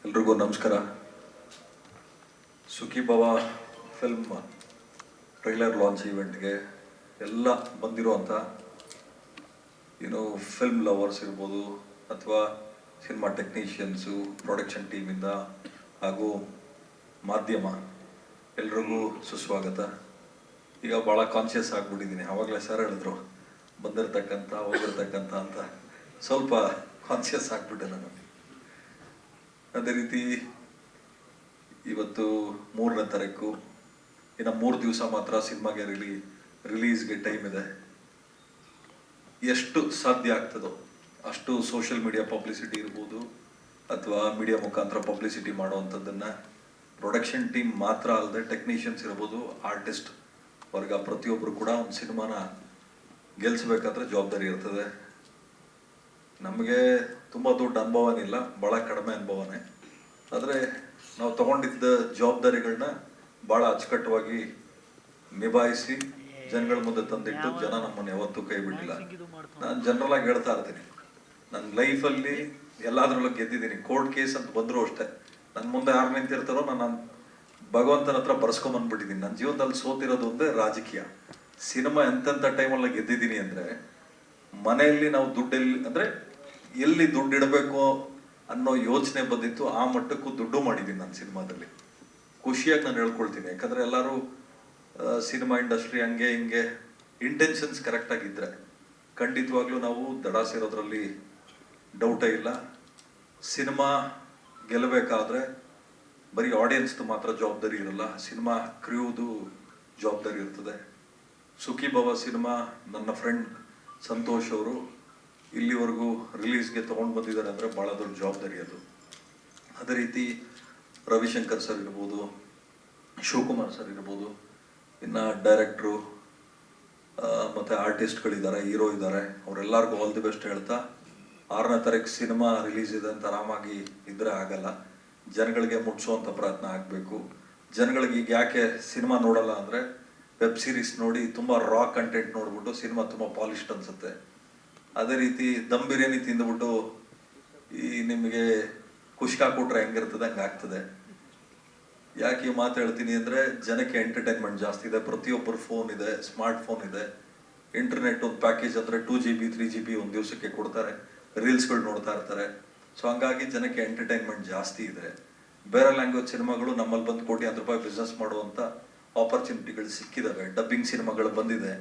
ಎಲ್ರಿಗೂ ನಮಸ್ಕಾರ. ಸುಖಿ ಭವ ಫಿಲ್ಮ್ ಟ್ರೈಲರ್ ಲಾಂಚ್ ಈವೆಂಟ್ಗೆ ಎಲ್ಲ ಬಂದಿರುವಂಥ ಫಿಲ್ಮ್ ಲವರ್ಸ್ ಇರ್ಬೋದು ಅಥವಾ ಸಿನಿಮಾ ಟೆಕ್ನಿಷಿಯನ್ಸು, ಪ್ರೊಡಕ್ಷನ್ ಟೀಮಿಂದ ಹಾಗೂ ಮಾಧ್ಯಮ ಎಲ್ರಿಗೂ ಸುಸ್ವಾಗತ. ಈಗ ಭಾಳ ಕಾನ್ಷಿಯಸ್ ಆಗಿಬಿಟ್ಟಿದ್ದೀನಿ. ಆವಾಗಲೇ ಸರ್ ಹೇಳಿದ್ರು ಬಂದಿರತಕ್ಕಂಥ ಹೋಗಿರ್ತಕ್ಕಂಥ ಅಂತ, ಸ್ವಲ್ಪ ಕಾನ್ಷಿಯಸ್ ಆಗಿಬಿಟ್ಟೆ ನಾನು. ಅದೇ ರೀತಿ ಇವತ್ತು 3ನೇ ತಾರೀಕು, ಇನ್ನು 3 ದಿವಸ ಮಾತ್ರ ಸಿನಿಮಾಗೆ ರಿಲೀಸ್ಗೆ ಟೈಮ್ ಇದೆ. ಎಷ್ಟು ಸಾಧ್ಯ ಆಗ್ತದೋ ಅಷ್ಟು ಸೋಷಿಯಲ್ ಮೀಡಿಯಾ ಪಬ್ಲಿಸಿಟಿ ಇರ್ಬೋದು ಅಥವಾ ಮೀಡಿಯಾ ಮುಖಾಂತರ ಪಬ್ಲಿಸಿಟಿ ಮಾಡುವಂಥದ್ದನ್ನು ಪ್ರೊಡಕ್ಷನ್ ಟೀಮ್ ಮಾತ್ರ ಅಲ್ಲದೆ ಟೆಕ್ನಿಷಿಯನ್ಸ್ ಇರ್ಬೋದು, ಆರ್ಟಿಸ್ಟ್ ವರ್ಗ ಪ್ರತಿಯೊಬ್ಬರು ಕೂಡ ಒಂದು ಸಿನಿಮಾನ ಗೆಲ್ಲಿಸ್ಬೇಕಾದ್ರೆ ಜವಾಬ್ದಾರಿ ಇರ್ತದೆ. ನಮಗೆ ತುಂಬ ದೊಡ್ಡ ಅನುಭವನಿಲ್ಲ, ಭಾಳ ಕಡಿಮೆ ಅನುಭವನೇ. ಆದರೆ ನಾವು ತಗೊಂಡಿದ್ದ ಜವಾಬ್ದಾರಿಗಳನ್ನ ಭಾಳ ಅಚ್ಚುಕಟ್ಟವಾಗಿ ನಿಭಾಯಿಸಿ ಜನಗಳ ಮುಂದೆ ತಂದಿಟ್ಟು ಜನ ನಮ್ಮನ್ನು ಯಾವತ್ತೂ ಕೈ ಬಿಟ್ಟಿಲ್ಲ. ನಾನು ಜನರಲ್ ಆಗಿ ಹೇಳ್ತಾ ಇರ್ತೀನಿ, ನನ್ನ ಲೈಫಲ್ಲಿ ಎಲ್ಲಾದ್ರಲ್ಲೂ ಗೆದ್ದಿದ್ದೀನಿ. ಕೋರ್ಟ್ ಕೇಸ್ ಅಂತ ಬಂದರೂ ಅಷ್ಟೇ, ನನ್ನ ಮುಂದೆ ಯಾರು ನಿಂತಿರ್ತಾರೋ ನಾನು ಭಗವಂತನ ಹತ್ರ ಬರ್ಸ್ಕೊಂಬಂದ್ಬಿಟ್ಟಿದ್ದೀನಿ. ನನ್ನ ಜೀವನದಲ್ಲಿ ಸೋತಿರೋದು ಒಂದೇ ರಾಜಕೀಯ. ಸಿನಿಮಾ ಎಂತೆಂಥ ಟೈಮಲ್ಲಿ ಗೆದ್ದಿದ್ದೀನಿ ಅಂದರೆ, ಮನೆಯಲ್ಲಿ ನಾವು ಎಲ್ಲಿ ದುಡ್ಡು ಇಡಬೇಕು ಅನ್ನೋ ಯೋಚನೆ ಬಂದಿತ್ತು, ಆ ಮಟ್ಟಕ್ಕೂ ದುಡ್ಡು ಮಾಡಿದ್ದೀನಿ ನಾನು ಸಿನಿಮಾದಲ್ಲಿ. ಖುಷಿಯಾಗಿ ನಾನು ಹೇಳ್ಕೊಳ್ತೀನಿ. ಯಾಕಂದರೆ ಎಲ್ಲರೂ ಸಿನಿಮಾ ಇಂಡಸ್ಟ್ರಿ ಹಂಗೆ ಹಿಂಗೆ ಇಂಟೆನ್ಷನ್ಸ್ ಕರೆಕ್ಟಾಗಿದ್ದರೆ ಖಂಡಿತವಾಗ್ಲೂ ನಾವು ದಡ ಸೇರೋದ್ರಲ್ಲಿ ಡೌಟೇ ಇಲ್ಲ. ಸಿನಿಮಾ ಗೆಲ್ಲಬೇಕಾದ್ರೆ ಬರೀ ಆಡಿಯನ್ಸ್ದು ಮಾತ್ರ ಜವಾಬ್ದಾರಿ ಇರಲ್ಲ, ಸಿನಿಮಾ ಕ್ರ್ಯೂದು ಜವಾಬ್ದಾರಿ ಇರ್ತದೆ. ಸುಖಿ ಭವ ಸಿನಿಮಾ ನನ್ನ ಫ್ರೆಂಡ್ ಸಂತೋಷ್ ಅವರು ಇಲ್ಲಿವರೆಗೂ ರಿಲೀಸ್ಗೆ ತೊಗೊಂಡು ಬಂದಿದ್ದಾರೆ ಅಂದರೆ ಭಾಳ ದೊಡ್ಡ ಜವಾಬ್ದಾರಿ ಅದು. ಅದೇ ರೀತಿ ರವಿಶಂಕರ್ ಸರ್ ಇರ್ಬೋದು, ಶಿವಕುಮಾರ್ ಸರ್ ಇರ್ಬೋದು, ಇನ್ನು ಡೈರೆಕ್ಟ್ರು ಮತ್ತು ಆರ್ಟಿಸ್ಟ್ಗಳಿದ್ದಾರೆ, ಹೀರೋ ಇದ್ದಾರೆ, ಅವರೆಲ್ಲರಿಗೂ ಆಲ್ ದಿ ಬೆಸ್ಟ್ ಹೇಳ್ತಾ, 6ನೇ ತಾರೀಕು ಸಿನಿಮಾ ರಿಲೀಸ್ ಇದೆ ಅಂತ ಆರಾಮಾಗಿ ಇದ್ದರೆ ಆಗಲ್ಲ. ಜನಗಳಿಗೆ ಮುಟ್ಟಿಸುವಂಥ ಪ್ರಯತ್ನ ಆಗಬೇಕು. ಜನಗಳಿಗೆ ಈಗ ಯಾಕೆ ಸಿನಿಮಾ ನೋಡಲ್ಲ ಅಂದರೆ, ವೆಬ್ ಸೀರೀಸ್ ನೋಡಿ ತುಂಬ ರಾ ಕಂಟೆಂಟ್ ನೋಡ್ಬಿಟ್ಟು ಸಿನಿಮಾ ತುಂಬ ಪಾಲಿಶ್ಡ್ ಅನಿಸುತ್ತೆ. ಅದೇ ರೀತಿ ದಮ್ ಬಿರಿಯಾನಿ ತಿಂದುಬಿಟ್ಟು ನಿಮಗೆ ಕುಷ್ಕಾ ಕೊಟ್ರೆ ಹೆಂಗಿರ್ತದೆ ಹಂಗೆ ಆಗ್ತದೆ. ಯಾಕೆ ಈ ಮಾತು ಹೇಳ್ತೀನಿ ಅಂದರೆ, ಜನಕ್ಕೆ ಎಂಟರ್ಟೈನ್ಮೆಂಟ್ ಜಾಸ್ತಿ ಇದೆ. ಪ್ರತಿಯೊಬ್ಬರು ಫೋನ್ ಇದೆ, ಸ್ಮಾರ್ಟ್ ಫೋನ್ ಇದೆ, ಇಂಟರ್ನೆಟ್ ಒಂದು ಪ್ಯಾಕೇಜ್ ಅಂದರೆ 2 GB 3 GB ಒಂದು ದಿವಸಕ್ಕೆ ಕೊಡ್ತಾರೆ, ರೀಲ್ಸ್ಗಳು ನೋಡ್ತಾ ಇರ್ತಾರೆ. ಸೊ ಹಂಗಾಗಿ ಜನಕ್ಕೆ ಎಂಟರ್ಟೈನ್ಮೆಂಟ್ ಜಾಸ್ತಿ ಇದೆ. ಬೇರೆ ಲ್ಯಾಂಗ್ವೇಜ್ ಸಿನಿಮಾಗಳು ನಮ್ಮಲ್ಲಿ ಬಂದು ₹1,00,00,000 ಬಿಸ್ನೆಸ್ ಮಾಡುವಂಥ ಆಪರ್ಚುನಿಟಿಗಳು ಸಿಕ್ಕಿದ್ದಾವೆ. ಡಬ್ಬಿಂಗ್ ಸಿನಿಮಾಗಳು ಬಂದಿದೆ.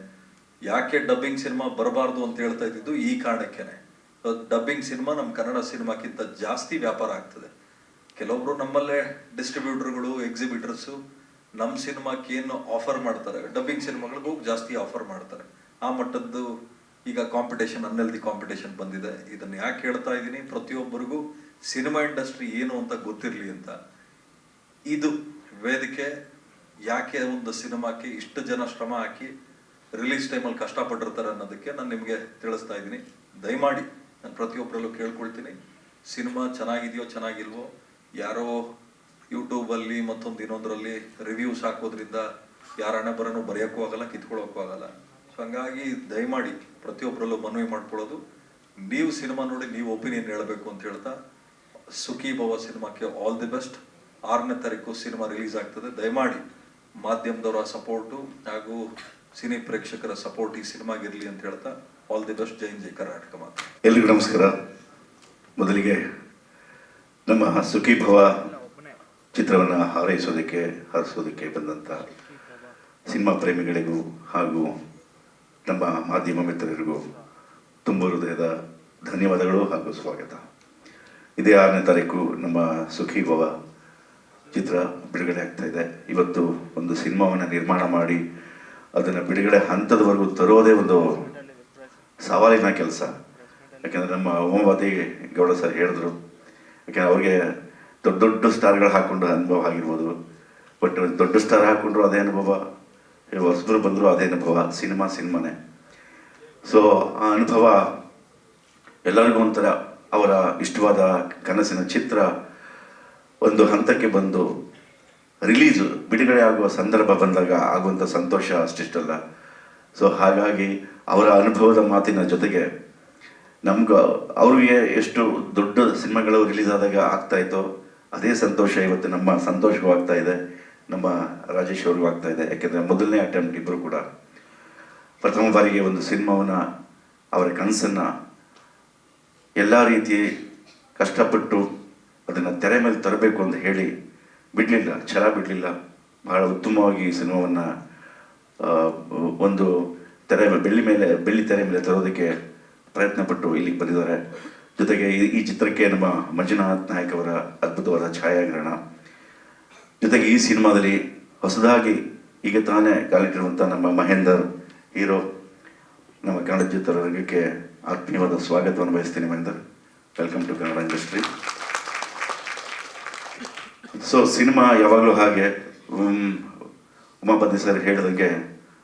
ಯಾಕೆ ಡಬ್ಬಿಂಗ್ ಸಿನಿಮಾ ಬರಬಾರ್ದು ಅಂತ ಹೇಳ್ತಾ ಇದ್ದಿದ್ದು ಈ ಕಾರಣಕ್ಕೇನೆ. ಡಬ್ಬಿಂಗ್ ಸಿನಿಮಾ ನಮ್ಮ ಕನ್ನಡ ಸಿನಿಮಾಕ್ಕಿಂತ ಜಾಸ್ತಿ ವ್ಯಾಪಾರ ಆಗ್ತದೆ. ಕೆಲವೊಬ್ರು ನಮ್ಮಲ್ಲೇ ಡಿಸ್ಟ್ರಿಬ್ಯೂಟರ್ಗಳು, ಎಕ್ಸಿಬಿಟರ್ಸು ನಮ್ಮ ಸಿನಿಮಾಕ್ಕೆ ಏನು ಆಫರ್ ಮಾಡ್ತಾರೆ, ಡಬ್ಬಿಂಗ್ ಸಿನಿಮಾಗಳಿಗೂ ಜಾಸ್ತಿ ಆಫರ್ ಮಾಡ್ತಾರೆ. ಆ ಮಟ್ಟದ್ದು ಈಗ ಕಾಂಪಿಟೇಷನ್, ಅನ್ಹೆಲ್ದಿ ಕಾಂಪಿಟೇಷನ್ ಬಂದಿದೆ. ಇದನ್ನು ಯಾಕೆ ಹೇಳ್ತಾ ಇದ್ದೀನಿ, ಪ್ರತಿಯೊಬ್ಬರಿಗೂ ಸಿನಿಮಾ ಇಂಡಸ್ಟ್ರಿ ಏನು ಅಂತ ಗೊತ್ತಿರಲಿ ಅಂತ. ಇದು ವೇದಿಕೆ. ಯಾಕೆ ಒಂದು ಸಿನಿಮಾಕ್ಕೆ ಇಷ್ಟು ಜನ ಶ್ರಮ ಹಾಕಿ ರಿಲೀಸ್ ಟೈಮಲ್ಲಿ ಕಷ್ಟಪಟ್ಟಿರ್ತಾರೆ ಅನ್ನೋದಕ್ಕೆ ನಾನು ನಿಮಗೆ ತಿಳಿಸ್ತಾ ಇದ್ದೀನಿ. ದಯಮಾಡಿ ನಾನು ಪ್ರತಿಯೊಬ್ಬರಲ್ಲೂ ಕೇಳ್ಕೊಳ್ತೀನಿ, ಸಿನಿಮಾ ಚೆನ್ನಾಗಿದೆಯೋ ಚೆನ್ನಾಗಿಲ್ವೋ, ಯಾರೋ ಯೂಟ್ಯೂಬಲ್ಲಿ ಮತ್ತೊಂದು ಇನ್ನೊಂದರಲ್ಲಿ ರಿವ್ಯೂಸ್ ಹಾಕೋದ್ರಿಂದ ಯಾರ ಹಣೆ ಬರೋನು ಬರೆಯೋಕ್ಕೂ ಆಗಲ್ಲ, ಕಿತ್ಕೊಳ್ಳೋಕ್ಕೂ ಆಗಲ್ಲ. ಸೊ ಹಂಗಾಗಿ ದಯಮಾಡಿ ಪ್ರತಿಯೊಬ್ಬರಲ್ಲೂ ಮನವಿ ಮಾಡ್ಕೊಳ್ಳೋದು, ನೀವು ಸಿನಿಮಾ ನೋಡಿ ನೀವು ಒಪಿನಿಯನ್ ಹೇಳಬೇಕು ಅಂತ ಹೇಳ್ತಾ, ಸುಖಿ ಭವ ಸಿನಿಮಾಕ್ಕೆ ಆಲ್ ದಿ ಬೆಸ್ಟ್. 6ನೇ ತಾರೀಕು ಸಿನಿಮಾ ರಿಲೀಸ್ ಆಗ್ತದೆ. ದಯಮಾಡಿ ಮಾಧ್ಯಮದವರ ಸಪೋರ್ಟು ಹಾಗೂ ಸಿನಿ ಪ್ರೇಕ್ಷಕರ ಸಪೋರ್ಟ್ ಈ ಸಿನಿಮಾಗಿರಲಿ ಅಂತ ಹೇಳ್ತಾ, ಆಲ್ ದಿ ಬೆಸ್ಟ್. ಜೈ ಜೈ ಕರ್ನಾಟಕ ಮಾತು. ಎಲ್ರಿಗೂ ನಮಸ್ಕಾರ. ಮೊದಲಿಗೆ ನಮ್ಮ ಸುಖಿ ಭವ ಚಿತ್ರವನ್ನು ಹರಿಸೋದಕ್ಕೆ ಬಂದಂಥ ಸಿನಿಮಾ ಪ್ರೇಮಿಗಳಿಗೂ ಹಾಗೂ ನಮ್ಮ ಮಾಧ್ಯಮ ಮಿತ್ರರಿಗೂ ತುಂಬ ಹೃದಯದ ಧನ್ಯವಾದಗಳು ಹಾಗೂ ಸ್ವಾಗತ. ಇದೇ 6ನೇ ತಾರೀಕು ನಮ್ಮ ಸುಖಿ ಭವ ಚಿತ್ರ ಬಿಡುಗಡೆ ಆಗ್ತಾ ಇದೆ. ಇವತ್ತು ಒಂದು ಸಿನಿಮಾವನ್ನು ನಿರ್ಮಾಣ ಮಾಡಿ ಅದನ್ನು ಬಿಡುಗಡೆ ಹಂತದವರೆಗೂ ತರೋದೇ ಒಂದು ಸವಾಲಿನ ಕೆಲಸ. ಯಾಕೆಂದರೆ ನಮ್ಮ ಓಮವಾದಿ ಗೌಡ ಸರ್ ಹೇಳಿದ್ರು, ಯಾಕೆಂದರೆ ಅವ್ರಿಗೆ ದೊಡ್ಡ ದೊಡ್ಡ ಸ್ಟಾರ್ಗಳು ಹಾಕ್ಕೊಂಡು ಅನುಭವ ಆಗಿರ್ಬೋದು, ಬಟ್ ದೊಡ್ಡ ಸ್ಟಾರ್ ಹಾಕ್ಕೊಂಡ್ರು ಅದೇ ಅನುಭವ, ಹೊಸಬ್ರು ಬಂದರೂ ಅದೇ ಅನುಭವ. ಸಿನಿಮಾನೇ. ಸೊ ಆ ಅನುಭವ ಎಲ್ಲರಿಗೂ ಒಂಥರ ಅವರ ಇಷ್ಟವಾದ ಕನಸಿನ ಚಿತ್ರ ಒಂದು ಹಂತಕ್ಕೆ ಬಂದು ರಿಲೀಸು ಬಿಡುಗಡೆ ಆಗುವ ಸಂದರ್ಭ ಬಂದಾಗ ಆಗುವಂಥ ಸಂತೋಷ ಅಷ್ಟಿಷ್ಟಲ್ಲ. ಸೊ ಹಾಗಾಗಿ ಅವರ ಅನುಭವದ ಮಾತಿನ ಜೊತೆಗೆ ಅವ್ರಿಗೆ ಎಷ್ಟು ದೊಡ್ಡ ಸಿನಿಮಾಗಳು ರಿಲೀಸ್ ಆದಾಗ ಆಗ್ತಾ ಇತ್ತೋ ಅದೇ ಸಂತೋಷ ಇವತ್ತು ನಮ್ಮ ಸಂತೋಷವೂ ಆಗ್ತಾ ಇದೆ, ನಮ್ಮ ರಾಜೇಶ್ ಅವ್ರಿಗೂ ಆಗ್ತಾ ಇದೆ. ಯಾಕೆಂದರೆ ಮೊದಲನೇ ಅಟೆಂಪ್ಟ್ ಇಬ್ಬರು ಕೂಡ ಪ್ರಥಮ ಬಾರಿಗೆ ಒಂದು ಸಿನಿಮಾವನ್ನು, ಅವರ ಕನಸನ್ನು ಎಲ್ಲ ರೀತಿ ಕಷ್ಟಪಟ್ಟು ಅದನ್ನು ತೆರೆ ಮೇಲೆ ತರಬೇಕು ಅಂತ ಹೇಳಿ ಬಿಡಲಿಲ್ಲ, ಛಲ ಬಿಡಲಿಲ್ಲ. ಬಹಳ ಉತ್ತಮವಾಗಿ ಈ ಸಿನಿಮಾವನ್ನು ಒಂದು ಬೆಳ್ಳಿ ತೆರೆ ಮೇಲೆ ತರೋದಕ್ಕೆ ಪ್ರಯತ್ನಪಟ್ಟು ಇಲ್ಲಿಗೆ ಬಂದಿದ್ದಾರೆ. ಜೊತೆಗೆ ಈ ಚಿತ್ರಕ್ಕೆ ನಮ್ಮ ಮಂಜುನಾಥ್ ನಾಯಕ್ ಅವರ ಅದ್ಭುತವಾದ ಛಾಯಾಗ್ರಹಣ, ಜೊತೆಗೆ ಈ ಸಿನಿಮಾದಲ್ಲಿ ಹೊಸದಾಗಿ ಈಗ ತಾನೇ ಕಾಲಿಟ್ಟಿರುವಂಥ ನಮ್ಮ ಮಹೇಂದರ್ ಹೀರೋ, ನಮ್ಮ ಕನ್ನಡ ಚಿತ್ರರಂಗಕ್ಕೆ ಆತ್ಮೀಯವಾದ ಸ್ವಾಗತವನ್ನು ಬಯಸ್ತೀನಿ. Mahender, welcome to Kannada industry. So cinema ಯಾವಾಗಲೂ ಹಾಗೆ, ಉಮಾಪತಿ ಸರ್ ಹೇಳಿದಂಗೆ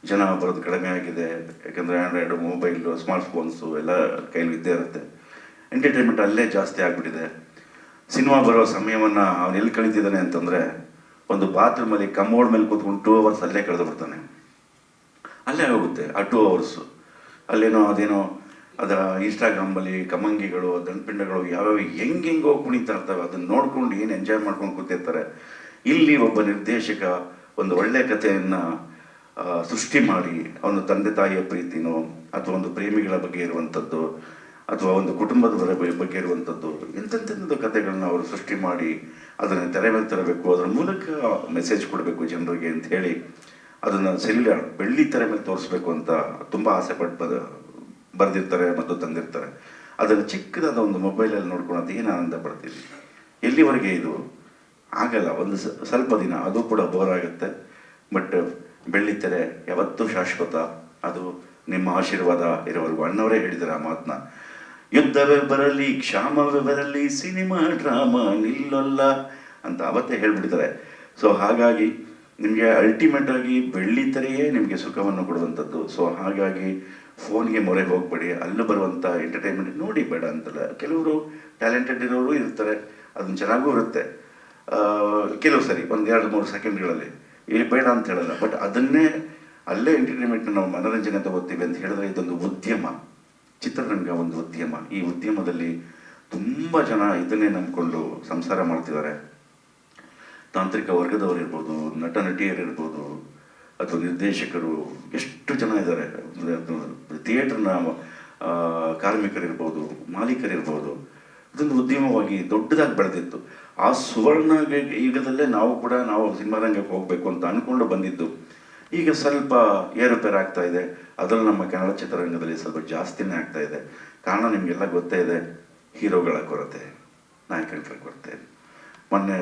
ಜನ ಬರೋದು ಕಡಿಮೆ ಆಗಿದೆ. ಯಾಕಂದರೆ ಆ್ಯಂಡ್ರಾಯ್ಡು, ಮೊಬೈಲು, ಸ್ಮಾರ್ಟ್ ಫೋನ್ಸು ಎಲ್ಲ ಕೈಲಿ ಇದ್ದೇ ಇರುತ್ತೆ. ಎಂಟರ್ಟೈನ್ಮೆಂಟ್ ಅಲ್ಲೇ ಜಾಸ್ತಿ ಆಗಿಬಿಟ್ಟಿದೆ. ಸಿನಿಮಾ ಬರೋ ಸಮಯವನ್ನು ಅವನು ಎಲ್ಲಿ ಕಳೀತಿದ್ದಾನೆ ಅಂತಂದರೆ, ಒಂದು ಬಾತ್ರೂಮಲ್ಲಿ ಕಮೋಡ್ ಮೇಲೆ ಕೂತ್ಕೊಂಡು 2 hours ಅಲ್ಲೇ ಕಳೆದು ಬಿಡ್ತಾನೆ. ಅಲ್ಲೇ ಹೋಗುತ್ತೆ ಆ 2 hours. ಅಲ್ಲೇನೋ ಅದರ ಇನ್ಸ್ಟಾಗ್ರಾಮಲ್ಲಿ ಕಮಂಗಿಗಳು, ದಂಡಪಿಂಡಗಳು ಯಾವ್ಯಾವ ಹೆಂಗೆಂಗೋ ಕುಣಿತಾ ಇರ್ತವೆ, ಅದನ್ನು ನೋಡ್ಕೊಂಡು ಏನು ಎಂಜಾಯ್ ಮಾಡ್ಕೊಂಡು ಕೂತಿರ್ತಾರೆ. ಇಲ್ಲಿ ಒಬ್ಬ ನಿರ್ದೇಶಕ ಒಂದು ಒಳ್ಳೆಯ ಕಥೆಯನ್ನು ಸೃಷ್ಟಿ ಮಾಡಿ, ಅವನು ತಂದೆ ತಾಯಿಯ ಪ್ರೀತಿನೋ ಅಥವಾ ಒಂದು ಪ್ರೇಮಿಗಳ ಬಗ್ಗೆ ಇರುವಂಥದ್ದು ಅಥವಾ ಒಂದು ಕುಟುಂಬದ ಬಗ್ಗೆ ಇರುವಂಥದ್ದು ಇಂಥದ್ದು ಕಥೆಗಳನ್ನ ಅವರು ಸೃಷ್ಟಿ ಮಾಡಿ ಅದನ್ನು ತೆರೆ ಮೇಲೆ ತರಬೇಕು, ಅದರ ಮೂಲಕ ಮೆಸೇಜ್ ಕೊಡಬೇಕು ಜನರಿಗೆ ಅಂತ ಹೇಳಿ ಅದನ್ನು ಬೆಳ್ಳಿ ತೆರೆ ಮೇಲೆ ತೋರಿಸ್ಬೇಕು ಅಂತ ತುಂಬ ಆಸೆ ಪಟ್ಟು ಬರೆದಿರ್ತಾರೆ ಮತ್ತು ತಂದಿರ್ತಾರೆ. ಅದನ್ನು ಚಿಕ್ಕದಾದ ಒಂದು ಮೊಬೈಲಲ್ಲಿ ನೋಡ್ಕೊಂಡು ಅದು ಏನು ಆನಂದ ಪಡ್ತೀವಿ. ಎಲ್ಲಿವರೆಗೆ ಇದು ಆಗಲ್ಲ, ಒಂದು ಸ್ವಲ್ಪ ದಿನ ಅದು ಕೂಡ ಬೋರ್ ಆಗುತ್ತೆ. ಬಟ್ ಬೆಳ್ಳಿ ತೆರೆ ಯಾವತ್ತೂ ಶಾಶ್ವತ, ಅದು ನಿಮ್ಮ ಆಶೀರ್ವಾದ ಇರೋವರೆಗೂ. ಅಣ್ಣವರೇ ಹೇಳಿದ್ದಾರೆ ಆ ಮಾತನ್ನ, ಯುದ್ಧವೇ ಬರಲಿ ಕ್ಷಾಮವೇ ಬರಲಿ ಸಿನಿಮಾ ಡ್ರಾಮಾ ನಿಲ್ಲಲ್ಲ ಅಂತ ಅವತ್ತೇ ಹೇಳ್ಬಿಡ್ತಾರೆ. ಸೊ ಹಾಗಾಗಿ ನಿಮಗೆ ಅಲ್ಟಿಮೇಟ್ ಆಗಿ ಬೆಳ್ಳಿ ತೆರೆಯೇ ನಿಮಗೆ ಸುಖವನ್ನು ಕೊಡುವಂಥದ್ದು. ಸೊ ಹಾಗಾಗಿ ಫೋನ್ಗೆ ಮೊರೆ ಹೋಗ್ಬೇಡಿ, ಅಲ್ಲೂ ಬರುವಂಥ ಎಂಟರ್ಟೈನ್ಮೆಂಟ್ ನೋಡಿ, ಬೇಡ ಅಂತಲ್ಲ. ಕೆಲವರು ಟ್ಯಾಲೆಂಟೆಡ್ ಇರೋರು ಇರ್ತಾರೆ, ಅದನ್ನು ಚೆನ್ನಾಗೂ ಇರುತ್ತೆ. ಕೆಲವು ಸರಿ 1-2-3 ಸೆಕೆಂಡ್ಗಳಲ್ಲಿ ಇಲ್ಲಿ ಬೇಡ ಅಂತ ಹೇಳಲ್ಲ, ಬಟ್ ಅದನ್ನೇ ಅಲ್ಲೇ ಎಂಟರ್ಟೈನ್ಮೆಂಟ್ನ ನಾವು ಮನೋರಂಜನೆ ತಗೋತೀವಿ ಅಂತ ಹೇಳಿದ್ರೆ ಇದೊಂದು ಉದ್ಯಮ, ಚಿತ್ರರಂಗ ಒಂದು ಉದ್ಯಮ. ಈ ಉದ್ಯಮದಲ್ಲಿ ತುಂಬ ಜನ ಇದನ್ನೇ ನಂಬಿಕೊಂಡು ಸಂಸಾರ ಮಾಡ್ತಿದ್ದಾರೆ. ತಾಂತ್ರಿಕ ವರ್ಗದವರು ಇರ್ಬೋದು, ನಟ ನಟಿಯರಿರ್ಬೋದು, ಅಥವಾ ನಿರ್ದೇಶಕರು, ಎಷ್ಟು ಜನ ಇದ್ದಾರೆ, ಥಿಯೇಟರ್ನ ಕಾರ್ಮಿಕರಿರ್ಬೋದು, ಮಾಲೀಕರಿರ್ಬೋದು. ಇದೊಂದು ಉದ್ಯಮವಾಗಿ ದೊಡ್ಡದಾಗಿ ಬೆಳೆದಿತ್ತು. ಆ ಸುವರ್ಣ ಯುಗದಲ್ಲೇ ನಾವು ಸಿನಿಮಾರಂಗಕ್ಕೆ ಹೋಗಬೇಕು ಅಂತ ಅಂದ್ಕೊಂಡು ಬಂದಿದ್ದು. ಈಗ ಸ್ವಲ್ಪ ಏರುಪೇರು ಆಗ್ತಾ ಇದೆ. ಅದರಲ್ಲಿ ನಮ್ಮ ಕನ್ನಡ ಚಿತ್ರರಂಗದಲ್ಲಿ ಸ್ವಲ್ಪ ಜಾಸ್ತಿನೇ ಆಗ್ತಾ ಇದೆ. ಕಾರಣ ನಿಮಗೆಲ್ಲ ಗೊತ್ತೇ ಇದೆ, ಹೀರೋಗಳ ಕೊರತೆ, ನಾಯಕರ ಕೊರತೆ. ಮೊನ್ನೆ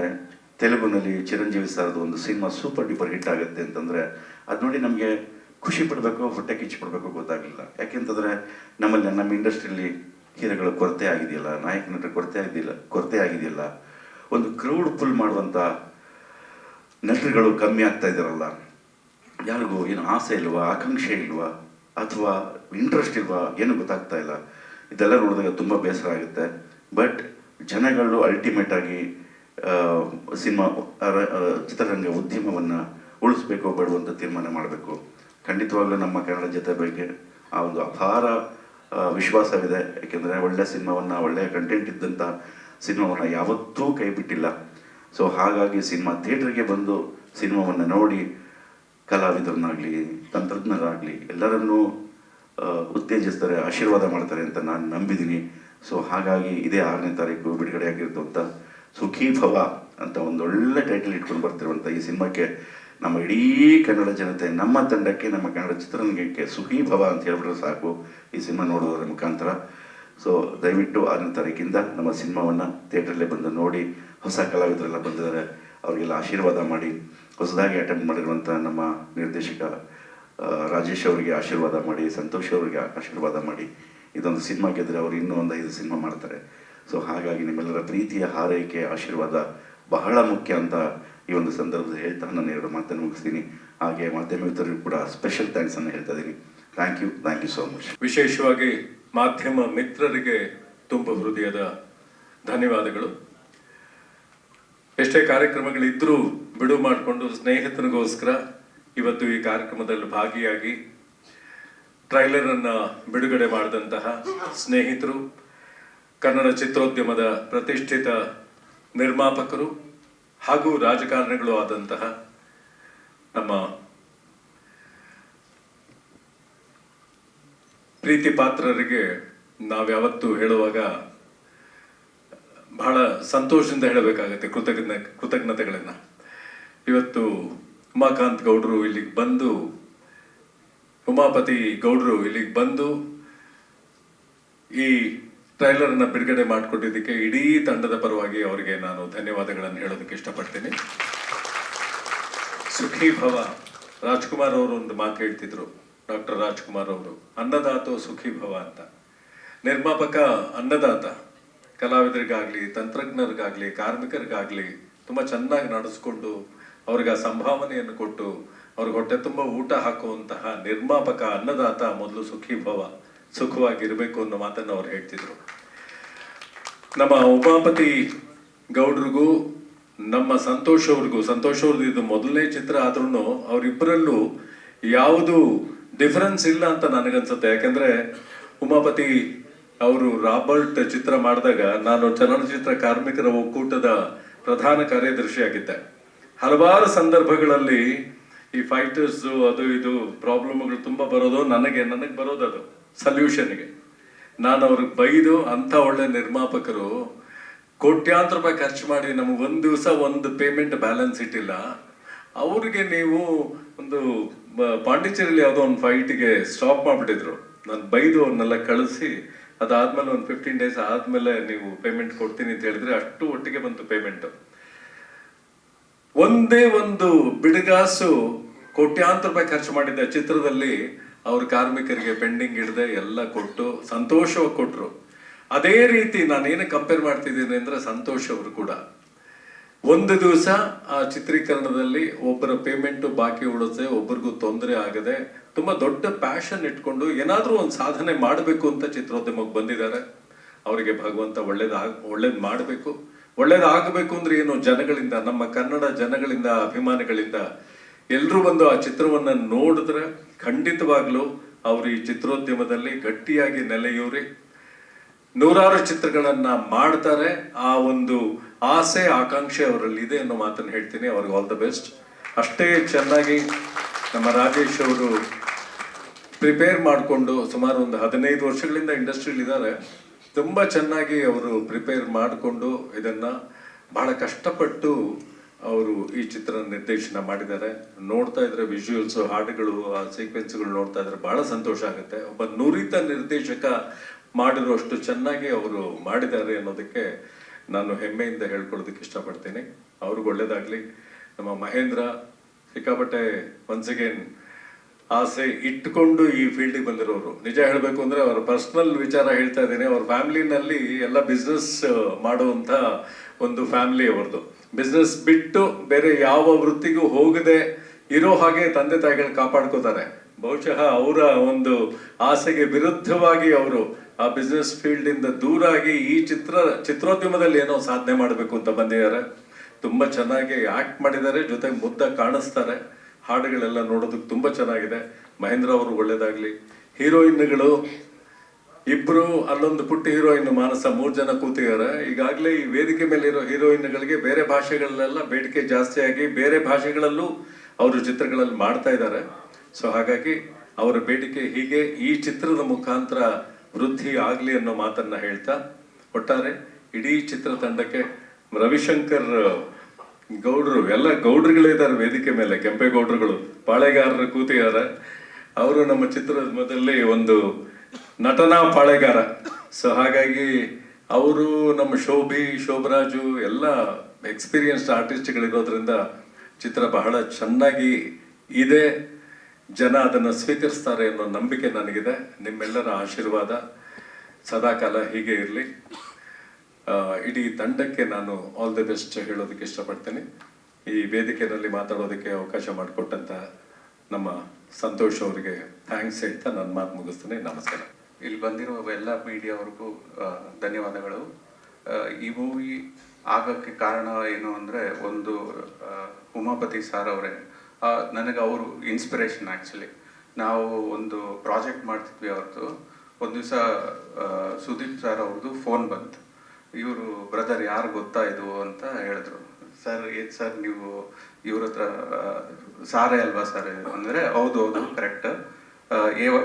ತೆಲುಗುನಲ್ಲಿ ಚಿರಂಜೀವಿ ಸರ್ದು ಒಂದು ಸಿನಿಮಾ ಸೂಪರ್ ಡೂಪರ್ ಹಿಟ್ ಆಗುತ್ತೆ ಅಂತಂದರೆ ಅದು ನೋಡಿ ನಮಗೆ ಖುಷಿ ಪಡಬೇಕು, ಹೊಟ್ಟೆ ಕಿಚ್ಚು ಪಡಬೇಕು ಗೊತ್ತಾಗಲಿಲ್ಲ. ಯಾಕೆಂತಂದರೆ ನಮ್ಮ ಇಂಡಸ್ಟ್ರಿಯಲ್ಲಿ ಹೀರೋಗಳ ಕೊರತೆ ಆಗಿದೆಯಲ್ಲ, ನಾಯಕ ನಟರ ಕೊರತೆ ಆಗಿದೆಯಲ್ಲ, ಒಂದು ಕ್ರೌಡ್ ಪುಲ್ ಮಾಡುವಂಥ ನಟರುಗಳು ಕಮ್ಮಿ ಆಗ್ತಾ ಇದ್ದಾರಲ್ಲ. ಯಾರಿಗೂ ಏನು ಆಸೆ ಇಲ್ವಾ, ಆಕಾಂಕ್ಷೆ ಇಲ್ವಾ, ಅಥವಾ ಇಂಟ್ರೆಸ್ಟ್ ಇಲ್ವಾ, ಏನು ಗೊತ್ತಾಗ್ತಾ ಇಲ್ಲ. ಇದೆಲ್ಲ ನೋಡಿದಾಗ ತುಂಬ ಬೇಸರ ಆಗುತ್ತೆ. ಬಟ್ ಜನಗಳು ಅಲ್ಟಿಮೇಟ್ ಆಗಿ ಚಿತ್ರರಂಗ ಉದ್ಯಮವನ್ನು ಉಳಿಸ್ಬೇಕು ಬೇಡುವಂಥ ತೀರ್ಮಾನ ಮಾಡಬೇಕು. ಖಂಡಿತವಾಗ್ಲೂ ನಮ್ಮ ಕನ್ನಡ ಜೊತೆ ಬಗ್ಗೆ ಆ ಒಂದು ಅಪಾರ ವಿಶ್ವಾಸವಿದೆ. ಯಾಕೆಂದರೆ ಒಳ್ಳೆಯ ಸಿನಿಮಾವನ್ನು, ಒಳ್ಳೆಯ ಕಂಟೆಂಟ್ ಇದ್ದಂಥ ಸಿನಿಮಾವನ್ನು ಯಾವತ್ತೂ ಕೈ ಬಿಟ್ಟಿಲ್ಲ. ಸೊ ಹಾಗಾಗಿ ಸಿನಿಮಾ ಥಿಯೇಟ್ರಿಗೆ ಬಂದು ಸಿನಿಮಾವನ್ನು ನೋಡಿ ಕಲಾವಿದರನ್ನಾಗಲಿ ತಂತ್ರಜ್ಞರಾಗಲಿ ಎಲ್ಲರನ್ನೂ ಉತ್ತೇಜಿಸ್ತಾರೆ, ಆಶೀರ್ವಾದ ಮಾಡ್ತಾರೆ ಅಂತ ನಾನು ನಂಬಿದ್ದೀನಿ. ಸೊ ಹಾಗಾಗಿ ಇದೇ 6ನೇ ತಾರೀಕು ಬಿಡುಗಡೆ ಆಗಿರ್ತಂಥ ಸುಖೀ ಭವ ಅಂತ ಒಂದೊಳ್ಳೆ ಟೈಟಲ್ ಇಟ್ಕೊಂಡು ಬರ್ತಿರುವಂಥ ಈ ಸಿನಿಮಾಕ್ಕೆ ನಮ್ಮ ಇಡೀ ಕನ್ನಡ ಜನತೆ, ನಮ್ಮ ತಂಡಕ್ಕೆ, ನಮ್ಮ ಕನ್ನಡ ಚಿತ್ರರಂಗಕ್ಕೆ ಸುಖೀ ಭವ ಅಂತ ಹೇಳ್ಬಿಟ್ರೆ ಸಾಕು ಈ ಸಿನಿಮಾ ನೋಡೋದ್ರ ಮುಖಾಂತರ. ಸೊ ದಯವಿಟ್ಟು 6ನೇ ತಾರೀಕಿಂದ ನಮ್ಮ ಸಿನಿಮಾವನ್ನು ಥಿಯೇಟ್ರಲ್ಲೇ ಬಂದು ನೋಡಿ. ಹೊಸ ಕಲಾವಿದರೆಲ್ಲ ಬಂದಿದ್ದಾರೆ, ಅವರಿಗೆಲ್ಲ ಆಶೀರ್ವಾದ ಮಾಡಿ. ಹೊಸದಾಗಿ ಅಟೆಂಪ್ಟ್ ಮಾಡಿರುವಂಥ ನಮ್ಮ ನಿರ್ದೇಶಕ ರಾಜೇಶ್ ಅವರಿಗೆ ಆಶೀರ್ವಾದ ಮಾಡಿ, ಸಂತೋಷ್ ಅವರಿಗೆ ಆಶೀರ್ವಾದ ಮಾಡಿ. ಇದೊಂದು ಸಿನಿಮಾ ಗೆದ್ದರೆ ಅವರು ಇನ್ನೂ ಒಂದು 5 ಸಿನಿಮಾ ಮಾಡ್ತಾರೆ. ಸೊ ಹಾಗಾಗಿ ನಿಮ್ಮೆಲ್ಲರ ಪ್ರೀತಿಯ ಹಾರೈಕೆ, ಆಶೀರ್ವಾದ ಬಹಳ ಮುಖ್ಯ ಅಂತ ಈ ಒಂದು ಸಂದರ್ಭದಲ್ಲಿ ಹೇಳ್ತಾ ನಾನು 2 ಮಾತನ್ನು ಮುಗಿಸ್ತೀನಿ. ಹಾಗೆ ಮಾಧ್ಯಮ ಮಿತ್ರರಿಗೂ ಕೂಡ ಸ್ಪೆಷಲ್ ಥ್ಯಾಂಕ್ಸ್ ಅನ್ನು ಹೇಳ್ತಾ ಇದ್ದೀನಿ. Thank you so much. ವಿಶೇಷವಾಗಿ ಮಾಧ್ಯಮ ಮಿತ್ರರಿಗೆ ತುಂಬ ಹೃದಯದ ಧನ್ಯವಾದಗಳು. ಎಷ್ಟೇ ಕಾರ್ಯಕ್ರಮಗಳಿದ್ರೂ ಬಿಡುವು ಮಾಡಿಕೊಂಡು ಸ್ನೇಹಿತರಿಗೋಸ್ಕರ ಇವತ್ತು ಈ ಕಾರ್ಯಕ್ರಮದಲ್ಲಿ ಭಾಗಿಯಾಗಿ ಟ್ರೈಲರನ್ನು ಬಿಡುಗಡೆ ಮಾಡಿದಂತಹ ಸ್ನೇಹಿತರು, ಕನ್ನಡ ಚಿತ್ರೋದ್ಯಮದ ಪ್ರತಿಷ್ಠಿತ ನಿರ್ಮಾಪಕರು ಹಾಗೂ ರಾಜಕಾರಣಿಗಳು ಆದಂತಹ ನಮ್ಮ ಪ್ರೀತಿ ಪಾತ್ರರಿಗೆ ನಾವ್ಯಾವತ್ತೂ ಹೇಳುವಾಗ ಬಹಳ ಸಂತೋಷದಿಂದ ಹೇಳಬೇಕಾಗತ್ತೆ ಕೃತಜ್ಞತೆಗಳನ್ನ. ಇವತ್ತು ಉಮಾಕಾಂತ್ ಗೌಡ್ರು ಇಲ್ಲಿಗೆ ಬಂದು, ಉಮಾಪತಿ ಗೌಡ್ರು ಇಲ್ಲಿಗೆ ಬಂದು ಈ ಟ್ರೈಲರ್ನ ಬಿಡುಗಡೆ ಮಾಡಿಕೊಟ್ಟಿದ್ದಕ್ಕೆ ಇಡೀ ತಂಡದ ಪರವಾಗಿ ಅವರಿಗೆ ನಾನು ಧನ್ಯವಾದಗಳನ್ನು ಹೇಳೋದಕ್ಕೆ ಇಷ್ಟಪಡ್ತೀನಿ. ಸುಖೀ ಭವ. ರಾಜ್ಕುಮಾರ್ ಅವರು ಒಂದು ಮಾತು ಹೇಳ್ತಿದ್ರು, ಡಾಕ್ಟರ್ ರಾಜ್ಕುಮಾರ್ ಅವರು, ಅನ್ನದಾತೋ ಸುಖೀ ಭವ ಅಂತ. ನಿರ್ಮಾಪಕ ಅನ್ನದಾತ, ಕಲಾವಿದರಿಗಾಗ್ಲಿ, ತಂತ್ರಜ್ಞರಿಗಾಗ್ಲಿ, ಕಾರ್ಮಿಕರಿಗಾಗ್ಲಿ ತುಂಬ ಚೆನ್ನಾಗಿ ನಡೆಸ್ಕೊಂಡು ಅವ್ರಿಗೆ ಆ ಸಂಭಾವನೆಯನ್ನು ಕೊಟ್ಟು ಅವ್ರಿಗೆ ಹೊಟ್ಟೆ ತುಂಬ ಊಟ ಹಾಕುವಂತಹ ನಿರ್ಮಾಪಕ ಅನ್ನದಾತ ಮೊದಲು ಸುಖೀ ಭವ, ಸುಖವಾಗಿರ್ಬೇಕು ಅನ್ನೋ ಮಾತನ್ನು ಅವ್ರು ಹೇಳ್ತಿದ್ರು. ನಮ್ಮ ಉಮಾಪತಿ ಗೌಡ್ರಿಗೂ ನಮ್ಮ ಸಂತೋಷ್ ಅವ್ರದ್ದು ಇದು ಮೊದಲನೇ ಚಿತ್ರ ಆದ್ರೂ ಅವರಿಬ್ಬರಲ್ಲೂ ಯಾವುದು ಡಿಫರೆನ್ಸ್ ಇಲ್ಲ ಅಂತ ನನಗನ್ಸುತ್ತೆ. ಯಾಕಂದ್ರೆ ಉಮಾಪತಿ ಅವರು ರಾಬರ್ಟ್ ಚಿತ್ರ ಮಾಡಿದಾಗ ನಾನು ಚಲನಚಿತ್ರ ಕಾರ್ಮಿಕರ ಒಕ್ಕೂಟದ ಪ್ರಧಾನ ಕಾರ್ಯದರ್ಶಿಯಾಗಿದ್ದೆ. ಹಲವಾರು ಸಂದರ್ಭಗಳಲ್ಲಿ ಈ ಫೈಟರ್ಸ್ ಅದು ಇದು ಪ್ರಾಬ್ಲಮ್ಗಳು ತುಂಬ ಬರೋದು ನನಗೆ ಬರೋದು ಅದು ಸಲ್ಯೂಷನ್ಗೆ. ನಾನು ಅವ್ರಿಗೆ ಬೈದು, ಅಂಥ ಒಳ್ಳೆ ನಿರ್ಮಾಪಕರು ಕೋಟ್ಯಾಂತರ ರೂಪಾಯಿ ಖರ್ಚು ಮಾಡಿ ನಮ್ಗೆ ಒಂದು ದಿವಸ ಒಂದು ಪೇಮೆಂಟ್ ಬ್ಯಾಲೆನ್ಸ್ ಇಟ್ಟಿಲ್ಲ, ಅವ್ರಿಗೆ ನೀವು ಒಂದು ಪಾಂಡಿಚೇರಿಯಲ್ಲಿ ಯಾವುದೋ ಒಂದು ಫೈಟ್ಗೆ ಸ್ಟಾಪ್ ಮಾಡಿಬಿಟ್ಟಿದ್ರು. ನಾನು ಬೈದು ಅವ್ರನ್ನೆಲ್ಲ ಕಳಿಸಿ ಅದಾದ್ಮೇಲೆ ಒಂದು 15 days ಆದ್ಮೇಲೆ ನೀವು ಪೇಮೆಂಟ್ ಕೊಡ್ತೀನಿ ಅಂತ ಹೇಳಿದ್ರೆ ಅಷ್ಟು ಒಟ್ಟಿಗೆ ಬಂತು ಪೇಮೆಂಟ್. ಒಂದೇ ಒಂದು ಬಿಡುಗಾಸು ಕೋಟ್ಯಾಂತರ ರೂಪಾಯಿ ಖರ್ಚು ಮಾಡಿದ್ದ ಚಿತ್ರದಲ್ಲಿ ಅವ್ರ ಕಾರ್ಮಿಕರಿಗೆ ಪೆಂಡಿಂಗ್ ಹಿಡ್ದೆ ಎಲ್ಲ ಕೊಟ್ಟು ಸಂತೋಷವಾಗಿ ಕೊಟ್ರು. ಅದೇ ರೀತಿ ನಾನೇನು ಕಂಪೇರ್ ಮಾಡ್ತಿದ್ದೀನಿ ಅಂದ್ರೆ ಸಂತೋಷ್ ಅವರು ಕೂಡ ಒಂದು ದಿವಸ ಆ ಚಿತ್ರೀಕರಣದಲ್ಲಿ ಒಬ್ಬರ ಪೇಮೆಂಟ್ ಬಾಕಿ ಉಳಿಸದೆ, ಒಬ್ಬರಿಗೂ ತೊಂದರೆ ಆಗದೆ, ತುಂಬಾ ದೊಡ್ಡ ಪ್ಯಾಷನ್ ಇಟ್ಕೊಂಡು ಏನಾದ್ರೂ ಒಂದು ಸಾಧನೆ ಮಾಡಬೇಕು ಅಂತ ಚಿತ್ರೋದ್ಯಮಕ್ಕೆ ಬಂದಿದ್ದಾರೆ. ಅವರಿಗೆ ಭಗವಂತ ಒಳ್ಳೇದ್ ಮಾಡಬೇಕು. ಒಳ್ಳೇದಾಗಬೇಕು ಅಂದ್ರೆ ಏನು, ಜನಗಳಿಂದ, ನಮ್ಮ ಕನ್ನಡ ಜನಗಳಿಂದ, ಅಭಿಮಾನಿಗಳಿಂದ ಎಲ್ರೂ ಬಂದು ಆ ಚಿತ್ರವನ್ನ ನೋಡಿದ್ರೆ ಖಂಡಿತವಾಗ್ಲೂ ಅವರು ಈ ಚಿತ್ರೋದ್ಯಮದಲ್ಲಿ ಗಟ್ಟಿಯಾಗಿ ನೆಲೆಯೂರಿ ನೂರಾರು ಚಿತ್ರಗಳನ್ನ ಮಾಡ್ತಾರೆ. ಆ ಒಂದು ಆಸೆ ಆಕಾಂಕ್ಷೆ ಅವರಲ್ಲಿ ಇದೆ ಅನ್ನೋ ಮಾತನ್ನು ಹೇಳ್ತೀನಿ. ಅವ್ರಿಗೆ ಆಲ್ ದ ಬೆಸ್ಟ್. ಅಷ್ಟೇ ಚೆನ್ನಾಗಿ ನಮ್ಮ ರಾಜೇಶ್ ಅವರು ಪ್ರಿಪೇರ್ ಮಾಡಿಕೊಂಡು ಸುಮಾರು ಒಂದು 15 ವರ್ಷಗಳಿಂದ ಇಂಡಸ್ಟ್ರಿಯಲ್ಲಿ ಇದ್ದಾರೆ. ತುಂಬ ಚೆನ್ನಾಗಿ ಅವರು ಪ್ರಿಪೇರ್ ಮಾಡಿಕೊಂಡು ಇದನ್ನ ಬಹಳ ಕಷ್ಟಪಟ್ಟು ಅವರು ಈ ಚಿತ್ರ ನಿರ್ದೇಶನ ಮಾಡಿದ್ದಾರೆ. ನೋಡ್ತಾ ಇದ್ರೆ ವಿಜುವಲ್ಸ್, ಹಾಡುಗಳು, ಆ ಸೀಕ್ವೆನ್ಸ್ಗಳು ನೋಡ್ತಾ ಇದ್ರೆ ಬಹಳ ಸಂತೋಷ ಆಗುತ್ತೆ. ಒಬ್ಬ ನುರಿತ ನಿರ್ದೇಶಕ ಮಾಡಿರುವಷ್ಟು ಚೆನ್ನಾಗಿ ಅವರು ಮಾಡಿದ್ದಾರೆ ಅನ್ನೋದಕ್ಕೆ ನಾನು ಹೆಮ್ಮೆಯಿಂದ ಹೇಳ್ಕೊಳ್ಳೋದಕ್ಕೆ ಇಷ್ಟಪಡ್ತೀನಿ. ಅವ್ರಿಗೆ ಒಳ್ಳೇದಾಗ್ಲಿ. ನಮ್ಮ ಮಹೇಂದ್ರ ಸಿಕ್ಕಾಪಟ್ಟೆ ಒನ್ಸ್ ಅಗೇನ್ ಆಸೆ ಇಟ್ಕೊಂಡು ಈ ಫೀಲ್ಡಿಗೆ ಬಂದಿರೋರು. ನಿಜ ಹೇಳಬೇಕು ಅಂದ್ರೆ ಅವರ ಪರ್ಸನಲ್ ವಿಚಾರ ಹೇಳ್ತಾ ಇದ್ದೇನೆ. ಅವ್ರ ಫ್ಯಾಮಿಲಿನಲ್ಲಿ ಎಲ್ಲ ಬಿಸ್ನೆಸ್ ಮಾಡುವಂತ ಒಂದು ಫ್ಯಾಮಿಲಿ ಅವ್ರದ್ದು. ಬಿಸ್ನೆಸ್ ಬಿಟ್ಟು ಬೇರೆ ಯಾವ ವೃತ್ತಿಗೂ ಹೋಗದೆ ಇರೋ ಹಾಗೆ ತಂದೆ ತಾಯಿಗಳು ಕಾಪಾಡ್ಕೋತಾರೆ. ಬಹುಶಃ ಅವರ ಒಂದು ಆಸೆಗೆ ವಿರುದ್ಧವಾಗಿ ಅವರು ಆ ಬಿಸ್ನೆಸ್ ಫೀಲ್ಡ್ ಇಂದ ದೂರಾಗಿ ಈ ಚಿತ್ರೋದ್ಯಮದಲ್ಲಿ ಏನೋ ಸಾಧನೆ ಮಾಡಬೇಕು ಅಂತ ಬಂದಿದ್ದಾರೆ. ತುಂಬಾ ಚೆನ್ನಾಗಿ ಆಕ್ಟ್ ಮಾಡಿದ್ದಾರೆ, ಜೊತೆಗೆ ಮುದ್ದ ಕಾಣಿಸ್ತಾರೆ. ಹಾಡುಗಳೆಲ್ಲ ನೋಡೋದಕ್ಕೆ ತುಂಬಾ ಚೆನ್ನಾಗಿದೆ. ಮಹೇಂದ್ರ ಅವರು ಒಳ್ಳೇದಾಗ್ಲಿ. ಹೀರೋಯಿನ್ಗಳು ಇಬ್ರು, ಅಲ್ಲೊಂದು ಪುಟ್ಟ ಹೀರೋಯಿನ್ ಮಾನಸ, 3 ಜನ ಕೂತಿದ್ದಾರೆ. ಈಗಾಗಲೇ ಈ ವೇದಿಕೆ ಮೇಲೆ ಇರೋ ಹೀರೋಯಿನ್ಗಳಿಗೆ ಬೇರೆ ಭಾಷೆಗಳಲ್ಲೆಲ್ಲ ಬೇಡಿಕೆ ಜಾಸ್ತಿ ಆಗಿ ಬೇರೆ ಭಾಷೆಗಳಲ್ಲೂ ಅವರು ಚಿತ್ರಗಳಲ್ಲಿ ಮಾಡ್ತಾ ಇದ್ದಾರೆ. ಸೊ ಹಾಗಾಗಿ ಅವರ ಬೇಡಿಕೆ ಹೀಗೆ ಈ ಚಿತ್ರದ ಮುಖಾಂತರ ವೃದ್ಧಿ ಆಗ್ಲಿ ಅನ್ನೋ ಮಾತನ್ನ ಹೇಳ್ತಾ, ಒಟ್ಟಾರೆ ಇಡೀ ಚಿತ್ರತಂಡಕ್ಕೆ ರವಿಶಂಕರ್ ಗೌಡ್ರು, ಎಲ್ಲ ಗೌಡ್ರುಗಳಿದ್ದಾರೆ ವೇದಿಕೆ ಮೇಲೆ, ಕೆಂಪೇಗೌಡ್ರುಗಳು, ಪಾಳೆಗಾರರು ಕೂತಿದ್ದಾರೆ. ಅವರು ನಮ್ಮ ಚಿತ್ರದಲ್ಲಿ ಒಂದು ನಟನಾ ಪಾಳೆಗಾರ. ಸೊ ಹಾಗಾಗಿ ಅವರು, ನಮ್ಮ ಶೋಭರಾಜು ಎಲ್ಲ ಎಕ್ಸ್ಪೀರಿಯನ್ಸ್ಡ್ ಆರ್ಟಿಸ್ಟ್ಗಳಿರೋದ್ರಿಂದ ಚಿತ್ರ ಬಹಳ ಚೆನ್ನಾಗಿ ಇದೆ. ಜನ ಅದನ್ನು ಸ್ವೀಕರಿಸ್ತಾರೆ ಅನ್ನೋ ನಂಬಿಕೆ ನನಗಿದೆ. ನಿಮ್ಮೆಲ್ಲರ ಆಶೀರ್ವಾದ ಸದಾಕಾಲ ಹೀಗೆ ಇರಲಿ. ಇಡೀ ತಂಡಕ್ಕೆ ನಾನು ಆಲ್ ದಿ ಬೆಸ್ಟ್ ಹೇಳೋದಕ್ಕೆ ಇಷ್ಟಪಡ್ತೀನಿ. ಈ ವೇದಿಕೆಯಲ್ಲಿ ಮಾತಾಡೋದಕ್ಕೆ ಅವಕಾಶ ಮಾಡಿಕೊಟ್ಟಂತ ನಮ್ಮ ಸಂತೋಷ್ ಅವರಿಗೆ ಥ್ಯಾಂಕ್ಸ್ ಹೇಳ್ತಾ ನನ್ನ ಮಾತು ಮುಗಿಸ್ತೀನಿ. ನಮಸ್ಕಾರ. ಇಲ್ಲಿ ಬಂದಿರುವ ಎಲ್ಲ ಮೀಡಿಯಾವ್ರಿಗೂ ಧನ್ಯವಾದಗಳು. ಈ ಮೂವಿ ಆಗೋಕ್ಕೆ ಕಾರಣ ಏನು ಅಂದರೆ, ಒಂದು ಉಮಾಪತಿ ಸರ್ ಅವರೇ, ನನಗೆ ಅವರು ಇನ್ಸ್ಪಿರೇಷನ್. ಆ್ಯಕ್ಚುಲಿ ನಾವು ಒಂದು ಪ್ರಾಜೆಕ್ಟ್ ಮಾಡ್ತಿದ್ವಿ ಅವ್ರದ್ದು. ಒಂದು ದಿವಸ ಸುದೀಪ್ ಸರ್ ಅವ್ರದ್ದು ಫೋನ್ ಬಂತು. ಇವರು ಬ್ರದರ್ ಯಾರು ಗೊತ್ತಾ ಇದು ಅಂತ ಹೇಳಿದ್ರು. ಸರ್ ಏನ್ ಸರ್ ನೀವು ಇವ್ರ ಹತ್ರ ಸಾರೇ ಅಲ್ವಾ ಸರ್ ಅಂದರೆ ಹೌದು ಹೌದು ಕರೆಕ್ಟ್,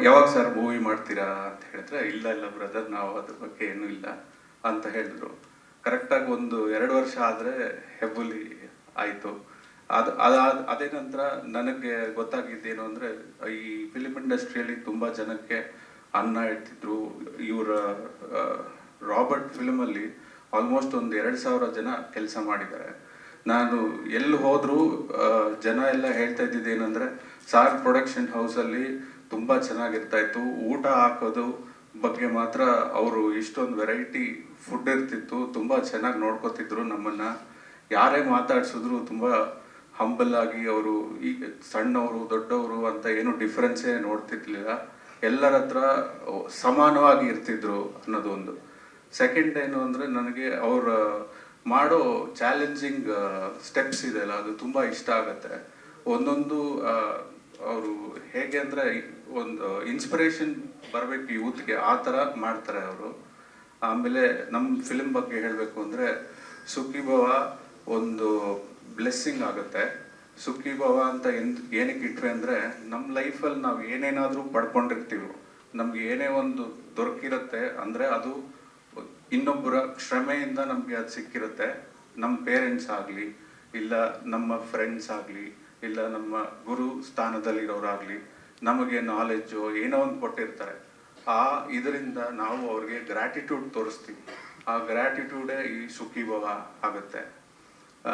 ಯಾವಾಗ ಸರ್ ಮೂವಿ ಮಾಡ್ತೀರಾ ಅಂತ ಹೇಳಿದ್ರೆ ಇಲ್ಲ ಇಲ್ಲ ಬ್ರದರ್ ನಾವು ಅದ್ರ ಬಗ್ಗೆ ಏನೂ ಇಲ್ಲ ಅಂತ ಹೇಳಿದ್ರು. ಕರೆಕ್ಟಾಗಿ ಒಂದು 2 ವರ್ಷ ಆದರೆ ಹೆಬ್ಬುಲಿ ಆಯಿತು. ಅದೇ ನಂತರ ನನಗೆ ಗೊತ್ತಾಗಿದ್ದೇನು ಅಂದರೆ ಈ ಫಿಲಿಮ್ ಇಂಡಸ್ಟ್ರಿಯಲ್ಲಿ ತುಂಬ ಜನಕ್ಕೆ ಅನ್ನ ಇಡ್ತಿದ್ರು. ಇವರ ರಾಬರ್ಟ್ ಫಿಲ್ಮಲ್ಲಿ ಆಲ್ಮೋಸ್ಟ್ ಒಂದು 2,000 ಜನ ಕೆಲಸ ಮಾಡಿದ್ದಾರೆ. ನಾನು ಎಲ್ಲಿ ಹೋದರೂ ಜನ ಎಲ್ಲ ಹೇಳ್ತಾ ಇದ್ದಿದ್ದು ಏನಂದರೆ ಸಾರ್ ಪ್ರೊಡಕ್ಷನ್ ಹೌಸಲ್ಲಿ ತುಂಬ ಚೆನ್ನಾಗಿರ್ತಾ ಇತ್ತು, ಊಟ ಹಾಕೋದು ಬಗ್ಗೆ ಮಾತ್ರ ಅವರು ಇಷ್ಟೊಂದು ವೆರೈಟಿ ಫುಡ್ ಇರ್ತಿತ್ತು, ತುಂಬ ಚೆನ್ನಾಗಿ ನೋಡ್ಕೋತಿದ್ರು ನಮ್ಮನ್ನು. ಯಾರೇ ಮಾತಾಡ್ಸಿದ್ರು ತುಂಬ ಹಂಬಲ್ ಆಗಿ ಅವರು ಈಗ ಸಣ್ಣವರು ದೊಡ್ಡವರು ಅಂತ ಏನು ಡಿಫ್ರೆನ್ಸೇ ನೋಡ್ತಿರ್ಲಿಲ್ಲ, ಎಲ್ಲರ ಹತ್ರ ಸಮಾನವಾಗಿ ಇರ್ತಿದ್ರು ಅನ್ನೋದು ಒಂದು. ಸೆಕೆಂಡ್ ಏನು ಅಂದರೆ ನನಗೆ ಅವ್ರ ಮಾಡೋ ಚಾಲೆಂಜಿಂಗ್ ಸ್ಟೆಪ್ಸ್ ಇದೆಯಲ್ಲ ಅದು ತುಂಬ ಇಷ್ಟ ಆಗುತ್ತೆ. ಒಂದೊಂದು ಅವರು ಹೇಗೆ ಅಂದರೆ ಒಂದು ಇನ್ಸ್ಪಿರೇಷನ್ ಬರಬೇಕು ಯೂತ್ಗೆ ಆ ಥರ ಮಾಡ್ತಾರೆ ಅವರು. ಆಮೇಲೆ ನಮ್ಮ ಫಿಲ್ಮ್ ಬಗ್ಗೆ ಹೇಳಬೇಕು ಅಂದರೆ ಸುಖೀಭವ ಒಂದು ಬ್ಲೆಸ್ಸಿಂಗ್ ಆಗುತ್ತೆ. ಸುಖೀಭವ ಅಂತ ಏನಕ್ಕೆ ಇಟ್ವಿ ಅಂದರೆ ನಮ್ಮ ಲೈಫಲ್ಲಿ ನಾವು ಏನೇನಾದರೂ ಪಡ್ಕೊಂಡಿರ್ತೀವಿ, ನಮ್ಗೆ ಏನೇ ಒಂದು ದೊರಕಿರುತ್ತೆ ಅಂದರೆ ಅದು ಇನ್ನೊಬ್ಬರ ಶ್ರಮೆಯಿಂದ ನಮಗೆ ಅದು ಸಿಕ್ಕಿರುತ್ತೆ. ನಮ್ಮ ಪೇರೆಂಟ್ಸ್ ಆಗಲಿ, ಇಲ್ಲ ನಮ್ಮ ಫ್ರೆಂಡ್ಸ್ ಆಗಲಿ, ಇಲ್ಲ ನಮ್ಮ ಗುರು ಸ್ಥಾನದಲ್ಲಿರೋರಾಗಲಿ ನಮಗೆ ನಾಲೆಡ್ಜು ಏನೋ ಒಂದು ಕೊಟ್ಟಿರ್ತಾರೆ. ಇದರಿಂದ ನಾವು ಅವ್ರಿಗೆ ಗ್ರ್ಯಾಟಿಟ್ಯೂಡ್ ತೋರಿಸ್ತೀವಿ. ಆ ಗ್ರ್ಯಾಟಿಟ್ಯೂಡೇ ಈ ಸುಖೀಭವ ಆಗುತ್ತೆ.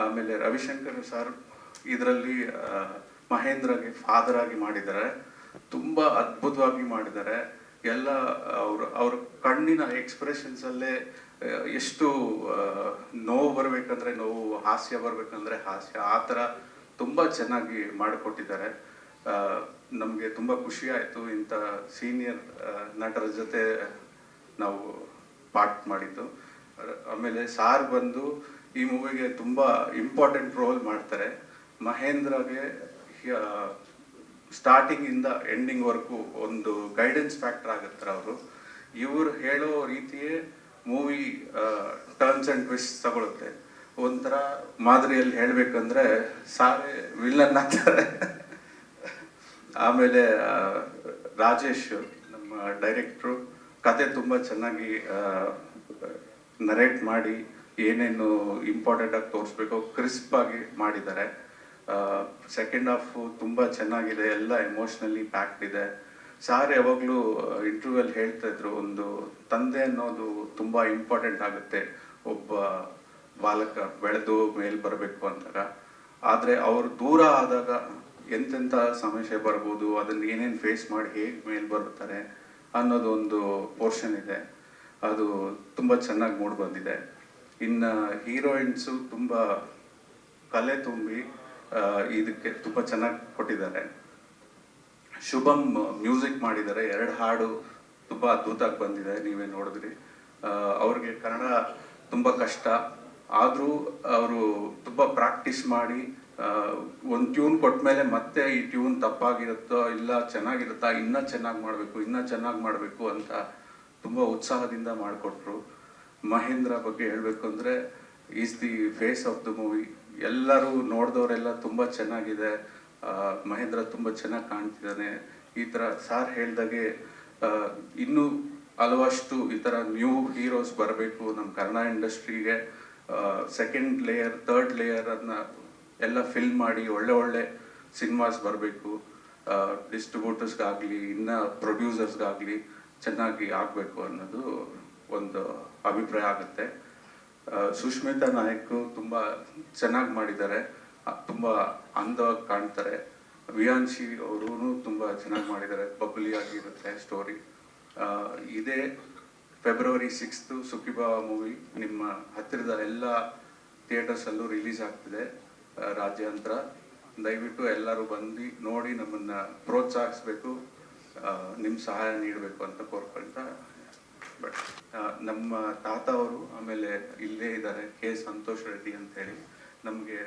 ಆಮೇಲೆ ರವಿಶಂಕರ್ ಸರ್ ಇದರಲ್ಲಿ ಮಹೇಂದ್ರಗೆ ಫಾದರ್ ಆಗಿ ಮಾಡಿದ್ದಾರೆ, ತುಂಬ ಅದ್ಭುತವಾಗಿ ಮಾಡಿದ್ದಾರೆ. ಎಲ್ಲ ಅವ್ರ ಕಣ್ಣಿನ ಎಕ್ಸ್ಪ್ರೆಷನ್ಸಲ್ಲೇ ಎಷ್ಟು ನೋವು ಬರಬೇಕಂದ್ರೆ ನೋವು, ಹಾಸ್ಯ ಬರಬೇಕಂದ್ರೆ ಹಾಸ್ಯ, ಆ ಥರ ತುಂಬ ಚೆನ್ನಾಗಿ ಮಾಡಿಕೊಟ್ಟಿದ್ದಾರೆ. ನಮಗೆ ತುಂಬ ಖುಷಿ ಆಯಿತು ಇಂಥ ಸೀನಿಯರ್ ನಟರ ಜೊತೆ ನಾವು ಪಾರ್ಟ್ ಮಾಡಿದ್ದು. ಆಮೇಲೆ ಸಾರ್ ಬಂದು ಈ ಮೂವಿಗೆ ತುಂಬ ಇಂಪಾರ್ಟೆಂಟ್ ರೋಲ್ ಮಾಡ್ತಾರೆ. ಮಹೇಂದ್ರಗೆ ಸ್ಟಾರ್ಟಿಂಗಿಂದ ಎಂಡಿಂಗ್ವರೆಗೂ ಒಂದು ಗೈಡೆನ್ಸ್ ಫ್ಯಾಕ್ಟರ್ ಆಗುತ್ತಾರೆ ಅವರು. ಇವರು ಹೇಳೋ ರೀತಿಯೇ ಮೂವಿ ಟರ್ನ್ಸ್ ಆ್ಯಂಡ್ ಟ್ವಿಸ್ಟ್ ತಗೊಳುತ್ತೆ. ಒಂಥರ ಮಾದರಿಯಲ್ಲಿ ಹೇಳಬೇಕಂದ್ರೆ ಸಾರೇ ವಿಲ್ಲನ್ ಆಗ್ತಾರೆ. ಆಮೇಲೆ ರಾಜೇಶ್ ನಮ್ಮ ಡೈರೆಕ್ಟ್ರು ಕತೆ ತುಂಬ ಚೆನ್ನಾಗಿ ನರೇಟ್ ಮಾಡಿ ಏನೇನು ಇಂಪಾರ್ಟೆಂಟ್ ಆಗಿ ತೋರಿಸ್ಬೇಕು ಕ್ರಿಸ್ಪ್ ಆಗಿ ಮಾಡಿದ್ದಾರೆ. ಸೆಕೆಂಡ್ ಹಾಫ್ ತುಂಬ ಚೆನ್ನಾಗಿದೆ, ಎಲ್ಲ ಎಮೋಷ್ನಲಿ ಪ್ಯಾಕ್ಡ್ ಇದೆ. ಸಾರ್ ಯಾವಾಗಲೂ ಇಂಟರ್ವ್ಯೂಲ್ಲಿ ಹೇಳ್ತಾ ಇದ್ರು, ಒಂದು ತಂದೆ ಅನ್ನೋದು ತುಂಬ ಇಂಪಾರ್ಟೆಂಟ್ ಆಗುತ್ತೆ ಒಬ್ಬ ಬಾಲಕ ಬೆಳೆದು ಮೇಲ್ ಬರಬೇಕು ಅಂದಾಗ. ಆದರೆ ಅವರು ದೂರ ಆದಾಗ ಎಂತೆಂಥ ಸಮಸ್ಯೆ ಬರ್ಬೋದು, ಅದನ್ನು ಏನೇನು ಫೇಸ್ ಮಾಡಿ ಹೇಗೆ ಮೇಲ್ ಬರ್ತಾರೆ ಅನ್ನೋದೊಂದು ಪೋರ್ಷನ್ ಇದೆ. ಅದು ತುಂಬ ಚೆನ್ನಾಗಿ ಮೂಡಿ ಬಂದಿದೆ. ಇನ್ನು ಹೀರೋಯಿನ್ಸು ತುಂಬ ಕಲೆ ತುಂಬಿ ಇದಕ್ಕೆ ತುಂಬ ಚೆನ್ನಾಗಿ ಕೊಟ್ಟಿದ್ದಾರೆ. ಶುಭಮ್ ಮ್ಯೂಸಿಕ್ ಮಾಡಿದ್ದಾರೆ, 2 ಹಾಡು ತುಂಬ ಅದ್ಭುತವಾಗಿ ಬಂದಿದೆ, ನೀವೇ ನೋಡಿದ್ರಿ. ಅವ್ರಿಗೆ ಕನ್ನಡ ತುಂಬ ಕಷ್ಟ ಆದರೂ ಅವರು ತುಂಬ ಪ್ರಾಕ್ಟೀಸ್ ಮಾಡಿ ಒಂದು ಟ್ಯೂನ್ ಕೊಟ್ಟ ಮೇಲೆ ಮತ್ತೆ ಈ ಟ್ಯೂನ್ ತಪ್ಪಾಗಿರುತ್ತೋ ಇಲ್ಲ ಚೆನ್ನಾಗಿರುತ್ತಾ, ಇನ್ನೂ ಚೆನ್ನಾಗಿ ಮಾಡಬೇಕು ಅಂತ ತುಂಬ ಉತ್ಸಾಹದಿಂದ ಮಾಡಿಕೊಟ್ರು. ಮಹೇಂದ್ರ ಬಗ್ಗೆ ಹೇಳಬೇಕು ಅಂದರೆ is the face of the movie. ಎಲ್ಲರೂ ನೋಡಿದವರೆಲ್ಲ ತುಂಬ ಚೆನ್ನಾಗಿದೆ, ಮಹೇಂದ್ರ ತುಂಬ ಚೆನ್ನಾಗಿ ಕಾಣ್ತಿದ್ದಾನೆ. ಈ ಥರ ಸಾರ್ ಹೇಳ್ದಾಗೆ ಇನ್ನೂ ಹಲವಷ್ಟು ಈ ಥರ ನ್ಯೂ ಹೀರೋಸ್ ಬರಬೇಕು ನಮ್ಮ ಕನ್ನಡ ಇಂಡಸ್ಟ್ರಿಗೆ. ಸೆಕೆಂಡ್ ಲೇಯರ್, ಥರ್ಡ್ ಲೇಯರನ್ನು ಎಲ್ಲ ಫಿಲ್ ಮಾಡಿ ಒಳ್ಳೆ ಸಿನಿಮಾಸ್ ಬರಬೇಕು. ಡಿಸ್ಟ್ರಿಬ್ಯೂಟರ್ಸ್ಗಾಗಲಿ ಇನ್ನು ಪ್ರೊಡ್ಯೂಸರ್ಸ್ಗಾಗಲಿ ಚೆನ್ನಾಗಿ ಆಗಬೇಕು ಅನ್ನೋದು ಒಂದು ಅಭಿಪ್ರಾಯ ಆಗುತ್ತೆ. ಸುಷ್ಮಿತಾ ನಾಯಕ್ ತುಂಬ ಚೆನ್ನಾಗಿ ಮಾಡಿದ್ದಾರೆ, ತುಂಬ ಅಂದವಾಗಿ ಕಾಣ್ತಾರೆ. ವಿಯಾನ್ಶಿ ಅವರು ತುಂಬ ಚೆನ್ನಾಗಿ ಮಾಡಿದ್ದಾರೆ, ಬಬ್ಲಿ ಆಗಿರುತ್ತೆ ಸ್ಟೋರಿ. ಇದೇ ಫೆಬ್ರವರಿ 6 ಸುಖೀಭವ ಮೂವಿ ನಿಮ್ಮ ಹತ್ತಿರದ ಎಲ್ಲ ಥಿಯೇಟರ್ಸಲ್ಲೂ ರಿಲೀಸ್ ಆಗ್ತಿದೆ ರಾಜ್ಯಾಂತರ. ದಯವಿಟ್ಟು ಎಲ್ಲರೂ ಬಂದು ನೋಡಿ ನಮ್ಮನ್ನು ಪ್ರೋತ್ಸಾಹಿಸಬೇಕು, ನಿಮ್ಮ ಸಹಾಯ ನೀಡಬೇಕು ಅಂತ ಕೋರ್ಕೊಳ್ತಾ. ಬಟ್ ನಮ್ಮ ತಾತ ಅವರು ಆಮೇಲೆ ಇಲ್ಲೇ ಇದ್ದಾರೆ, ಕೆ ಸಂತೋಷ್ ರೆಡ್ಡಿ ಅಂತೇಳಿ, ನಮಗೆ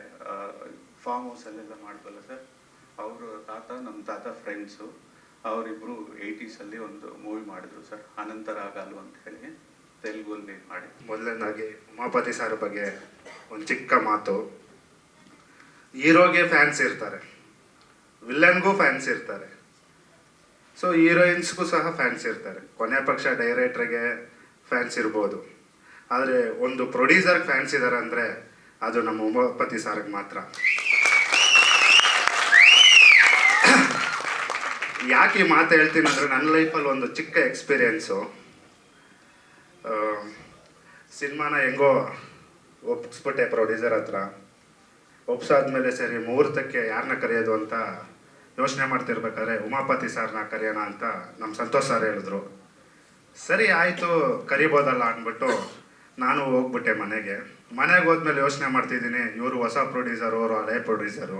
ಫಾರ್ಮ್ ಹೌಸಲ್ಲೆಲ್ಲ ಮಾಡ್ಬಲ್ಲ ಸರ್. ಅವರು ನಮ್ಮ ತಾತ ಫ್ರೆಂಡ್ಸು. ಅವರಿಬ್ಬರು 80s ಒಂದು ಮೂವಿ ಮಾಡಿದ್ರು ಸರ್, ಅನಂತರಾಗಲು ಅಂತ ಹೇಳಿ. ತೆಲುಗಲ್ಲಿ ಮಾಡಿ. ಮೊದಲನೇದಾಗಿ ಉಮಾಪತಿ ಸರ್ ಬಗ್ಗೆ ಒಂದು ಚಿಕ್ಕ ಮಾತು. ಹೀರೋಗೆ ಫ್ಯಾನ್ಸ್ ಇರ್ತಾರೆ, ವಿಲ್ಲನ್ಗೂ ಫ್ಯಾನ್ಸ್ ಇರ್ತಾರೆ, ಸೊ ಹೀರೋಯಿನ್ಸ್ಗೂ ಸಹ ಫ್ಯಾನ್ಸ್ ಇರ್ತಾರೆ. ಕೊನೆ ಪಕ್ಷ ಡೈರೆಕ್ಟ್ರಿಗೆ ಫ್ಯಾನ್ಸ್ ಇರ್ಬೋದು, ಆದರೆ ಒಂದು ಪ್ರೊಡ್ಯೂಸರ್ಗೆ ಫ್ಯಾನ್ಸ್ ಇದ್ದಾರೆ ಅಂದರೆ ಅದು ನಮ್ಮ ಉಮಾಪತಿ ಸಾರ್ಗೆ ಮಾತ್ರ. ಯಾಕೆ ಈ ಮಾತು ಹೇಳ್ತೀನಿ ಅಂದರೆ, ನನ್ನ ಲೈಫಲ್ಲಿ ಒಂದು ಚಿಕ್ಕ ಎಕ್ಸ್ಪೀರಿಯೆನ್ಸು. ಸಿನಿಮಾನ ಹೆಂಗೋ ಒಪ್ಪಿಸ್ಬಿಟ್ಟೆ ಪ್ರೊಡ್ಯೂಸರ್ ಹತ್ರ. ಒಪ್ಸಾದ್ಮೇಲೆ ಸರಿ ಮುಹೂರ್ತಕ್ಕೆ ಯಾರನ್ನ ಕರೆಯೋದು ಅಂತ ಯೋಚನೆ ಮಾಡ್ತಿರ್ಬೇಕಾದ್ರೆ ಉಮಾಪತಿ ಸಾರ್ನ ಕರೆಯೋಣ ಅಂತ ನಮ್ಮ ಸಂತೋಷ್ ಸರ್ ಹೇಳಿದ್ರು. ಸರಿ ಆಯಿತು ಕರಿಬೋದಲ್ಲ ಅಂದ್ಬಿಟ್ಟು ನಾನು ಹೋಗ್ಬಿಟ್ಟೆ ಮನೆಗೆ ಹೋದ್ಮೇಲೆ ಯೋಚನೆ ಮಾಡ್ತಿದ್ದೀನಿ, ಇವರು ಹೊಸ ಪ್ರೊಡ್ಯೂಸರು, ಅವರು ಹಳೆ ಪ್ರೊಡ್ಯೂಸರು.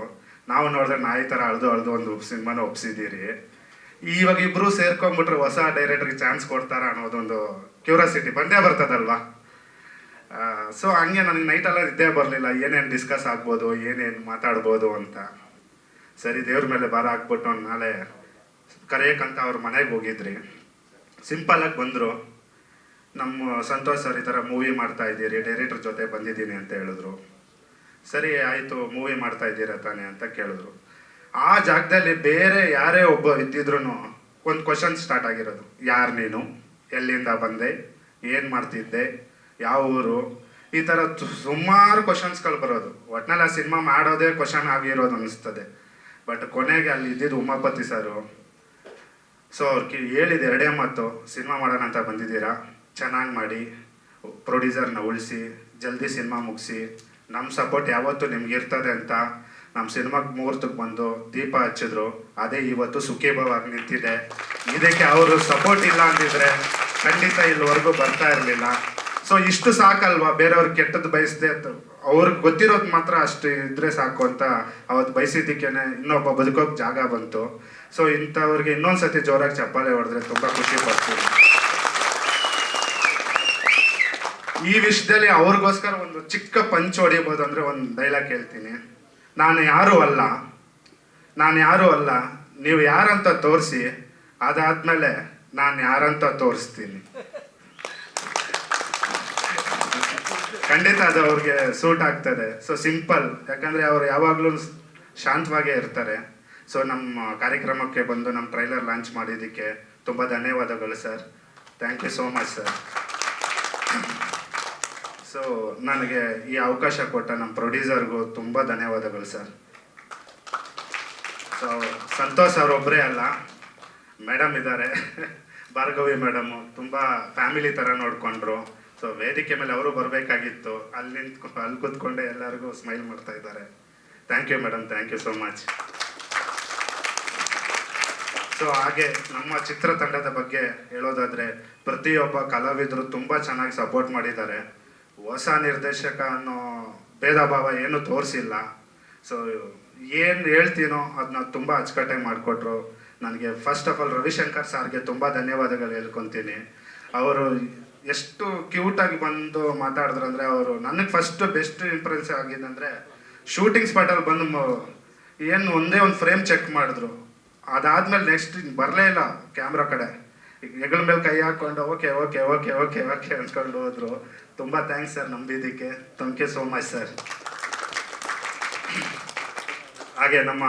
ನಾವು ನೋಡಿದ್ರೆ ನಾಯಿ ಥರ ಅಳ್ದು ಒಂದು ಸಿನಿಮಾನ ಒಪ್ಸಿದ್ದೀರಿ, ಇವಾಗ ಇಬ್ಬರು ಸೇರ್ಕೊಂಡ್ಬಿಟ್ರೆ ಹೊಸ ಡೈರೆಕ್ಟ್ರಿಗೆ ಚಾನ್ಸ್ ಕೊಡ್ತಾರ ಅನ್ನೋದೊಂದು ಕ್ಯೂರಿಯಾಸಿಟಿ ಬಂದೇ ಬರ್ತದಲ್ವಾ. ಸೊ ಹಂಗೆ ನನಗೆ ನೈಟೆಲ್ಲ ನಿದ್ದೆ ಬರಲಿಲ್ಲ, ಏನೇನು ಡಿಸ್ಕಸ್ ಆಗ್ಬೋದು, ಏನೇನು ಮಾತಾಡ್ಬೋದು ಅಂತ. ಸರಿ ದೇವ್ರ ಮೇಲೆ ಭಾರ ಹಾಕ್ಬಿಟ್ಟು ನಾಳೆ ಕರೆಯೋಕ್ಕಂತ ಅವ್ರ ಮನೆಗೆ ಹೋಗಿದ್ರಿ. ಸಿಂಪಲ್ಲಾಗಿ ಬಂದರು, ನಮ್ಮ ಸಂತೋಷ್ ಸರ್ ಈ ಥರ ಮೂವಿ ಮಾಡ್ತಾ ಇದ್ದೀರಿ, ಡೈರೆಕ್ಟ್ರ್ ಜೊತೆ ಬಂದಿದ್ದೀನಿ ಅಂತ ಹೇಳಿದ್ರು. ಸರಿ ಆಯಿತು, ಮೂವಿ ಮಾಡ್ತಾ ಇದ್ದೀರಾ ತಾನೆ ಅಂತ ಕೇಳಿದ್ರು. ಆ ಜಾಗದಲ್ಲಿ ಬೇರೆ ಯಾರೇ ಒಬ್ಬ ಇದ್ದಿದ್ರು ಒಂದು ಕ್ವಶನ್ ಸ್ಟಾರ್ಟ್ ಆಗಿರೋದು, ಯಾರು ನೀನು, ಎಲ್ಲಿಂದ ಬಂದೆ, ಏನು ಮಾಡ್ತಿದ್ದೆ, ಯಾವ ಊರು, ಈ ಥರ ಸುಮಾರು ಕ್ವಶನ್ಸ್ಗಳು ಬರೋದು. ಒಟ್ನಲ್ಲಿ ಆ ಸಿನಿಮಾ ಮಾಡೋದೇ ಕ್ವಶನ್ ಆಗಿರೋದು ಅನ್ನಿಸ್ತದೆ. ಬಟ್ ಕೊನೆಗೆ ಅಲ್ಲಿ ಇದ್ದಿದ್ದು ಉಮಾಪತಿ ಸರು. ಸೊ ಅವ್ರಿಗೆ ಹೇಳಿದ ಎರಡೇ ಮಾತು, ಸಿನಿಮಾ ಮಾಡೋಣ ಅಂತ ಬಂದಿದ್ದೀರಾ, ಚೆನ್ನಾಗಿ ಮಾಡಿ, ಪ್ರೊಡ್ಯೂಸರ್ನ ಉಳಿಸಿ, ಜಲ್ದಿ ಸಿನಿಮಾ ಮುಗಿಸಿ, ನಮ್ಮ ಸಪೋರ್ಟ್ ಯಾವತ್ತೂ ನಿಮ್ಗೆ ಇರ್ತದೆ ಅಂತ ನಮ್ಮ ಸಿನಿಮಾಗೆ ಮುಹೂರ್ತಕ್ಕೆ ಬಂದು ದೀಪ ಹಚ್ಚಿದ್ರು. ಅದೇ ಇವತ್ತು ಸುಖೀಭವಾಗಿ ನಿಂತಿದೆ. ಇದಕ್ಕೆ ಅವರು ಸಪೋರ್ಟ್ ಇಲ್ಲ ಅಂದಿದ್ರೆ ಖಂಡಿತ ಇಲ್ಲಿವರೆಗೂ ಬರ್ತಾ ಇರಲಿಲ್ಲ. ಸೊ ಇಷ್ಟು ಸಾಕಲ್ವಾ, ಬೇರೆಯವ್ರಿಗೆ ಕೆಟ್ಟದ್ದು ಬಯಸದೆ ಅವ್ರಿಗೆ ಗೊತ್ತಿರೋದು ಮಾತ್ರ ಅಷ್ಟು ಇದ್ರೆ ಸಾಕು ಅಂತ ಅವತ್ತು ಬಯಸಿದ್ದಕ್ಕೇನೆ ಇನ್ನೊಬ್ಬ ಬದುಕೋಕೆ ಜಾಗ ಬಂತು. ಸೊ ಇಂಥವ್ರಿಗೆ ಇನ್ನೊಂದ್ಸತಿ ಜೋರಾಗಿ ಚಪ್ಪಾಳೆ ಹೊಡೆದ್ರೆ ತುಂಬ ಖುಷಿ ಪಡ್ತೀನಿ. ಈ ವಿಷಯದಲ್ಲಿ ಅವ್ರಿಗೋಸ್ಕರ ಒಂದು ಚಿಕ್ಕ ಪಂಚ್ ಹೊಡಿಬೋದು ಅಂದರೆ ಒಂದು ಡೈಲಾಗ್ ಹೇಳ್ತೀನಿ. ನಾನು ಯಾರೂ ಅಲ್ಲ, ನೀವು ಯಾರಂತ ತೋರಿಸಿ, ಅದಾದ್ಮೇಲೆ ನಾನು ಯಾರಂತ ತೋರಿಸ್ತೀನಿ. ಖಂಡಿತ ಅದು ಅವ್ರಿಗೆ ಸೂಟ್ ಆಗ್ತದೆ. ಸೊ ಸಿಂಪಲ್, ಯಾಕಂದರೆ ಅವ್ರು ಯಾವಾಗಲೂ ಶಾಂತವಾಗೇ ಇರ್ತಾರೆ. ಸೊ ನಮ್ಮ ಕಾರ್ಯಕ್ರಮಕ್ಕೆ ಬಂದು ನಮ್ಮ ಟ್ರೈಲರ್ ಲಾಂಚ್ ಮಾಡಿದ್ದಕ್ಕೆ ತುಂಬ ಧನ್ಯವಾದಗಳು sir. Thank you so much sir. So ನನಗೆ ಈ ಅವಕಾಶ ಕೊಟ್ಟ ನಮ್ಮ ಪ್ರೊಡ್ಯೂಸರ್ಗೂ ತುಂಬ ಧನ್ಯವಾದಗಳು ಸರ್. ಸೊ ಸಂತೋಷ್ ಅವರೊಬ್ಬರೇ ಅಲ್ಲ, ಮೇಡಮ್ ಇದ್ದಾರೆ, ಭಾರ್ಗವಿ ಮೇಡಮು ತುಂಬ ಫ್ಯಾಮಿಲಿ ಥರ ನೋಡಿಕೊಂಡ್ರು. ಸೊ ವೇದಿಕೆ ಮೇಲೆ ಅವರು ಬರಬೇಕಾಗಿತ್ತು, ಅಲ್ಲಿ ಕೂತ್ಕೊಂಡೆ ಎಲ್ಲರಿಗೂ ಸ್ಮೈಲ್ ಮಾಡ್ತಾ ಇದ್ದಾರೆ. Thank you madam, thank you so much. So ಹಾಗೆ ನಮ್ಮ ಚಿತ್ರತಂಡದ ಬಗ್ಗೆ ಹೇಳೋದಾದರೆ, ಪ್ರತಿಯೊಬ್ಬ ಕಲಾವಿದರು ತುಂಬ ಚೆನ್ನಾಗಿ ಸಪೋರ್ಟ್ ಮಾಡಿದ್ದಾರೆ. ಹೊಸ ನಿರ್ದೇಶಕ ಅನ್ನೋ ಭೇದ ಭಾವ ಏನೂ ತೋರಿಸಿಲ್ಲ. ಸೊ ಏನು ಹೇಳ್ತೀನೋ ಅದನ್ನ ತುಂಬ ಅಚ್ಚುಕಟ್ಟಾಗಿ ಮಾಡಿಕೊಟ್ರು. ನನಗೆ ಫಸ್ಟ್ ಆಫ್ ಆಲ್ ರವಿಶಂಕರ್ ಸಾರ್ಗೆ ತುಂಬ ಧನ್ಯವಾದಗಳು ಹೇಳ್ಕೊತೀನಿ. ಅವರು ಎಷ್ಟು ಕ್ಯೂಟಾಗಿ ಬಂದು ಮಾತಾಡಿದ್ರು ಅಂದರೆ, ಅವರು ನನಗೆ ಫಸ್ಟ್ ಬೆಸ್ಟ್ ಇಂಪ್ರೆನ್ಸ್ ಆಗಿದ್ದಂದರೆ ಶೂಟಿಂಗ್ ಸ್ಪಾಟಲ್ಲಿ ಬಂದು ಏನು ಒಂದೇ ಒಂದು ಫ್ರೇಮ್ ಚೆಕ್ ಮಾಡಿದ್ರು. ಅದಾದಮೇಲೆ ನೆಕ್ಸ್ಟ್ ಬರಲೇ ಇಲ್ಲ ಕ್ಯಾಮ್ರಾ ಕಡೆ, ಹೆಗಲ ಮೇಲೆ ಕೈ ಹಾಕ್ಕೊಂಡು okay okay okay okay okay ಅಂದ್ಕೊಂಡು ಹೋದ್ರು. ತುಂಬ ಥ್ಯಾಂಕ್ಸ್ ಸರ್ ನಂಬಿದ್ದಕ್ಕೆ. Thank you so much sir. ಹಾಗೆ ನಮ್ಮ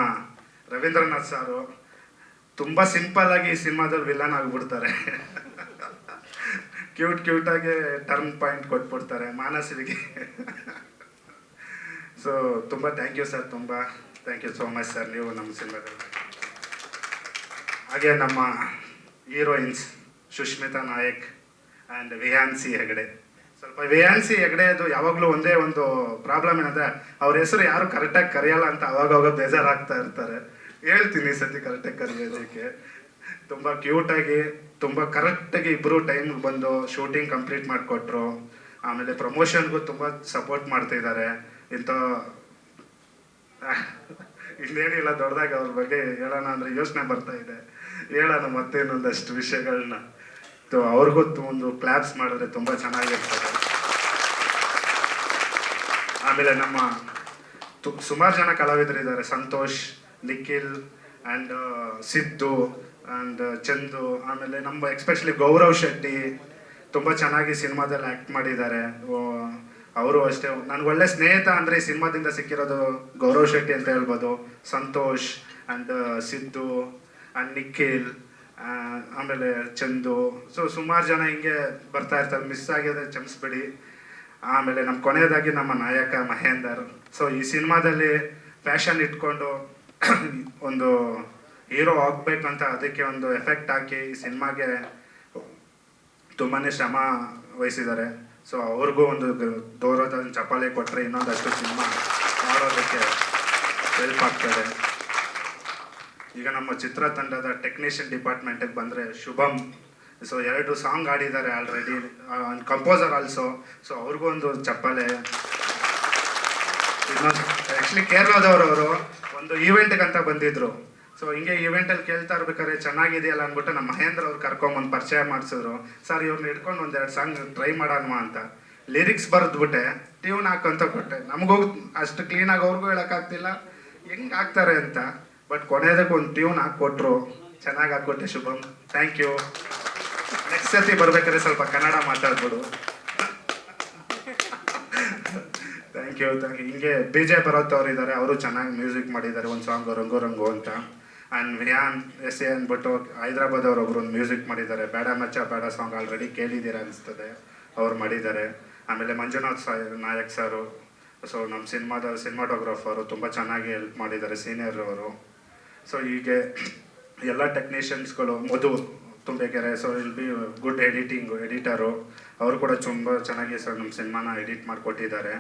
ರವೀಂದ್ರನಾಥ್ ಸಾರು ತುಂಬ ಸಿಂಪಲ್ಲಾಗಿ ಈ ಸಿನಿಮಾದಲ್ಲಿ ವಿಲನ್ ಆಗಿಬಿಡ್ತಾರೆ. ಕ್ಯೂಟಾಗಿ ಟರ್ನ್ ಪಾಯಿಂಟ್ ಕೊಟ್ಬಿಡ್ತಾರೆ ಮಾನಸಿಗೆ. ಸೊ ತುಂಬ ಥ್ಯಾಂಕ್ ಯು ಸರ್, ತುಂಬ thank you so much sir, ನೀವು ನಮ್ಮ ಸಿನಿಮಾದಲ್ಲಿ. ಹಾಗೆ ನಮ್ಮ ಹೀರೋಯಿನ್ಸ್ ಸುಷ್ಮಿತಾ ನಾಯಕ್ ಆ್ಯಂಡ್ ವಿಹಾನ್ಸಿ ಹೆಗಡೆ. ಸ್ವಲ್ಪ ವಿಹಾನ್ಸಿ ಹೆಗಡೆದು ಯಾವಾಗಲೂ ಒಂದೇ ಒಂದು ಪ್ರಾಬ್ಲಮ್ ಏನಂದರೆ, ಅವ್ರ ಹೆಸರು ಯಾರು ಕರೆಕ್ಟಾಗಿ ಕರೆಯಲ್ಲ ಅಂತ ಅವಾಗ ಬೇಜಾರಾಗ್ತಾ ಇರ್ತಾರೆ. ಹೇಳ್ತೀನಿ ಈ ಸತಿ ಕರೆಕ್ಟಾಗಿ ಕರೆಯೋದಕ್ಕೆ. ತುಂಬ ಕ್ಯೂಟಾಗಿ, ತುಂಬ ಕರೆಕ್ಟಾಗಿ ಇಬ್ಬರು ಟೈಮ್ಗೆ ಬಂದು ಶೂಟಿಂಗ್ ಕಂಪ್ಲೀಟ್ ಮಾಡಿಕೊಟ್ರು. ಆಮೇಲೆ ಪ್ರಮೋಷನ್ಗೂ ತುಂಬ ಸಪೋರ್ಟ್ ಮಾಡ್ತಿದ್ದಾರೆ. ಇನ್ನೇನಿಲ್ಲ, ದೊಡ್ಡದಾಗಿ ಅವ್ರ ಬಗ್ಗೆ ಹೇಳೋಣ ಅಂದರೆ ಯೋಚನೆ ಬರ್ತಾ ಇದೆ. ಹೇಳೋಣ ಮತ್ತೆ ಇನ್ನೊಂದಷ್ಟು ವಿಷಯಗಳನ್ನ. ಅವ್ರಿಗೂ ಒಂದು ಕ್ಲಾಪ್ಸ್ ಮಾಡಿದ್ರೆ ತುಂಬ ಚೆನ್ನಾಗಿರ್ತದೆ. ಆಮೇಲೆ ನಮ್ಮ ಸುಮಾರು ಜನ ಕಲಾವಿದರಿದ್ದಾರೆ, ಸಂತೋಷ್, ನಿಖಿಲ್ ಆ್ಯಂಡ್ ಸಿದ್ದು ಆ್ಯಂಡ್ ಚಂದು, ಆಮೇಲೆ ನಮ್ಮ ಎಕ್ಸ್ಪೆಷಲಿ ಗೌರವ್ ಶೆಟ್ಟಿ, ತುಂಬ ಚೆನ್ನಾಗಿ ಸಿನಿಮಾದಲ್ಲಿ ಆ್ಯಕ್ಟ್ ಮಾಡಿದ್ದಾರೆ. ಅವರು ಅಷ್ಟೇ ನನಗೆ ಒಳ್ಳೆ ಸ್ನೇಹಿತ ಅಂದರೆ ಈ ಸಿನಿಮಾದಿಂದ ಸಿಕ್ಕಿರೋದು ಗೌರವ್ ಶೆಟ್ಟಿ ಅಂತ ಹೇಳ್ಬೋದು, ಸಂತೋಷ್ ಆ್ಯಂಡ್ ಸಿದ್ದು ಆ್ಯಂಡ್ ನಿಖಿಲ್, ಆಮೇಲೆ ಚಂದು. ಸೊ ಸುಮಾರು ಜನ ಹಿಂಗೆ ಬರ್ತಾ ಇರ್ತಾರೆ, ಮಿಸ್ ಆಗಿದೆ ಕ್ಷಮಿಸ್ಬಿಡಿ. ಆಮೇಲೆ ನಮ್ಮ ಕೊನೆಯದಾಗಿ ನಮ್ಮ ನಾಯಕ ಮಹೇಂದರ್. ಸೊ ಈ ಸಿನಿಮಾದಲ್ಲಿ ಫ್ಯಾಷನ್ ಇಟ್ಕೊಂಡು ಒಂದು ಹೀರೋ ಆಗಬೇಕಂತ ಅದಕ್ಕೆ ಒಂದು ಎಫೆಕ್ಟ್ ಹಾಕಿ ಈ ಸಿನಿಮಾಗೆ ತುಂಬಾ ಶ್ರಮ ವಹಿಸಿದ್ದಾರೆ. ಸೊ ಅವ್ರಿಗೂ ಒಂದು ಗೌರವದ ಚಪ್ಪಾಳೆ ಕೊಟ್ಟರೆ ಇನ್ನೊಂದಷ್ಟು ಸಿನಿಮಾ ಮಾಡೋದಕ್ಕೆ ಹೆಲ್ಪ್ ಆಗ್ತದೆ. ಈಗ ನಮ್ಮ ಚಿತ್ರತಂಡದ ಟೆಕ್ನಿಷಿಯನ್ ಡಿಪಾರ್ಟ್ಮೆಂಟಿಗೆ ಬಂದರೆ ಶುಭಮ್. ಸೊ 2 ಸಾಂಗ್ ಆಡಿದ್ದಾರೆ ಆಲ್ರೆಡಿ, ಕಂಪೋಸರ್ ಆಲ್ಸೋ. ಸೊ ಅವ್ರಿಗೂ ಒಂದು ಚಪ್ಪಾಳೆ. ಇನ್ನೊಂದು ಆ್ಯಕ್ಚುಲಿ ಕೇರಳದವರು ಒಂದು ಈವೆಂಟ್ಗಂತ ಬಂದಿದ್ರು. ಸೊ ಹಿಂಗೆ ಈವೆಂಟಲ್ಲಿ ಕೇಳ್ತಾ ಇರ್ಬೇಕಾದ್ರೆ ಚೆನ್ನಾಗಿದೆಯಲ್ಲ ಅಂದ್ಬಿಟ್ಟು ನಮ್ಮ ಮಹೇಂದ್ರ ಅವ್ರು ಕರ್ಕೊಂಬಂದು ಪರಿಚಯ ಮಾಡಿಸಿದ್ರು. ಸರ್ ಇವ್ರನ್ನ ಇಟ್ಕೊಂಡು 1-2 ಸಾಂಗ್ ಟ್ರೈ ಮಾಡೋಣ ಅಂತ ಲಿರಿಕ್ಸ್ ಬರೆದ್ಬಿಟ್ಟೆ, ಟ್ಯೂನ್ ಹಾಕಂತ ಕೊಟ್ಟೆ. ನಮಗೂ ಅಷ್ಟು ಕ್ಲೀನಾಗಿ ಅವ್ರಿಗೂ ಹೇಳೋಕ್ಕಾಗ್ತಿಲ್ಲ ಹೆಂಗೆ ಹಾಕ್ತಾರೆ ಅಂತ. ಬಟ್ ಕೊನೆಯದಕ್ಕೆ ಒಂದು ಟ್ಯೂನ್ ಹಾಕ್ಕೊಟ್ರು, ಚೆನ್ನಾಗಿ ಹಾಕ್ಕೊಟ್ಟೆ ಶುಭಮ್. Thank you. ನೆಕ್ಸ್ಟ್ ಸರ್ತಿ ಬರ್ಬೇಕಾದ್ರೆ ಸ್ವಲ್ಪ ಕನ್ನಡ ಮಾತಾಡ್ಬಿಡು. Thank you. ಹಿಂಗೆ BJ ಭರತ್ ಅವರು ಇದ್ದಾರೆ, ಅವರು ಚೆನ್ನಾಗಿ ಮ್ಯೂಸಿಕ್ ಮಾಡಿದ್ದಾರೆ. ಒಂದು ಸಾಂಗ್ ರಂಗು ರಂಗು ಅಂತ. ಆ್ಯಂಡ್ ವಿಹಾನ್ ಎಸ್.ಎ ಅಂದ್ಬಿಟ್ಟು ಹೈದ್ರಾಬಾದ್ ಅವರು ಒಬ್ರು ಒಂದು ಮ್ಯೂಸಿಕ್ ಮಾಡಿದ್ದಾರೆ. ಬೇಡ ಮಚ್ಚ ಬೇಡ ಸಾಂಗ್ ಆಲ್ರೆಡಿ ಕೇಳಿದ್ದೀರಾ ಅನಿಸ್ತದೆ, ಅವ್ರು ಮಾಡಿದ್ದಾರೆ. ಆಮೇಲೆ ಮಂಜುನಾಥ್ ನಾಯಕ್ ಸರು, ಸೊ ನಮ್ಮ ಸಿನಿಮಾಟೋಗ್ರಾಫರು ತುಂಬ ಚೆನ್ನಾಗಿ ಹೆಲ್ಪ್ ಮಾಡಿದ್ದಾರೆ, ಸೀನಿಯರ್ ಅವರು. ಸೊ ಹೀಗೆ ಎಲ್ಲ ಟೆಕ್ನಿಷಿಯನ್ಸ್ಗಳು, Madhu Tumbekere, so will be good editor, ಅವರು ಕೂಡ ತುಂಬ ಚೆನ್ನಾಗಿ ಸರ್ ನಮ್ಮ ಸಿನಿಮಾನ ಎಡಿಟ್ ಮಾಡಿಕೊಟ್ಟಿದ್ದಾರೆ.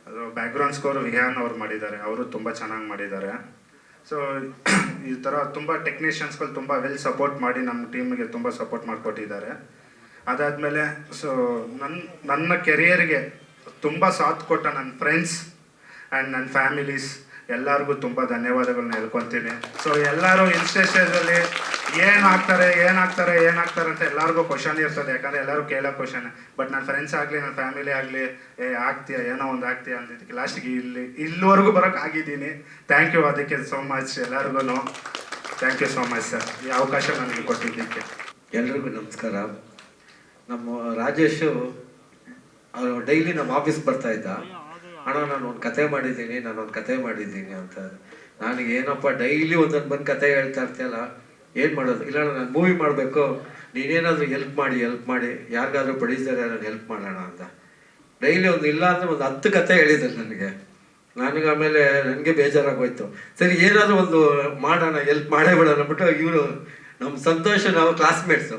ಅದು ಬ್ಯಾಕ್ಗ್ರೌಂಡ್ ಸ್ಕೋರ್ ವಿಹಾನ್ ಅವ್ರು ಮಾಡಿದ್ದಾರೆ, ಅವರು ತುಂಬ ಚೆನ್ನಾಗಿ ಮಾಡಿದ್ದಾರೆ. ಸೊ ಈ ಥರ ತುಂಬ ಟೆಕ್ನಿಷಿಯನ್ಸ್ಗಳು ತುಂಬ ವೆಲ್ ಸಪೋರ್ಟ್ ಮಾಡಿ ನಮ್ಮ ಟೀಮಿಗೆ ತುಂಬ ಸಪೋರ್ಟ್ ಮಾಡಿಕೊಟ್ಟಿದ್ದಾರೆ. ಅದಾದಮೇಲೆ ಸೊ ನನ್ನ ಕೆರಿಯರ್ಗೆ ತುಂಬ ಸಾಥ್ ಕೊಟ್ಟ ನನ್ನ ಫ್ರೆಂಡ್ಸ್ ಆ್ಯಂಡ್ ನನ್ನ ಫ್ಯಾಮಿಲೀಸ್ ಎಲ್ಲರಿಗೂ ತುಂಬ ಧನ್ಯವಾದಗಳನ್ನ ಹೇಳ್ಕೊತೀನಿ. ಸೊ ಎಲ್ಲರೂ ಇನ್ಸ್ಟೇಷನಲ್ಲಿ ಏನಾಗ್ತಾರೆ ಅಂತ ಎಲ್ಲರಿಗೂ ಕ್ವಶನ್ ಇರ್ತದೆ, ಯಾಕಂದರೆ ಎಲ್ಲರೂ ಕೇಳೋ ಕ್ವಶನ್. ಬಟ್ ನನ್ನ ಫ್ರೆಂಡ್ಸ್ ಆಗಲಿ ನನ್ನ ಫ್ಯಾಮಿಲಿ ಆಗಲಿ ಆಗ್ತೀಯಾ ಏನೋ ಒಂದು ಆಗ್ತೀಯಾ ಅಂದಿದ್ದಕ್ಕೆ ಲಾಸ್ಟಿಗೆ ಇಲ್ಲಿವರೆಗೂ ಬರೋಕ್ಕೆ ಆಗಿದ್ದೀನಿ. ಥ್ಯಾಂಕ್ ಯು, ಅದಕ್ಕೆ ಸೋ ಮಚ್ ಎಲ್ಲರಿಗೂ thank you so much sir, ಈ ಅವಕಾಶ ನನಗೆ ಕೊಟ್ಟಿದ್ದಕ್ಕೆ. ಎಲ್ರಿಗೂ ನಮಸ್ಕಾರ. ನಮ್ಮ ರಾಜೇಶು ಅವರು ಡೈಲಿ ನಮ್ಮ ಆಫೀಸ್ ಬರ್ತಾ ಇದ್ದ, ಅಣ್ಣ ನಾನು ಒಂದು ಕತೆ ಮಾಡಿದ್ದೀನಿ ಅಂತ. ನನಗೆ ಏನಪ್ಪ ಡೈಲಿ ಒಂದೊಂದು ಬಂದು ಕತೆ ಹೇಳ್ತಾ ಇರ್ತೀಯಲ್ಲ, ಏನು ಮಾಡೋದು? ಇಲ್ಲ ನಾನು ಮೂವಿ ಮಾಡಬೇಕು, ನೀನೇನಾದರೂ ಹೆಲ್ಪ್ ಮಾಡಿ ಯಾರಿಗಾದ್ರೂ ಪ್ರೊಡ್ಯೂಸರ್ ಯಾರು ಹೆಲ್ಪ್ ಮಾಡೋಣ ಅಂತ ಡೈಲಿ ಇಲ್ಲ ಅಂದರೆ ಒಂದು 10 ಕತೆ ಹೇಳಿದ್ದಾರೆ ನನಗೆ. ಆಮೇಲೆ ನನಗೆ ಬೇಜಾರಾಗೋಯ್ತು. ಸರಿ ಏನಾದರೂ ಒಂದು ಮಾಡೋಣ, ಹೆಲ್ಪ್ ಮಾಡೇ ಬಿಡೋಣ ಅಂದ್ಬಿಟ್ಟು ಇವರು ನಮ್ಮ ಸಂತೋಷ, ನಾವು ಕ್ಲಾಸ್ಮೇಟ್ಸು,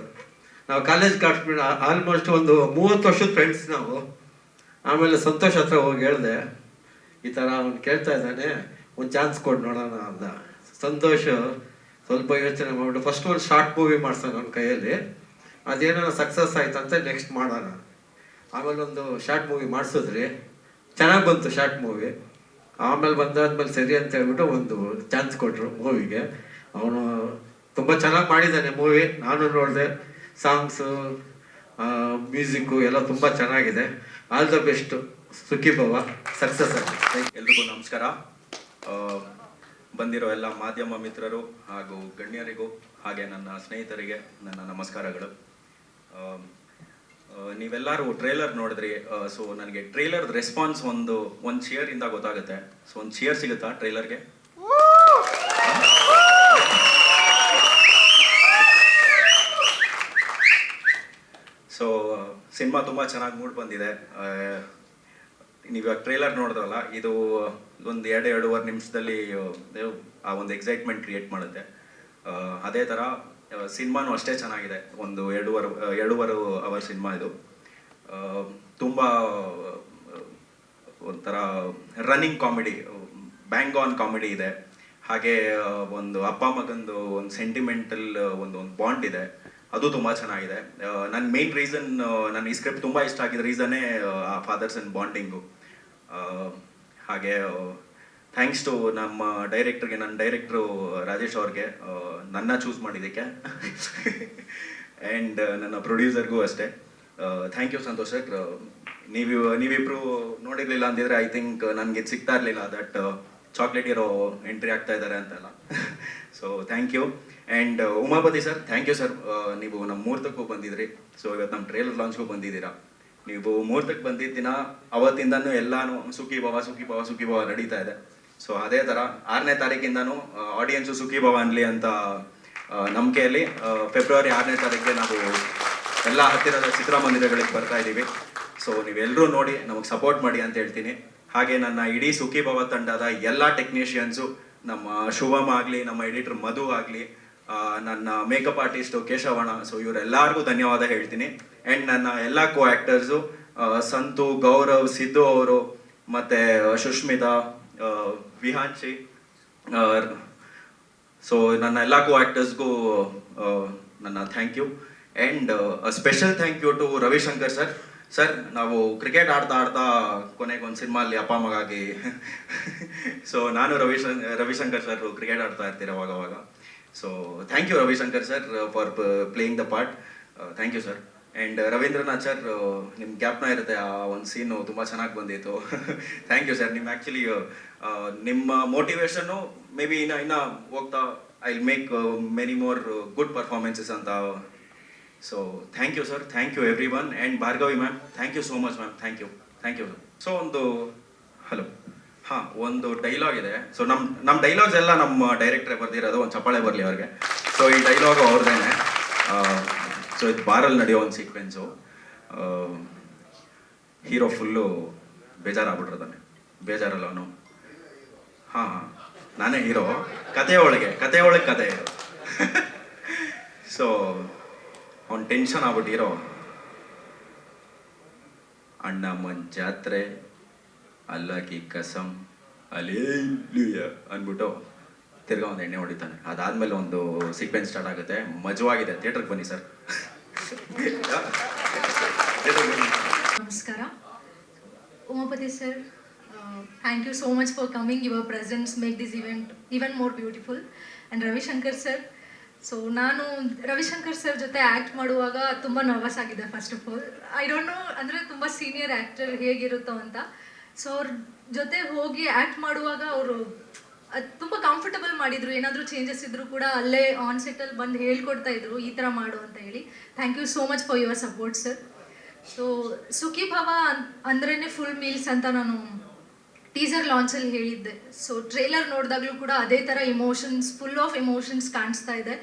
ನಾವು ಕಾಲೇಜ್ ಕ್ಲಾಸ್ಮೇಟ್, ಆಲ್ಮೋಸ್ಟ್ ಒಂದು 30 ವರ್ಷದ ಫ್ರೆಂಡ್ಸ್ ನಾವು. ಆಮೇಲೆ ಸಂತೋಷ್ ಹತ್ರ ಹೋಗಿ ಹೇಳಿದೆ, ಈ ಥರ ಅವ್ನು ಕೇಳ್ತಾ ಇದ್ದಾನೆ, ಒಂದು ಚಾನ್ಸ್ ಕೊಟ್ಟು ನೋಡೋಣ ಅಂದ. ಸಂತೋಷ್ ಸ್ವಲ್ಪ ಯೋಚನೆ ಮಾಡಿಬಿಟ್ಟು ಫಸ್ಟ್ ಒಂದು ಶಾರ್ಟ್ ಮೂವಿ ಮಾಡ್ಸೋಣ ನನ್ನ ಕೈಯಲ್ಲಿ, ಅದೇನೋ ಸಕ್ಸಸ್ ಆಯ್ತಂತೆ ನೆಕ್ಸ್ಟ್ ಮಾಡೋಣ. ಆಮೇಲೆ ಒಂದು ಶಾರ್ಟ್ ಮೂವಿ ಮಾಡಿಸಿದ್ರಿ, ಚೆನ್ನಾಗಿ ಬಂತು ಶಾರ್ಟ್ ಮೂವಿ. ಆಮೇಲೆ ಬಂದಾದ್ಮೇಲೆ ಸರಿ ಅಂತ ಹೇಳ್ಬಿಟ್ಟು ಒಂದು ಚಾನ್ಸ್ ಕೊಟ್ಟರು ಮೂವಿಗೆ. ಅವನು ತುಂಬ ಚೆನ್ನಾಗಿ ಮಾಡಿದ್ದಾನೆ ಮೂವಿ, ನಾನು ನೋಡಿದೆ. ಸಾಂಗ್ಸು ಮ್ಯೂಸಿಕ್ಕು ಎಲ್ಲ ತುಂಬ ಚೆನ್ನಾಗಿದೆ. ಆಲ್ ದ ಬೆಸ್ಟ್, ಸುಖಿ ಭವ, ಸಕ್ಸಸ್ ಆಗಿದೆ. ಎಲ್ರಿಗೂ ನಮಸ್ಕಾರ. ಬಂದಿರೋ ಎಲ್ಲ ಮಾಧ್ಯಮ ಮಿತ್ರರು ಹಾಗೂ ಗಣ್ಯರಿಗೂ ಹಾಗೆ ನನ್ನ ಸ್ನೇಹಿತರಿಗೆ ನನ್ನ ನಮಸ್ಕಾರಗಳು. ನೀವೆಲ್ಲರೂ ಟ್ರೇಲರ್ ನೋಡಿದ್ರಿ. ಸೊ ನನಗೆ ಟ್ರೇಲರ್ ರೆಸ್ಪಾನ್ಸ್ ಒಂದು ಚೇರ್ ಇಂದ ಗೊತ್ತಾಗುತ್ತೆ. ಸೊ ಒಂದು ಚೇರ್ ಸಿಗುತ್ತಾ ಟ್ರೇಲರ್ಗೆ? ಸೊ ಸಿನಿಮಾ ತುಂಬ ಚೆನ್ನಾಗಿ ಮೂಡ್ ಬಂದಿದೆ. ನೀವು ಟ್ರೇಲರ್ ನೋಡಿದ್ರಲ್ಲ, ಇದು ಒಂದು 2-2.5 ನಿಮಿಷದಲ್ಲಿ ಆ ಒಂದು ಎಕ್ಸೈಟ್ಮೆಂಟ್ ಕ್ರಿಯೇಟ್ ಮಾಡುತ್ತೆ. ಅದೇ ಥರ ಸಿನಿಮಾನು ಅಷ್ಟೇ ಚೆನ್ನಾಗಿದೆ. ಒಂದು 2.5 ಅವರ್ ಸಿನಿಮಾ ಇದು. ತುಂಬ ಒಂಥರ running comedy, bang on comedy ಇದೆ. ಹಾಗೆ ಒಂದು ಅಪ್ಪ ಮಗಂದು ಒಂದು ಸೆಂಟಿಮೆಂಟಲ್ ಒಂದು ಬಾಂಡ್ ಇದೆ, ಅದು ತುಂಬ ಚೆನ್ನಾಗಿದೆ. ನನ್ನ ಮೇನ್ ರೀಸನ್, ನನ್ನ ಈ ಸ್ಕ್ರಿಪ್ಟ್ ತುಂಬ ಇಷ್ಟ ಆಗಿದ್ದ ರೀಸನ್ನೇ ಆ ಫಾದರ್ ಸನ್ ಬಾಂಡಿಂಗು. ಹಾಗೆ ಥ್ಯಾಂಕ್ಸ್ ಟು ನಮ್ಮ ಡೈರೆಕ್ಟ್ರಿಗೆ, ನನ್ನ ಡೈರೆಕ್ಟ್ರು ರಾಜೇಶ್ ಅವ್ರಿಗೆ ನನ್ನ ಚೂಸ್ ಮಾಡಿದ್ದಕ್ಕೆ. ಆ್ಯಂಡ್ ನನ್ನ ಪ್ರೊಡ್ಯೂಸರ್ಗೂ ಅಷ್ಟೇ ಥ್ಯಾಂಕ್ ಯು ಸಂತೋಷ್ ಸರ್. ನೀವಿಬ್ರು ನೋಡಿರಲಿಲ್ಲ ಅಂದಿದ್ರೆ ಐ ಥಿಂಕ್ ನನಗೆ ಸಿಗ್ತಾ ಇರಲಿಲ್ಲ. ದಟ್ ಚಾಕ್ಲೇಟ್ ಹೀರೋ ಎಂಟ್ರಿ ಆಗ್ತಾ ಇದ್ದಾರೆ ಅಂತೆಲ್ಲ. So thank you. And Umapathi sir, thank you sir. ನೀವು ನಮ್ಮ ಮುಹೂರ್ತಕ್ಕೂ ಬಂದಿದ್ರಿ. ಸೊ ಇವತ್ತು ನಮ್ಮ ಟ್ರೇಲರ್ ಲಾಂಚ್ಗೂ ಬಂದಿದ್ದೀರಾ. ನೀವು ಮುಹೂರ್ತಕ್ಕೆ ಬಂದಿದ್ದ ದಿನ ಅವತ್ತಿಂದನೂ ಎಲ್ಲಾನು ಸುಖಿ ಭವ ನಡೀತಾ ಇದೆ. ಸೊ ಅದೇ ಥರ 6ನೇ ತಾರೀಕಿಂದನೂ ಆಡಿಯನ್ಸು ಸುಖಿ ಭವ ಅನ್ಲಿ ಅಂತ ನಂಬಿಕೆಯಲ್ಲಿ ಫೆಬ್ರವರಿ 6ನೇ ತಾರೀಕಿಗೆ ನಾವು ಎಲ್ಲ ಹತ್ತಿರದ ಚಿತ್ರಮಂದಿರಗಳಿಗೆ ಬರ್ತಾ ಇದ್ದೀವಿ. ಸೊ ನೀವೆಲ್ಲರೂ ನೋಡಿ ನಮಗೆ ಸಪೋರ್ಟ್ ಮಾಡಿ ಅಂತ ಹೇಳ್ತೀನಿ. ಹಾಗೆ ನನ್ನ ಇಡೀ ಸುಖಿ ಭವ ತಂಡದ ಎಲ್ಲ ಟೆಕ್ನಿಷಿಯನ್ಸು, ನಮ್ಮ ಶುಭಮ್ ಆಗಲಿ, ನಮ್ಮ ಎಡಿಟರ್ ಮಧು ಆಗಲಿ, ನನ್ನ ಮೇಕಪ್ ಆರ್ಟಿಸ್ಟು ಕೇಶವಣ್ಣ, ಸೊ ಇವರೆಲ್ಲರಿಗೂ ಧನ್ಯವಾದ ಹೇಳ್ತೀನಿ. ಆ್ಯಂಡ್ ನನ್ನ ಎಲ್ಲ ಕೋ ಆ್ಯಕ್ಟರ್ಸು ಸಂತು, ಗೌರವ್, ಸಿದ್ದು ಅವರು, ಮತ್ತು ಸುಷ್ಮಿತಾ, ವಿಹಾನ್ಶಿ, ಸೊ ನನ್ನ ಎಲ್ಲ ಕೋ ಆ್ಯಕ್ಟರ್ಸ್ಗೂ ನನ್ನ thank you. And special thank you to Ravishankar sir. Sir, ನಾವು ಕ್ರಿಕೆಟ್ ಆಡ್ತಾ ಕೊನೆಗೊಂದು ಸಿನಿಮಾಲ್ಲಿ ಅಪ್ಪ ಮಗಾಗಿ ಸೊ ನಾನು ರವಿಶಂಕರ್ ಸರ್ ಕ್ರಿಕೆಟ್ ಆಡ್ತಾ ಇರ್ತೀರ ಅವಾಗ. So thank you Ravishankar sir for playing the part. Thank you sir. And Ravindranath sir, ನಿಮ್ಮ ಗ್ಯಾಪ್ನ ಇರುತ್ತೆ, ಆ ಒಂದು ಸೀನು ತುಂಬ ಚೆನ್ನಾಗಿ ಬಂದಿತ್ತು. ಥ್ಯಾಂಕ್ ಯು ಸರ್. ನಿಮ್ಮ ಆ್ಯಕ್ಚುಲಿ ನಿಮ್ಮ ಮೋಟಿವೇಶನ್ನು ಮೇ ಬಿ ಇನ್ನು ಹೋಗ್ತಾ I will make many more good performances ಅಂತ. So thank you sir, thank you everyone. And Bhargavi ma'am, thank you so much ma'am, thank you. So ಒಂದು ಡೈಲಾಗ್ ಇದೆ. ಸೊ ನಮ್ಮ ಡೈಲಾಗ್ಸ್ ಎಲ್ಲ ನಮ್ಮ ಡೈರೆಕ್ಟ್ರೇ ಬರ್ದಿರೋದು. ಒಂದು ಚಪ್ಪಾಳೆ ಬರಲಿ ಅವ್ರಿಗೆ. ಸೊ ಈ ಡೈಲಾಗು ಅವ್ರದ್ದೇನೆ. ಸೊ ಇದು ಬಾರಲ್ಲಿ ನಡೆಯೋ ಒಂದು ಸೀಕ್ವೆನ್ಸು. ಹೀರೋ ಫುಲ್ಲು ಬೇಜಾರಾಗ್ಬಿಟ್ಟಿರ್ತಾನೆ. ಬೇಜಾರಲ್ಲ ಅವನು. ನಾನೇ ಹೀರೋ. ಕತೆ ಒಳಗೆ ಕತೆ ಇದು. ಸೊ ಅವ್ನು ಟೆನ್ಷನ್ ಆಗ್ಬಿಟ್ಟು ಹೀರೋ, ಅಣ್ಣಮ್ಮನ ಜಾತ್ರೆ ಅಲ್ಲಕಿ ಕಸಂ ಅಲೇಲುಯ್ಯ ಅಂದ್ಬಿಟ್ಟು ತಿರ್ಗಾ ಒಂದು ಎಣ್ಣೆ ಹೊಡಿತಾನೆ. ಅದಾದ್ಮೇಲೆ ಒಂದು ಸೀಕ್ವೆನ್ಸ್ ಸ್ಟಾರ್ಟ್ ಆಗುತ್ತೆ. ಮಜವಾಗಿದೆ. ಥಿಯೇಟರ್ಗೆ ಬನ್ನಿ ಸರ್. ನಮಸ್ಕಾರ. Umapathi sir, thank you so much for coming. Your presence make this event even more beautiful. And Ravishankar sir, so ನಾನು ರವಿಶಂಕರ್ ಸರ್ ಜೊತೆ ಆ್ಯಕ್ಟ್ ಮಾಡುವಾಗ ತುಂಬ ನರ್ವಸ್ ಆಗಿದೆ. First of all I don't know, ಅಂದರೆ ತುಂಬ ಸೀನಿಯರ್ ಆ್ಯಕ್ಟರ್ ಹೇಗಿರುತ್ತೋ ಅಂತ. ಸೊ ಅವ್ರ ಜೊತೆ ಹೋಗಿ ಆ್ಯಕ್ಟ್ ಮಾಡುವಾಗ ಅವರು ತುಂಬ ಕಂಫರ್ಟಬಲ್ ಮಾಡಿದರು. ಏನಾದರೂ ಚೇಂಜಸ್ ಇದ್ದರೂ ಕೂಡ ಅಲ್ಲೇ ಆನ್ ಸೆಟ್ಟಲ್ಲಿ ಬಂದು ಹೇಳ್ಕೊಡ್ತಾ ಇದ್ರು, ಈ ಥರ ಮಾಡು ಅಂತ ಹೇಳಿ. Thank you so much for your support sir. So ಸುಖಿ ಭವ ಅಂದ್ರೇ ಫುಲ್ ಮೀಲ್ಸ್ ಅಂತ ನಾನು ಟೀಸರ್ ಲಾಂಚಲ್ಲಿ ಹೇಳಿದ್ದೆ. ಸೊ ಟ್ರೇಲರ್ ನೋಡಿದಾಗಲೂ ಕೂಡ ಅದೇ ಥರ ಇಮೋಷನ್ಸ್, ಫುಲ್ ಆಫ್ ಇಮೋಷನ್ಸ್ ಕಾಣಿಸ್ತಾ ಇದೆ.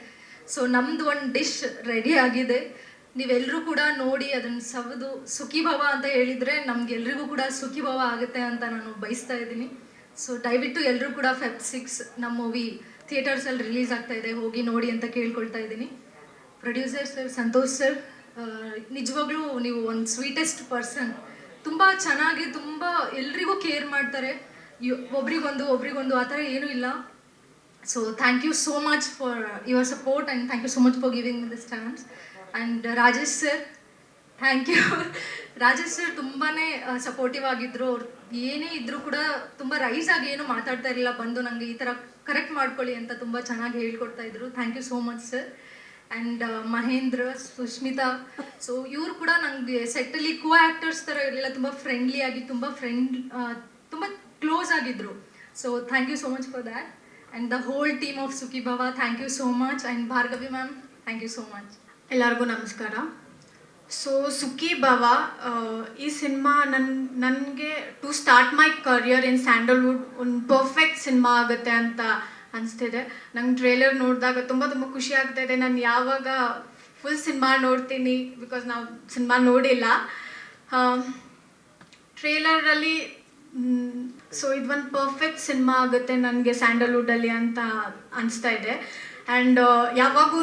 ಸೊ ನಮ್ಮದು ಒಂದು ಡಿಶ್ ರೆಡಿ ಆಗಿದೆ. ನೀವೆಲ್ಲರೂ ಕೂಡ ನೋಡಿ ಅದನ್ನು ಸವಿದು ಸುಖಿ ಭವ ಅಂತ ಹೇಳಿದರೆ ನಮಗೆಲ್ರಿಗೂ ಕೂಡ ಸುಖಿ ಭವ ಆಗುತ್ತೆ ಅಂತ ನಾನು ಬಯಸ್ತಾ ಇದ್ದೀನಿ. ಸೊ ದಯವಿಟ್ಟು ಎಲ್ಲರೂ ಕೂಡ Feb 6 ನಮ್ಮ ಮೂವಿ ಥಿಯೇಟರ್ಸಲ್ಲಿ ರಿಲೀಸ್ ಆಗ್ತಾ ಇದೆ, ಹೋಗಿ ನೋಡಿ ಅಂತ ಕೇಳ್ಕೊಳ್ತಾ ಇದ್ದೀನಿ. ಪ್ರೊಡ್ಯೂಸರ್ ಸರ್, ಸಂತೋಷ್ ಸರ್, ನಿಜವಾಗ್ಲೂ ನೀವು ಒಂದು ಸ್ವೀಟೆಸ್ಟ್ ಪರ್ಸನ್. ತುಂಬ ಚೆನ್ನಾಗಿ, ತುಂಬ ಎಲ್ರಿಗೂ ಕೇರ್ ಮಾಡ್ತಾರೆ. ಒಬ್ರಿಗೊಂದು ಆ ಥರ ಏನೂ ಇಲ್ಲ. So thank you so much for your support and thank you so much for giving this chance. And Rajesh sir, thank you. Rajesh sir ತುಂಬಾ ಸಪೋರ್ಟಿವ್ ಆಗಿದ್ದರು. ಅವ್ರು ಏನೇ ಇದ್ದರೂ ಕೂಡ ತುಂಬ ರೈಸ್ ಆಗಿ ಏನು ಮಾತಾಡ್ತಾ ಇರಲಿಲ್ಲ, ಬಂದು ನನಗೆ ಈ ಥರ ಕರೆಕ್ಟ್ ಮಾಡ್ಕೊಳ್ಳಿ ಅಂತ ತುಂಬ ಚೆನ್ನಾಗಿ ಹೇಳ್ಕೊಡ್ತಾ ಇದ್ರು. Thank you so much sir. And Mahendra, Sushmita, so ಇವರು ಕೂಡ ನನಗೆ ಸೆಟ್ಟಲ್ಲಿ ಕೋ ಆ್ಯಕ್ಟರ್ಸ್ ಥರ ಇರಲಿಲ್ಲ, ತುಂಬ ಫ್ರೆಂಡ್ಲಿ ಆಗಿ, ತುಂಬ ಕ್ಲೋಸ್ ಆಗಿದ್ದರು. So thank you so much for that. And the whole team of Sukhi Bhava, thank you so much. And Bhargavi ma'am, thank you so much. ಎಲ್ಲರಿಗೂ ನಮಸ್ಕಾರ. ಸೊ ಸುಖಿ ಭವ ಈ ಸಿನಿಮಾ ನನಗೆ to start my career in Sandalwood ಒಂದು perfect cinema ಆಗುತ್ತೆ ಅಂತ ಅನಿಸ್ತಿದೆ. ನಂಗೆ ಟ್ರೇಲರ್ ನೋಡಿದಾಗ ತುಂಬ ಖುಷಿ ಆಗ್ತಾ ಇದೆ. ನಾನು ಯಾವಾಗ ಫುಲ್ ಸಿನಿಮಾ ನೋಡ್ತೀನಿ, ಬಿಕಾಸ್ ನಾವು ಸಿನಿಮಾ ನೋಡಿಲ್ಲ ಟ್ರೇಲರಲ್ಲಿ. ಸೊ ಇದೊಂದು ಪರ್ಫೆಕ್ಟ್ ಸಿನಿಮಾ ಆಗುತ್ತೆ ನನಗೆ ಸ್ಯಾಂಡಲ್ವುಡಲ್ಲಿ ಅಂತ ಅನಿಸ್ತಾ ಇದೆ. ಆ್ಯಂಡ್ ಯಾವಾಗೂ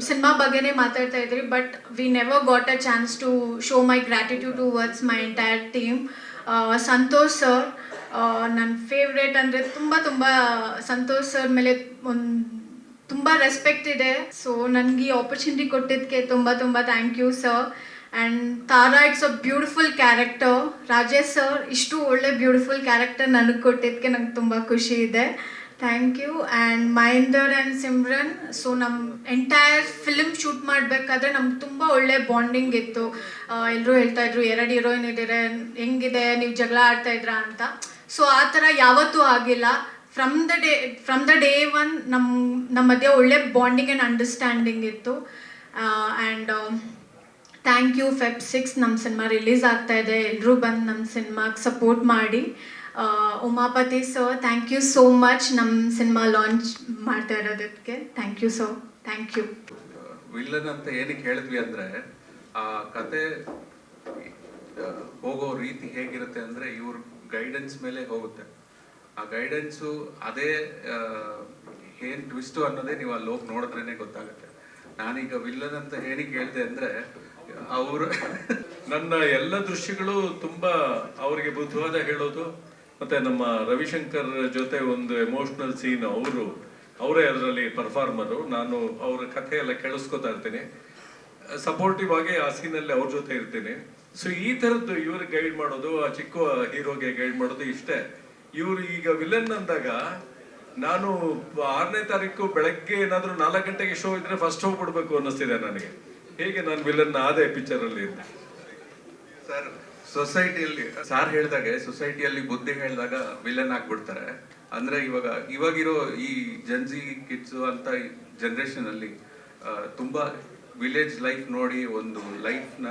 ಸಿನಿಮಾ ಬಗ್ಗೆನೇ ಮಾತಾಡ್ತಾ ಇದ್ರಿ, but we never got a chance to show my gratitude towards my entire team. Santosh sir ನನ್ನ ಫೇವ್ರೇಟ್. ಅಂದರೆ ತುಂಬ ಸಂತೋಷ್ ಸರ್ ಮೇಲೆ ಒಂದು ತುಂಬ ರೆಸ್ಪೆಕ್ಟ್ ಇದೆ. ಸೊ ನನಗೆ ಈ ಆಪರ್ಚುನಿಟಿ ಕೊಟ್ಟಿದ್ದಕ್ಕೆ ತುಂಬ thank you sir. And Tara, it's a beautiful character. Rajesh sir ಇಷ್ಟು ಒಳ್ಳೆ ಬ್ಯೂಟಿಫುಲ್ ಕ್ಯಾರೆಕ್ಟರ್ ನನಗೆ ಕೊಟ್ಟಿದ್ದಕ್ಕೆ ನಂಗೆ ತುಂಬ ಖುಷಿ ಇದೆ. Thank you. And Mahender and Simran, so ನಮ್ಮ ಎಂಟೈರ್ ಫಿಲ್ಮ್ ಶೂಟ್ ಮಾಡಬೇಕಾದ್ರೆ ನಮ್ಗೆ ತುಂಬ ಒಳ್ಳೆ ಬಾಂಡಿಂಗ್ ಇತ್ತು. ಎಲ್ಲರೂ ಹೇಳ್ತಾಯಿದ್ರು 2 ಹೀರೋಯಿನ್ ಇದ್ದೀರ, ಹೆಂಗಿದೆ ನೀವು ಜಗಳ ಆಡ್ತಾಯಿದ್ರಾ ಅಂತ. ಸೊ ಆ ಥರ ಯಾವತ್ತೂ ಆಗಿಲ್ಲ. ಫ್ರಮ್ ದ ಡೇ ಒನ್ ನಮ್ಮ ಮಧ್ಯೆ ಒಳ್ಳೆ ಬಾಂಡಿಂಗ್ ಆ್ಯಂಡ್ ಅಂಡರ್ಸ್ಟ್ಯಾಂಡಿಂಗ್ ಇತ್ತು. And thank you. Feb 6 ನಮ್ಮ ಸಿನಿಮಾ ರಿಲೀಸ್ ಆಗ್ತಾ ಇದೆ. ಎಲ್ಲರೂ ಬಂದು ನಮ್ಮ ಸಿನಿಮಾಗೆ ಸಪೋರ್ಟ್ ಮಾಡಿ. Umapathi sir, thank you so much ನಮ್ಮ ಸಿನಿಮಾ ಲಾಂಚ್ ಮಾಡ್ತಾ ಇರೋದಕ್ಕೆ. Thank you sir, thank you. Villain ಅಂತ ಏನಕ್ಕೆ ಹೇಳಿದ್ವಿ ಅಂದರೆ, ಆ ಕತೆ ಹೋಗೋ ರೀತಿ ಹೇಗಿರುತ್ತೆ ಅಂದರೆ ಇವ್ರ ಗೈಡೆನ್ಸ್ ಮೇಲೆ ಹೋಗುತ್ತೆ. ಆ ಗೈಡೆನ್ಸು ಅದೇ ಏನು ಟ್ವಿಸ್ಟು ಅನ್ನೋದೇ ನೀವು ಅಲ್ಲಿ ಹೋಗಿ ನೋಡಿದ್ರೇ ಗೊತ್ತಾಗುತ್ತೆ. ನಾನೀಗ ವಿಲ್ಲನ್ ಅಂತ ಏನಕ್ಕೆ ಹೇಳಿದೆ ಅಂದರೆ, ಅವರು ನನ್ನ ಎಲ್ಲ ದೃಶ್ಯಗಳು ತುಂಬ ಅವರಿಗೆ ಬುದ್ಧವಾದ ಹೇಳೋದು, ಮತ್ತು ನಮ್ಮ ರವಿಶಂಕರ್ ಜೊತೆ ಒಂದು ಎಮೋಷ್ನಲ್ ಸೀನ್ ಅವರೇ ಅದರಲ್ಲಿ ಪರ್ಫಾರ್ಮರು. ನಾನು ಅವ್ರ ಕಥೆ ಎಲ್ಲ ಕೇಳಿಸ್ಕೊತಾ ಇರ್ತೀನಿ, ಸಪೋರ್ಟಿವ್ ಆಗಿ ಆ ಸೀನಲ್ಲಿ ಅವ್ರ ಜೊತೆ ಇರ್ತೀನಿ. ಸೊ ಈ ಥರದ್ದು ಇವ್ರಿಗೆ ಗೈಡ್ ಮಾಡೋದು, ಆ ಚಿಕ್ಕ ಹೀರೋಗೆ ಗೈಡ್ ಮಾಡೋದು ಇಷ್ಟೇ. ಇವರು ಈಗ ವಿಲನ್ ಅಂದಾಗ ನಾನು 6ನೇ ತಾರೀಕು ಬೆಳಗ್ಗೆ ಏನಾದರೂ 4 ಗಂಟೆಗೆ ಶೋ ಇದ್ರೆ ಫಸ್ಟ್ ಹೋಗ್ಬಿಡ್ಬೇಕು ಅನ್ನಿಸ್ತಿದೆ ನನಗೆ. ಹೇಗೆ ನಾನು ವಿಲನ್ ಆದೆ ಪಿಕ್ಚರಲ್ಲಿ ಅಂತ. ಸರ್, ಸೊಸೈಟಿಯಲ್ಲಿ ಸಾರ್ ಹೇಳಿದಾಗೆ ಸೊಸೈಟಿಯಲ್ಲಿ ಬುದ್ಧಿ ಹೇಳಿದಾಗ ವಿಲನ್ ಆಗ್ಬಿಡ್ತಾರೆ. ಅಂದ್ರೆ ಇವಾಗಿರೋ ಈ ಜನ್ಜಿ ಕಿಡ್ಸು ಅಂತ ಜನರೇಷನ್ ಅಲ್ಲಿ ತುಂಬಾ ವಿಲೇಜ್ ಲೈಫ್ ನೋಡಿ ಒಂದು ಲೈಫ್ನ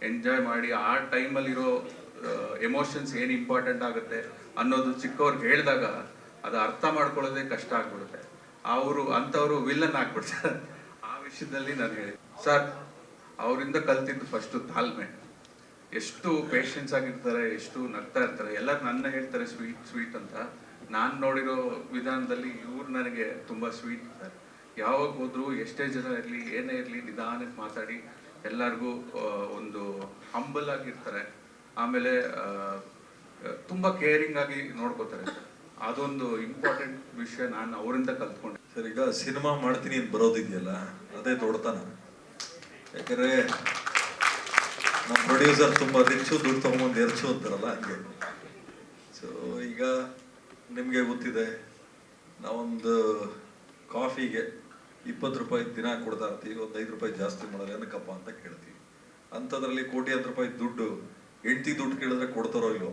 ಎಂಜಾಯ್ ಮಾಡಿ ಆ ಟೈಮಲ್ಲಿರೋ ಎಮೋಷನ್ಸ್ ಏನು ಇಂಪಾರ್ಟೆಂಟ್ ಆಗುತ್ತೆ ಅನ್ನೋದು ಚಿಕ್ಕವ್ರಿಗೆ ಹೇಳಿದಾಗ ಅದು ಅರ್ಥ ಮಾಡ್ಕೊಳ್ಳೋದೇ ಕಷ್ಟ ಆಗ್ಬಿಡುತ್ತೆ. ಅಂಥವ್ರು ವಿಲನ್ ಆಗ್ಬಿಡ್ತಾರೆ. ಆ ವಿಷಯದಲ್ಲಿ ನಾನು ಹೇಳಿ ಸರ್, ಅವರಿಂದ ಕಲ್ತಿದ್ದು ಫಸ್ಟು ತಾಳ್ಮೆ. ಎಷ್ಟು ಪೇಷನ್ಸ್ ಆಗಿರ್ತಾರೆ, ಎಷ್ಟು ನಗ್ತಾ ಇರ್ತಾರೆ. ಎಲ್ಲ ನನ್ನ ಹೇಳ್ತಾರೆ ಸ್ವೀಟ್ ಅಂತ. ನಾನು ನೋಡಿರೋ ವಿಧಾನದಲ್ಲಿ ಇವ್ರು ನನಗೆ ತುಂಬ ಸ್ವೀಟ್ ಇರ್ತಾರೆ. ಯಾವಾಗ ಹೋದ್ರು ಎಷ್ಟೇ ಜನ ಇರಲಿ ಏನೇ ಇರಲಿ ನಿಧಾನಕ್ಕೆ ಮಾತಾಡಿ ಎಲ್ಲರಿಗೂ ಒಂದು ಹಂಬಲ್ ಆಗಿರ್ತಾರೆ. ಆಮೇಲೆ ತುಂಬ ಕೇರಿಂಗ್ ಆಗಿ ನೋಡ್ಕೋತಾರೆ. ಅದೊಂದು ಇಂಪಾರ್ಟೆಂಟ್ ವಿಷಯ ನಾನು ಅವರಿಂದ ಕಲ್ತ್ಕೊಂಡೆ. ಸರ್, ಈಗ ಸಿನಿಮಾ ಮಾಡ್ತೀನಿ ಅಂತ ಬರೋದಿದೆಯಲ್ಲ, ಅದೇ ದೊಡ್ಡತನ. ಯಾಕಂದರೆ ನಮ್ಮ ಪ್ರೊಡ್ಯೂಸರ್ ತುಂಬ ರಿಚ್ಚು, ದುಡ್ಡು ತೊಗೊಂಬಂದು ಎರಚು ಅಂತಾರಲ್ಲ, ಹಂಗೆ. ಸೊ ಈಗ ನಿಮಗೆ ಗೊತ್ತಿದೆ, ನಾವೊಂದು ಕಾಫಿಗೆ 20 ರೂಪಾಯಿ ದಿನ ಕೊಡ್ತಾ ಇರ್ತೀವಿ, ಒಂದು 5 ರೂಪಾಯಿ ಜಾಸ್ತಿ ಮಾಡೋದು ಏನಕ್ಕಪ್ಪ ಅಂತ ಕೇಳ್ತೀವಿ. ಅಂಥದ್ರಲ್ಲಿ ಕೋಟ್ಯಾಂತರ ರೂಪಾಯಿ ದುಡ್ಡು, ಹೆಂಡತಿ ದುಡ್ಡು ಕೇಳಿದ್ರೆ ಕೊಡ್ತಾರೋ ಇಲ್ವೋ?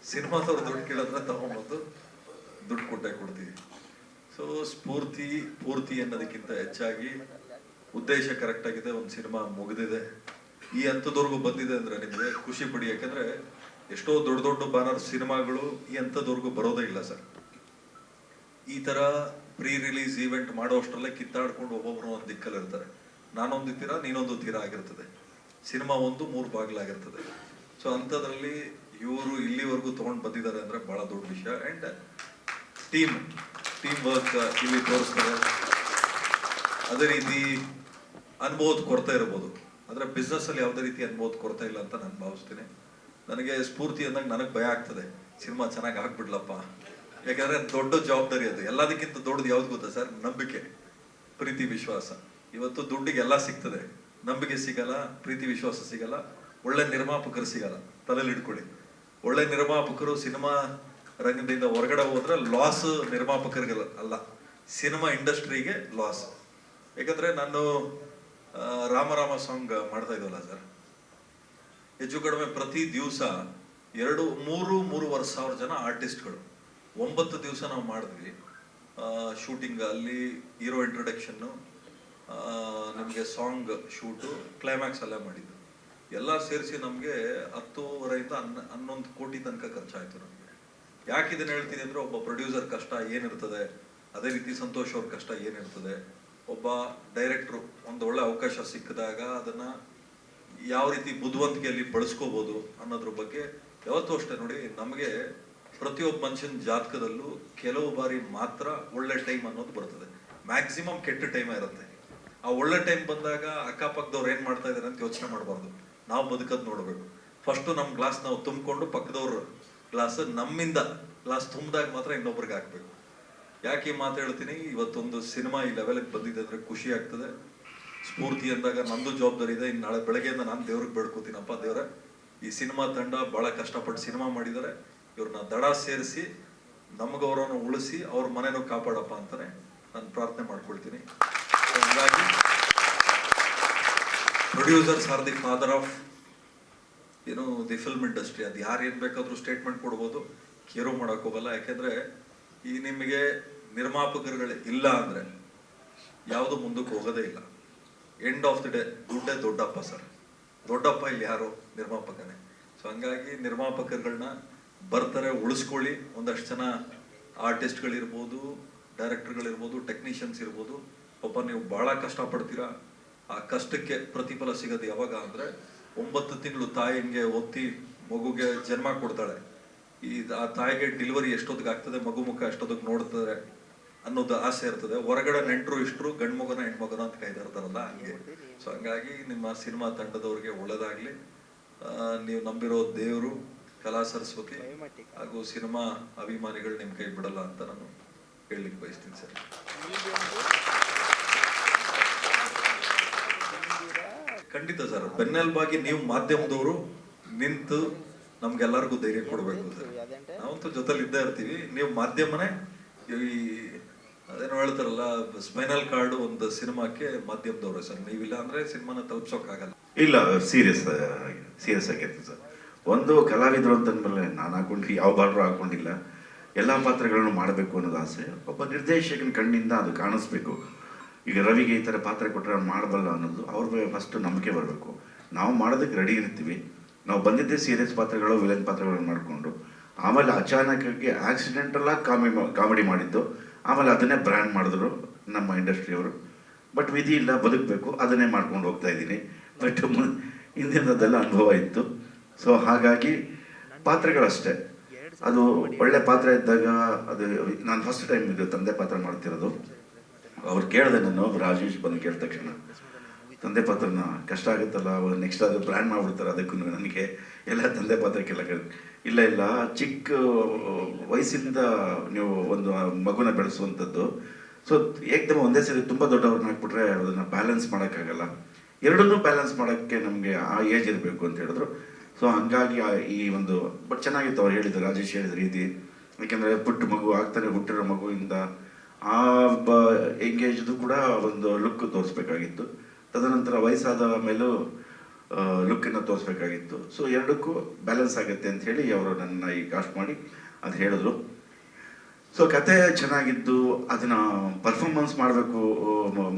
ಸಿನಿಮಾದವ್ರು ದುಡ್ಡು ಕೇಳಿದ್ರೆ ತಗೊಂಬಂದು ದುಡ್ಡು ಕೊಡ್ತೀವಿ. ಸೊ ಪೂರ್ತಿ ಅನ್ನೋದಕ್ಕಿಂತ ಹೆಚ್ಚಾಗಿ ಉದ್ದೇಶ ಕರೆಕ್ಟ್ ಆಗಿದೆ. ಒಂದು ಸಿನಿಮಾ ಮುಗಿದಿದೆ, ಈ ಹಂತದವರೆಗೂ ಬಂದಿದೆ ಅಂದರೆ ನಿಮಗೆ ಖುಷಿ ಪಡಿ. ಯಾಕಂದರೆ ಎಷ್ಟೋ ದೊಡ್ಡ ಬ್ಯಾನರ್ ಸಿನಿಮಾಗಳು ಈ ಹಂತದವರೆಗೂ ಬರೋದೇ ಇಲ್ಲ ಸರ್. ಈ ಥರ ಪ್ರೀ ರಿಲೀಸ್ ಈವೆಂಟ್ ಮಾಡೋ ಅಷ್ಟರಲ್ಲೇ ಕಿತ್ತಾಡ್ಕೊಂಡು ಒಬ್ಬೊಬ್ಬರು ಒಂದು ದಿಕ್ಕಲ್ಲಿ ಇರ್ತಾರೆ. ನಾನೊಂದು ತೀರ, ನೀನೊಂದು ತೀರ ಆಗಿರ್ತದೆ. ಸಿನಿಮಾ 3 ಭಾಗಲಾಗಿರ್ತದೆ. ಸೊ ಅಂಥದ್ರಲ್ಲಿ ಇವರು ಇಲ್ಲಿವರೆಗೂ ತೊಗೊಂಡು ಬಂದಿದ್ದಾರೆ ಅಂದರೆ ಭಾಳ ದೊಡ್ಡ ವಿಷಯ. ಆ್ಯಂಡ್ ಟೀಮ್ ವರ್ಕ್ ಇಲ್ಲಿ ತೋರಿಸ್ತಾರೆ. ಅದೇ ರೀತಿ ಅನುಭವದ ಕೊರತೆ ಇರ್ಬೋದು, ಆದರೆ ಬಿಸ್ನೆಸ್ಸಲ್ಲಿ ಯಾವುದೇ ರೀತಿ ಅನುಭವದ ಕೊರತೆ ಇಲ್ಲ ಅಂತ ನಾನು ಭಾವಿಸ್ತೀನಿ. ನನಗೆ ಸ್ಫೂರ್ತಿ ಅಂದಾಗ ನನಗೆ ಭಯ ಆಗ್ತದೆ, ಸಿನಿಮಾ ಚೆನ್ನಾಗಿ ಆಗ್ಬಿಡ್ಲಪ್ಪ. ಯಾಕಂದರೆ ದೊಡ್ಡ ಜವಾಬ್ದಾರಿ ಅದು. ಎಲ್ಲದಕ್ಕಿಂತ ದೊಡ್ಡದು ಯಾವ್ದು ಗೊತ್ತಾ ಸರ್? ನಂಬಿಕೆ, ಪ್ರೀತಿ, ವಿಶ್ವಾಸ. ಇವತ್ತು ದುಡ್ಡಿಗೆ ಎಲ್ಲ ಸಿಗ್ತದೆ, ನಂಬಿಕೆ ಸಿಗಲ್ಲ, ಪ್ರೀತಿ ವಿಶ್ವಾಸ ಸಿಗಲ್ಲ, ಒಳ್ಳೆ ನಿರ್ಮಾಪಕರು ಸಿಗಲ್ಲ. ತಲೆಯಲ್ಲಿ ಇಟ್ಕೊಳ್ಳಿ, ಒಳ್ಳೆ ನಿರ್ಮಾಪಕರು ಸಿನಿಮಾ ರಂಗದಿಂದ ಹೊರಗಡೆ ಹೋದ್ರೆ ಲಾಸ್ ನಿರ್ಮಾಪಕರಿಗೆ ಅಲ್ಲ, ಸಿನಿಮಾ ಇಂಡಸ್ಟ್ರಿಗೆ ಲಾಸ್. ಯಾಕಂದರೆ ನಾನು ರಾಮ ಸಾಂಗ್ ಮಾಡ್ತಾ ಇದ್ವಲ್ಲ ಸರ್, ಹೆಚ್ಚು ಕಡಿಮೆ ಪ್ರತಿ ದಿವಸ 3,500 ಜನ ಆರ್ಟಿಸ್ಟ್ಗಳು 9 ದಿವಸ ನಾವು ಮಾಡಿದ್ವಿ ಶೂಟಿಂಗ್. ಅಲ್ಲಿ ಹೀರೋ ಇಂಟ್ರೊಡಕ್ಷನ್ನು, ನಿಮಗೆ ಸಾಂಗ್ ಶೂಟು, ಕ್ಲೈಮ್ಯಾಕ್ಸ್ ಎಲ್ಲ ಮಾಡಿದ್ದು. ಎಲ್ಲ ಸೇರಿಸಿ ನಮಗೆ 10.5 ಇಂದ 11 ಕೋಟಿ ತನಕ ಖರ್ಚಾಯಿತು ನಮಗೆ. ಯಾಕೆ ಇದನ್ನು ಹೇಳ್ತೀನಿ ಅಂದರೆ, ಒಬ್ಬ ಪ್ರೊಡ್ಯೂಸರ್ ಕಷ್ಟ ಏನಿರ್ತದೆ, ಅದೇ ರೀತಿ ಸಂತೋಷ್ ಅವ್ರ ಕಷ್ಟ ಏನಿರ್ತದೆ. ಒಬ್ಬ ಡೈರೆಕ್ಟ್ರು ಒಂದು ಒಳ್ಳೆ ಅವಕಾಶ ಸಿಕ್ಕಿದಾಗ ಅದನ್ನು ಯಾವ ರೀತಿ ಬುದ್ಧಿವಂತಿಕೆಯಲ್ಲಿ ಬಳಸ್ಕೋಬೋದು ಅನ್ನೋದ್ರ ಬಗ್ಗೆ ಯಾವತ್ತೂ ಅಷ್ಟೇ. ನೋಡಿ, ನಮಗೆ ಪ್ರತಿಯೊಬ್ಬ ಮನುಷ್ಯನ ಜಾತಕದಲ್ಲೂ ಕೆಲವು ಬಾರಿ ಮಾತ್ರ ಒಳ್ಳೆ ಟೈಮ್ ಅನ್ನೋದು ಬರ್ತದೆ. ಮ್ಯಾಕ್ಸಿಮಮ್ ಕೆಟ್ಟ ಟೈಮೇ ಇರುತ್ತೆ. ಆ ಒಳ್ಳೆ ಟೈಮ್ ಬಂದಾಗ ಅಕ್ಕಪಕ್ಕದವ್ರು ಏನು ಮಾಡ್ತಾ ಇದ್ದಾರೆ ಅಂತ ಯೋಚನೆ ಮಾಡಬಾರ್ದು. ನಾವು ಬದುಕೋದು ನೋಡಬೇಕು. ಫಸ್ಟು ನಮ್ಮ ಗ್ಲಾಸ್ ನಾವು ತುಂಬಿಕೊಂಡು ಪಕ್ಕದವ್ರ ಗ್ಲಾಸ್ ನಮ್ಮಿಂದ ಗ್ಲಾಸ್ ತುಂಬಿದಾಗ ಮಾತ್ರ ಇನ್ನೊಬ್ರಿಗೆ ಹಾಕ್ಬೇಕು. ಯಾಕೆ ಈ ಮಾತು ಹೇಳ್ತೀನಿ, ಇವತ್ತೊಂದು ಸಿನಿಮಾ ಈ ಲೆವೆಲ್ಗೆ ಬಂದಿದೆ ಅಂದರೆ ಖುಷಿ ಆಗ್ತದೆ. ಸ್ಫೂರ್ತಿ ಅಂದಾಗ ನಂದು ಜವಾಬ್ದಾರಿ ಇದೆ. ಇನ್ನು ನಾಳೆ ಬೆಳಗ್ಗೆಯಿಂದ ನಾನು ದೇವ್ರಿಗೆ ಬೇಡ್ಕೋತೀನಪ್ಪ, ದೇವ್ರೆ ಈ ಸಿನಿಮಾ ತಂಡ ಭಾಳ ಕಷ್ಟಪಟ್ಟು ಸಿನಿಮಾ ಮಾಡಿದ್ದಾರೆ, ಇವ್ರನ್ನ ದಡ ಸೇರಿಸಿ ನಮಗವರನ್ನು ಉಳಿಸಿ ಅವ್ರ ಮನೆನೂ ಕಾಪಾಡಪ್ಪ ಅಂತಾನೆ ನಾನು ಪ್ರಾರ್ಥನೆ ಮಾಡ್ಕೊಳ್ತೀನಿ. ಹೀಗಾಗಿ producers R the father of ಏನು ದಿ ಫಿಲ್ಮ್ ಇಂಡಸ್ಟ್ರಿ, ಅದು ಯಾರು ಏನು ಬೇಕಾದರೂ ಸ್ಟೇಟ್ಮೆಂಟ್ ಕೊಡ್ಬೋದು, ಕೇರು ಮಾಡೋಕೆ ಹೋಗಲ್ಲ. ಯಾಕೆಂದರೆ ಈ ನಿಮಗೆ ನಿರ್ಮಾಪಕರುಗಳು ಇಲ್ಲ ಅಂದರೆ ಯಾವುದು ಮುಂದಕ್ಕೆ ಹೋಗೋದೇ ಇಲ್ಲ. ಎಂಡ್ ಆಫ್ ದಿ ಡೇ ದುಡ್ಡೇ ದೊಡ್ಡಪ್ಪ ಸರ್. ದೊಡ್ಡಪ್ಪ ಇಲ್ಲಿ ಯಾರು? ನಿರ್ಮಾಪಕನೇ. ಸೊ ಹಂಗಾಗಿ ನಿರ್ಮಾಪಕರುಗಳನ್ನ ಬರ್ತಾರೆ, ಉಳಿಸ್ಕೊಳ್ಳಿ. ಒಂದಷ್ಟು ಜನ ಆರ್ಟಿಸ್ಟ್ಗಳಿರ್ಬೋದು, ಡೈರೆಕ್ಟರ್ಗಳಿರ್ಬೋದು, ಟೆಕ್ನಿಷಿಯನ್ಸ್ ಇರ್ಬೋದು. ಪಾಪ ನೀವು ಭಾಳ ಕಷ್ಟಪಡ್ತೀರಾ. ಆ ಕಷ್ಟಕ್ಕೆ ಪ್ರತಿಫಲ ಸಿಗೋದು ಯಾವಾಗ ಅಂದರೆ 9 ತಿಂಗಳು ತಾಯಿಗೆ ಒತ್ತಿ ಮಗುಗೆ ಜನ್ಮ ಕೊಡ್ತಾಳೆ. ಆ ತಾಯಿಗೆ ಡೆಲಿವರಿ ಎಷ್ಟೊತ್ತಿಗೆ ಆಗ್ತದೆ, ಮಗು ಮುಖ ಎಷ್ಟೊತ್ತಿಗೆ ನೋಡ್ತಾರೆ ಅನ್ನೋದು ಆಸೆ ಇರ್ತದೆ. ಹೊರಗಡೆ ನೆಂಟರು ಇಷ್ಟರು ಗಂಡು ಮಗನ ಹೆಣ್ಮಗನ ಅಂತ ಕಾಯ್ತಾ ಇರ್ತಾರಲ್ಲ, ಹಂಗೆ. ಸೊ ಹಂಗಾಗಿ ನಿಮ್ಮ ಸಿನಿಮಾ ತಂಡದವ್ರಿಗೆ ಒಳ್ಳೇದಾಗ್ಲಿ. ನೀವು ನಂಬಿರೋ ದೇವರು, ಕಲಾ ಸರಸ್ವತಿ ಹಾಗೂ ಸಿನಿಮಾ ಅಭಿಮಾನಿಗಳು ನಿಮ್ಮ ಕೈ ಬಿಡಲ್ಲ ಅಂತ ನಾನು ಹೇಳಲಿಕ್ಕೆ ಬಯಸ್ತೀನಿ ಸರ್. ಖಂಡಿತ ಸರ್, ಬೆನ್ನೆಲುಬಾಗಿ ನೀವು ಮಾಧ್ಯಮದವರು ನಿಂತು ನಮ್ಗೆಲ್ಲರಿಗೂ ಧೈರ್ಯ ಕೊಡಬೇಕು ಸರ್. ನಾವಂತೂ ಜೊತೆಲಿ ಇದ್ದೇ ಇರ್ತೀವಿ. ನೀವು ಮಾಧ್ಯಮನೇ ಈ ಅದೇನೋ ಹೇಳ್ತಾರಲ್ಲ, ಸ್ಪೈನಲ್ ಕಾರ್ಡ್ ಒಂದು ಸಿನಿಮಾಕ್ಕೆ ಮಾಧ್ಯಮದವ್ರೆ ಸರ್. ನೀವಿಲ್ಲ ಅಂದ್ರೆ ಸಿನಿಮಾನ ತಲುಪ್ಸೋಕ್ಕಾಗಲ್ಲ. ಇಲ್ಲ, ಸೀರಿಯಸ್ ಆಗಿರ್ತೀವಿ ಸರ್. ಒಂದು ಕಲಾವಿದರು ಅಂತಂದ್ಮೇಲೆ ನಾನು ಹಾಕೊಂಡು ಯಾವ ಬಾರ್ಡ್ರು ಹಾಕೊಂಡಿಲ್ಲ. ಎಲ್ಲ ಪಾತ್ರಗಳನ್ನು ಮಾಡಬೇಕು ಅನ್ನೋದು ಆಸೆ. ಒಬ್ಬ ನಿರ್ದೇಶಕನ ಕಣ್ಣಿಂದ ಅದು ಕಾಣಿಸ್ಬೇಕು. ಈಗ ರವಿಗೆ ಈ ಥರ ಪಾತ್ರ ಕೊಟ್ಟರೆ ಅವ್ನು ಮಾಡಬಲ್ಲ ಅನ್ನೋದು ಅವ್ರಿಗೆ ಫಸ್ಟ್ ನಂಬಿಕೆ ಬರಬೇಕು. ನಾವು ಮಾಡೋದಕ್ಕೆ ರೆಡಿ ಇರ್ತೀವಿ. ನಾವು ಬಂದಿದ್ದೇ ಸೀರಿಯಸ್ ಪಾತ್ರಗಳು, ವಿಲನ್ ಪಾತ್ರಗಳನ್ನು ಮಾಡಿಕೊಂಡು, ಆಮೇಲೆ ಅಚಾನಕ್ಕಾಗಿ ಆಕ್ಸಿಡೆಂಟಲ್ಲಾಗಿ ಕಾಮಿಡಿ ಮಾಡಿದ್ದು, ಆಮೇಲೆ ಅದನ್ನೇ ಬ್ರ್ಯಾಂಡ್ ಮಾಡಿದ್ರು ನಮ್ಮ ಇಂಡಸ್ಟ್ರಿಯವರು. ಬಟ್ ವಿಧಿ ಇಲ್ಲ, ಬದುಕಬೇಕು, ಅದನ್ನೇ ಮಾಡ್ಕೊಂಡು ಹೋಗ್ತಾ ಇದ್ದೀನಿ. ಬಟ್ ಹಿಂದಿನದೆಲ್ಲ ಅನುಭವ ಇತ್ತು. ಸೊ ಹಾಗಾಗಿ ಪಾತ್ರಗಳಷ್ಟೇ, ಅದು ಒಳ್ಳೆ ಪಾತ್ರ ಇದ್ದಾಗ ಅದು ನಾನು ಫಸ್ಟ್ ಟೈಮ್ ಇದು ತಂದೆ ಪಾತ್ರ ಮಾಡ್ತಿರೋದು. ಅವ್ರು ಕೇಳಿದೆ, ನಾನು ರಾಜೇಶ್ ಬಂದು ಕೇಳಿದ ತಕ್ಷಣ ತಂದೆ ಪಾತ್ರನ ಕಷ್ಟ ಆಗುತ್ತಲ್ಲ, ಅವ್ರು ನೆಕ್ಸ್ಟ್ ಅದು ಬ್ರ್ಯಾಂಡ್ ಮಾಡ್ಬಿಡ್ತಾರೆ. ಅದಕ್ಕೂ ನನಗೆ ಎಲ್ಲ ತಂದೆ ಪಾತ್ರಕ್ಕೆಲ್ಲ ಇಲ್ಲ ಚಿಕ್ಕ ವಯಸ್ಸಿಂದ ನೀವು ಒಂದು ಮಗುನ ಬೆಳೆಸುವಂಥದ್ದು. ಸೊ ಏಕದಮ್ ಒಂದೇ ಸರಿ ತುಂಬ ದೊಡ್ಡವ್ರನ್ನ ಹಾಕ್ಬಿಟ್ರೆ ಅದನ್ನು ಬ್ಯಾಲೆನ್ಸ್ ಮಾಡೋಕ್ಕಾಗಲ್ಲ. ಎರಡನ್ನೂ ಬ್ಯಾಲೆನ್ಸ್ ಮಾಡೋಕ್ಕೆ ನಮಗೆ ಆ ಏಜ್ ಇರಬೇಕು ಅಂತ ಹೇಳಿದ್ರು. ಸೊ ಹಂಗಾಗಿ ಈ ಒಂದು ಬಟ್ ಚೆನ್ನಾಗಿತ್ತು ಅವ್ರು ಹೇಳಿದ್ರು, ರಾಜೇಶ್ ಹೇಳಿದ ರೀತಿ. ಯಾಕೆಂದರೆ ಪುಟ್ಟ ಮಗು ಆಗ್ತಾನೆ ಹುಟ್ಟಿರೋ ಮಗುವಿಂದ ಆ ಎಂಗೇಜ್ದು ಕೂಡ ಒಂದು ಲುಕ್ ತೋರಿಸ್ಬೇಕಾಗಿತ್ತು. ತದನಂತರ ವಯಸ್ಸಾದ ಮೇಲೂ ಲುಕ್ಕನ್ನು ತೋರಿಸ್ಬೇಕಾಗಿತ್ತು. ಸೊ ಎರಡಕ್ಕೂ ಬ್ಯಾಲೆನ್ಸ್ ಆಗುತ್ತೆ ಅಂತ ಹೇಳಿ ಅವರು ನನ್ನ ಈ ಕಾಸ್ಟ್ ಮಾಡಿ ಅದು ಹೇಳಿದ್ರು. ಸೊ ಕತೆ ಚೆನ್ನಾಗಿದ್ದು ಅದನ್ನು ಪರ್ಫಾರ್ಮೆನ್ಸ್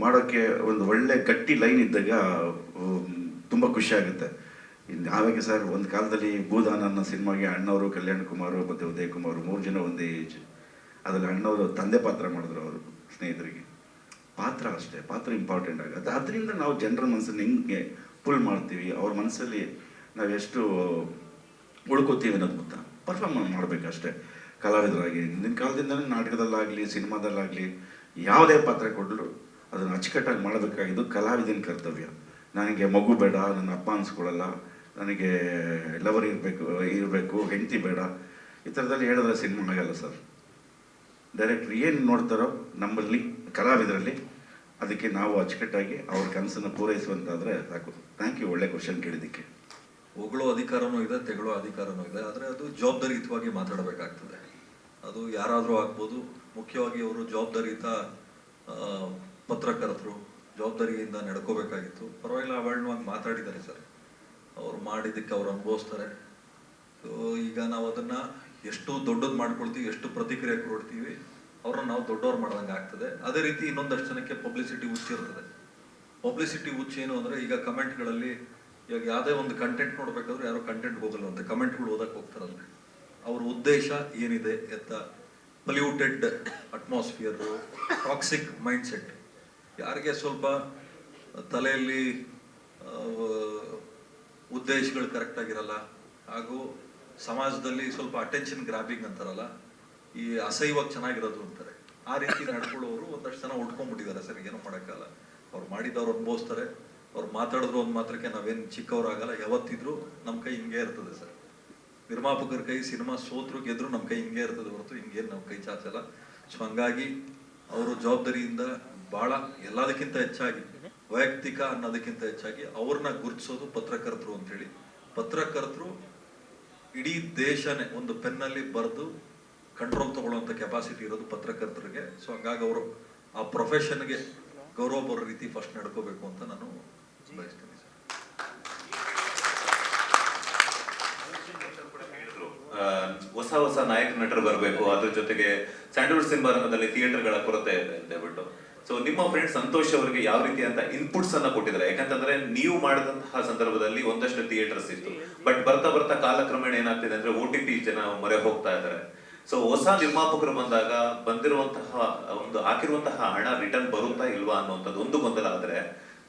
ಮಾಡೋಕ್ಕೆ ಒಂದು ಒಳ್ಳೆ ಗಟ್ಟಿ ಲೈನ್ ಇದ್ದಾಗ ತುಂಬ ಖುಷಿ ಆಗುತ್ತೆ. ಆವಾಗ ಸರ್ ಒಂದು ಕಾಲದಲ್ಲಿ ಭೂದಾನ ಅನ್ನೋ ಸಿನಿಮಾಗೆ ಅಣ್ಣವರು, ಕಲ್ಯಾಣ್ ಕುಮಾರ್ ಮತ್ತು ಉದಯ್ ಕುಮಾರ್ 3 ಜನ ಒಂದೇ ಏಜ್. ಅದರಲ್ಲಿ ಅಣ್ಣವರು ತಂದೆ ಪಾತ್ರ ಮಾಡಿದ್ರು ಅವರು ಸ್ನೇಹಿತರಿಗೆ. ಪಾತ್ರ ಅಷ್ಟೇ, ಪಾತ್ರ ಇಂಪಾರ್ಟೆಂಟ್ ಆಗುತ್ತೆ. ಅದರಿಂದ ನಾವು ಜನರ ಮನಸ್ಸನ್ನು ಹೆಂಗೆ ಪುಲ್ ಮಾಡ್ತೀವಿ, ಅವ್ರ ಮನಸ್ಸಲ್ಲಿ ನಾವು ಎಷ್ಟು ಉಳ್ಕೋತೀವಿ ಅನ್ನೋದು ಗೊತ್ತಾ. ಪರ್ಫಾರ್ಮ್ ಮಾಡಬೇಕಷ್ಟೇ ಕಲಾವಿದರಾಗಿ. ಹಿಂದಿನ ಕಾಲದಿಂದಲೇ ನಾಟಕದಲ್ಲಾಗಲಿ ಸಿನಿಮಾದಲ್ಲಾಗಲಿ ಯಾವುದೇ ಪಾತ್ರ ಕೊಡಲು ಅದನ್ನು ಅಚ್ಚುಕಟ್ಟಾಗಿ ಮಾಡಬೇಕಾಗಿದ್ದು ಕಲಾವಿದನ ಕರ್ತವ್ಯ. ನನಗೆ ಮಗು ಬೇಡ, ನನ್ನ ಅಪ್ಪ ಅನ್ಸ್ಕೊಳ್ಳಲ್ಲ, ನನಗೆ ಲವರ್ ಇರಬೇಕು, ಹೆಂಡತಿ ಬೇಡ, ಈ ಥರದಲ್ಲಿ ಹೇಳಿದ್ರೆ ಸಿನಿಮಾ ಆಗಲ್ಲ ಸರ್. ಡೈರೆಕ್ಟ್ರ್ ಏನು ನೋಡ್ತಾರೋ ನಮ್ಮಲ್ಲಿ ಕಲಾವಿದರಲ್ಲಿ, ಅದಕ್ಕೆ ನಾವು ಅಚ್ಚುಕಟ್ಟಾಗಿ ಅವ್ರ ಕನಸನ್ನು ಪೂರೈಸುವಂತಾದರೆ ಸಾಕು. ಥ್ಯಾಂಕ್ ಯು, ಒಳ್ಳೆ ಕ್ವಶನ್ ಕೇಳಿದ್ದಕ್ಕೆ. ಹೊಗಳೋ ಅಧಿಕಾರನೂ ಇದೆ, ತೆಗಳೋ ಅಧಿಕಾರನೂ ಇದೆ. ಆದರೆ ಅದು ಜವಾಬ್ದಾರಿಯುತವಾಗಿ ಮಾತಾಡಬೇಕಾಗ್ತದೆ. ಅದು ಯಾರಾದರೂ ಆಗ್ಬೋದು. ಮುಖ್ಯವಾಗಿ ಅವರು ಜವಾಬ್ದಾರಿಯುತ ಪತ್ರಕರ್ತರು, ಜವಾಬ್ದಾರಿಯಿಂದ ನಡ್ಕೋಬೇಕಾಗಿತ್ತು. ಪರವಾಗಿಲ್ಲ, ಅವಾರ್ಡ್ನವಾಗಿ ಮಾತಾಡಿದ್ದಾರೆ ಸರ್. ಅವ್ರು ಮಾಡಿದ್ದಕ್ಕೆ ಅವ್ರು ಅನುಭವಿಸ್ತಾರೆ. ಸೊ ಈಗ ನಾವು ಅದನ್ನು ಎಷ್ಟು ದೊಡ್ಡದು ಮಾಡ್ಕೊಳ್ತೀವಿ, ಎಷ್ಟು ಪ್ರತಿಕ್ರಿಯೆ ಕೊಡ್ತೀವಿ, ಅವ್ರನ್ನ ನಾವು ದೊಡ್ಡವ್ರು ಮಾಡ್ದಂಗೆ ಆಗ್ತದೆ. ಅದೇ ರೀತಿ ಇನ್ನೊಂದಷ್ಟು ಜನಕ್ಕೆ ಪಬ್ಲಿಸಿಟಿ ಹುಚ್ಚಿರ್ತದೆ. ಪಬ್ಲಿಸಿಟಿ ಹುಚ್ಚು ಏನು ಅಂದರೆ, ಈಗ ಕಮೆಂಟ್ಗಳಲ್ಲಿ ಇವಾಗ ಯಾವುದೇ ಒಂದು ಕಂಟೆಂಟ್ ನೋಡ್ಬೇಕಾದ್ರೆ ಯಾರೋ ಕಂಟೆಂಟ್ಗೆ ಹೋಗಲ್ಲ ಅಂತ ಕಮೆಂಟ್ಗಳು ಓದಕ್ಕೆ ಹೋಗ್ತಾರಲ್ಲ. ಅವ್ರ ಉದ್ದೇಶ ಏನಿದೆ ಅಂತ, ಪೊಲ್ಯೂಟೆಡ್ ಅಟ್ಮಾಸ್ಫಿಯರು, ಟಾಕ್ಸಿಕ್ ಮೈಂಡ್ಸೆಟ್, ಯಾರಿಗೆ ಸ್ವಲ್ಪ ತಲೆಯಲ್ಲಿ ಉದ್ದೇಶಗಳು ಕರೆಕ್ಟಾಗಿರಲ್ಲ, ಹಾಗೂ ಸಮಾಜದಲ್ಲಿ ಸ್ವಲ್ಪ ಅಟೆನ್ಷನ್ ಗ್ರಾಬಿಂಗ್ ಅಂತಾರಲ್ಲ, ಈ ಅಸಹ್ಯವಾಗಿ ಚೆನ್ನಾಗಿರೋದು ಅಂತಾರೆ, ಆ ರೀತಿ ನಡ್ಕೊಳ್ಳೋರು ಒಂದಷ್ಟು ಜನ ಉಟ್ಕೊಂಡ್ಬಿಟ್ಟಿದ್ದಾರೆ ಸರ್. ಏನೂ ಮಾಡೋಕ್ಕಲ್ಲ. ಅವ್ರು ಮಾಡಿದವ್ರು ಅನುಭವಿಸ್ತಾರೆ. ಅವ್ರು ಮಾತಾಡಿದ್ರು ಒಂದು ಮಾತ್ರಕ್ಕೆ ನಾವೇನು ಚಿಕ್ಕವರಾಗಲ್ಲ. ಯಾವತ್ತಿದ್ರು ನಮ್ಮ ಕೈ ಹಿಂಗೆ ಇರ್ತದೆ ಸರ್. ನಿರ್ಮಾಪಕರ ಕೈ ಸಿನಿಮಾ ಸೋತ್ರು ಗೆದ್ರು ನಮ್ಮ ಕೈ ಹಿಂಗೆ ಇರ್ತದೆ ಹೊರತು ಹಿಂಗೇನು ನಮ್ಮ ಕೈ ಚಾಚಲ್ಲ. ಸೊ ಹಂಗಾಗಿ ಅವರು ಜವಾಬ್ದಾರಿಯಿಂದ ಭಾಳ ಎಲ್ಲದಕ್ಕಿಂತ ಹೆಚ್ಚಾಗಿ ವೈಯಕ್ತಿಕ ಅನ್ನೋದಕ್ಕಿಂತ ಹೆಚ್ಚಾಗಿ ಅವ್ರನ್ನ ಗುರುತಿಸೋದು ಪತ್ರಕರ್ತರು ಅಂತೇಳಿ. ಪತ್ರಕರ್ತರು ಇಡೀ ದೇಶನೇ ಒಂದು ಪೆನ್ನಲ್ಲಿ ಬರೆದು ಕಂಟ್ರೋಲ್ ತಗೊಳ್ಳುವಂಥ ಕೆಪಾಸಿಟಿ ಇರೋದು ಪತ್ರಕರ್ತರಿಗೆ. ಸೊ ಹಂಗಾಗಿ ಅವರು ಆ ಪ್ರೊಫೆಷನ್ಗೆ ಗೌರವ ಬರೋ ರೀತಿ ಫಸ್ಟ್ ನಡ್ಕೋಬೇಕು ಅಂತ ನಾನು ಬಯಸ್ತೀನಿ ಸರ್. ಹೊಸ ಹೊಸ ನಾಯಕ ನಟರು ಬರಬೇಕು, ಅದ್ರ ಜೊತೆಗೆ ಸ್ಯಾಂಡಲ್ವುಡ್ ಸಿನಿಮಾ ರಂಗದಲ್ಲಿ ಥಿಯೇಟರ್ಗಳ ಕೊರತೆ ಇದೆ ಅಂತ ಹೇಳ್ಬಿಟ್ಟು. ಸೊ ನಿಮ್ಮ ಫ್ರೆಂಡ್ ಸಂತೋಷ್ ಅವರಿಗೆ ಯಾವ ರೀತಿ ಅಂತ ಇನ್ಪುಟ್ಸ್ ಅನ್ನ ಕೊಟ್ಟಿದ್ದಾರೆ? ಯಾಕಂತಂದ್ರೆ ನೀವು ಮಾಡಿದಂತಹ ಸಂದರ್ಭದಲ್ಲಿ ಒಂದಷ್ಟು ಥಿಯೇಟರ್ಸ್ ಇತ್ತು, ಬಟ್ ಬರ್ತಾ ಬರ್ತಾ ಕಾಲಕ್ರಮೇಣ ಏನಾಗ್ತಿದೆ ಅಂದ್ರೆ OTT ಜನ ಮೊರೆ ಹೋಗ್ತಾ ಇದ್ದಾರೆ. ಸೊ ಹೊಸ ನಿರ್ಮಾಪಕರು ಬಂದಾಗ ಬಂದಿರುವಂತಹ ಒಂದು ಹಾಕಿರುವಂತಹ ಹಣ ರಿಟರ್ನ್ ಬರುತ್ತಾ ಇಲ್ವಾ ಅನ್ನುವಂಥದ್ದು ಒಂದು ಗೊಂದಲ ಆದ್ರೆ,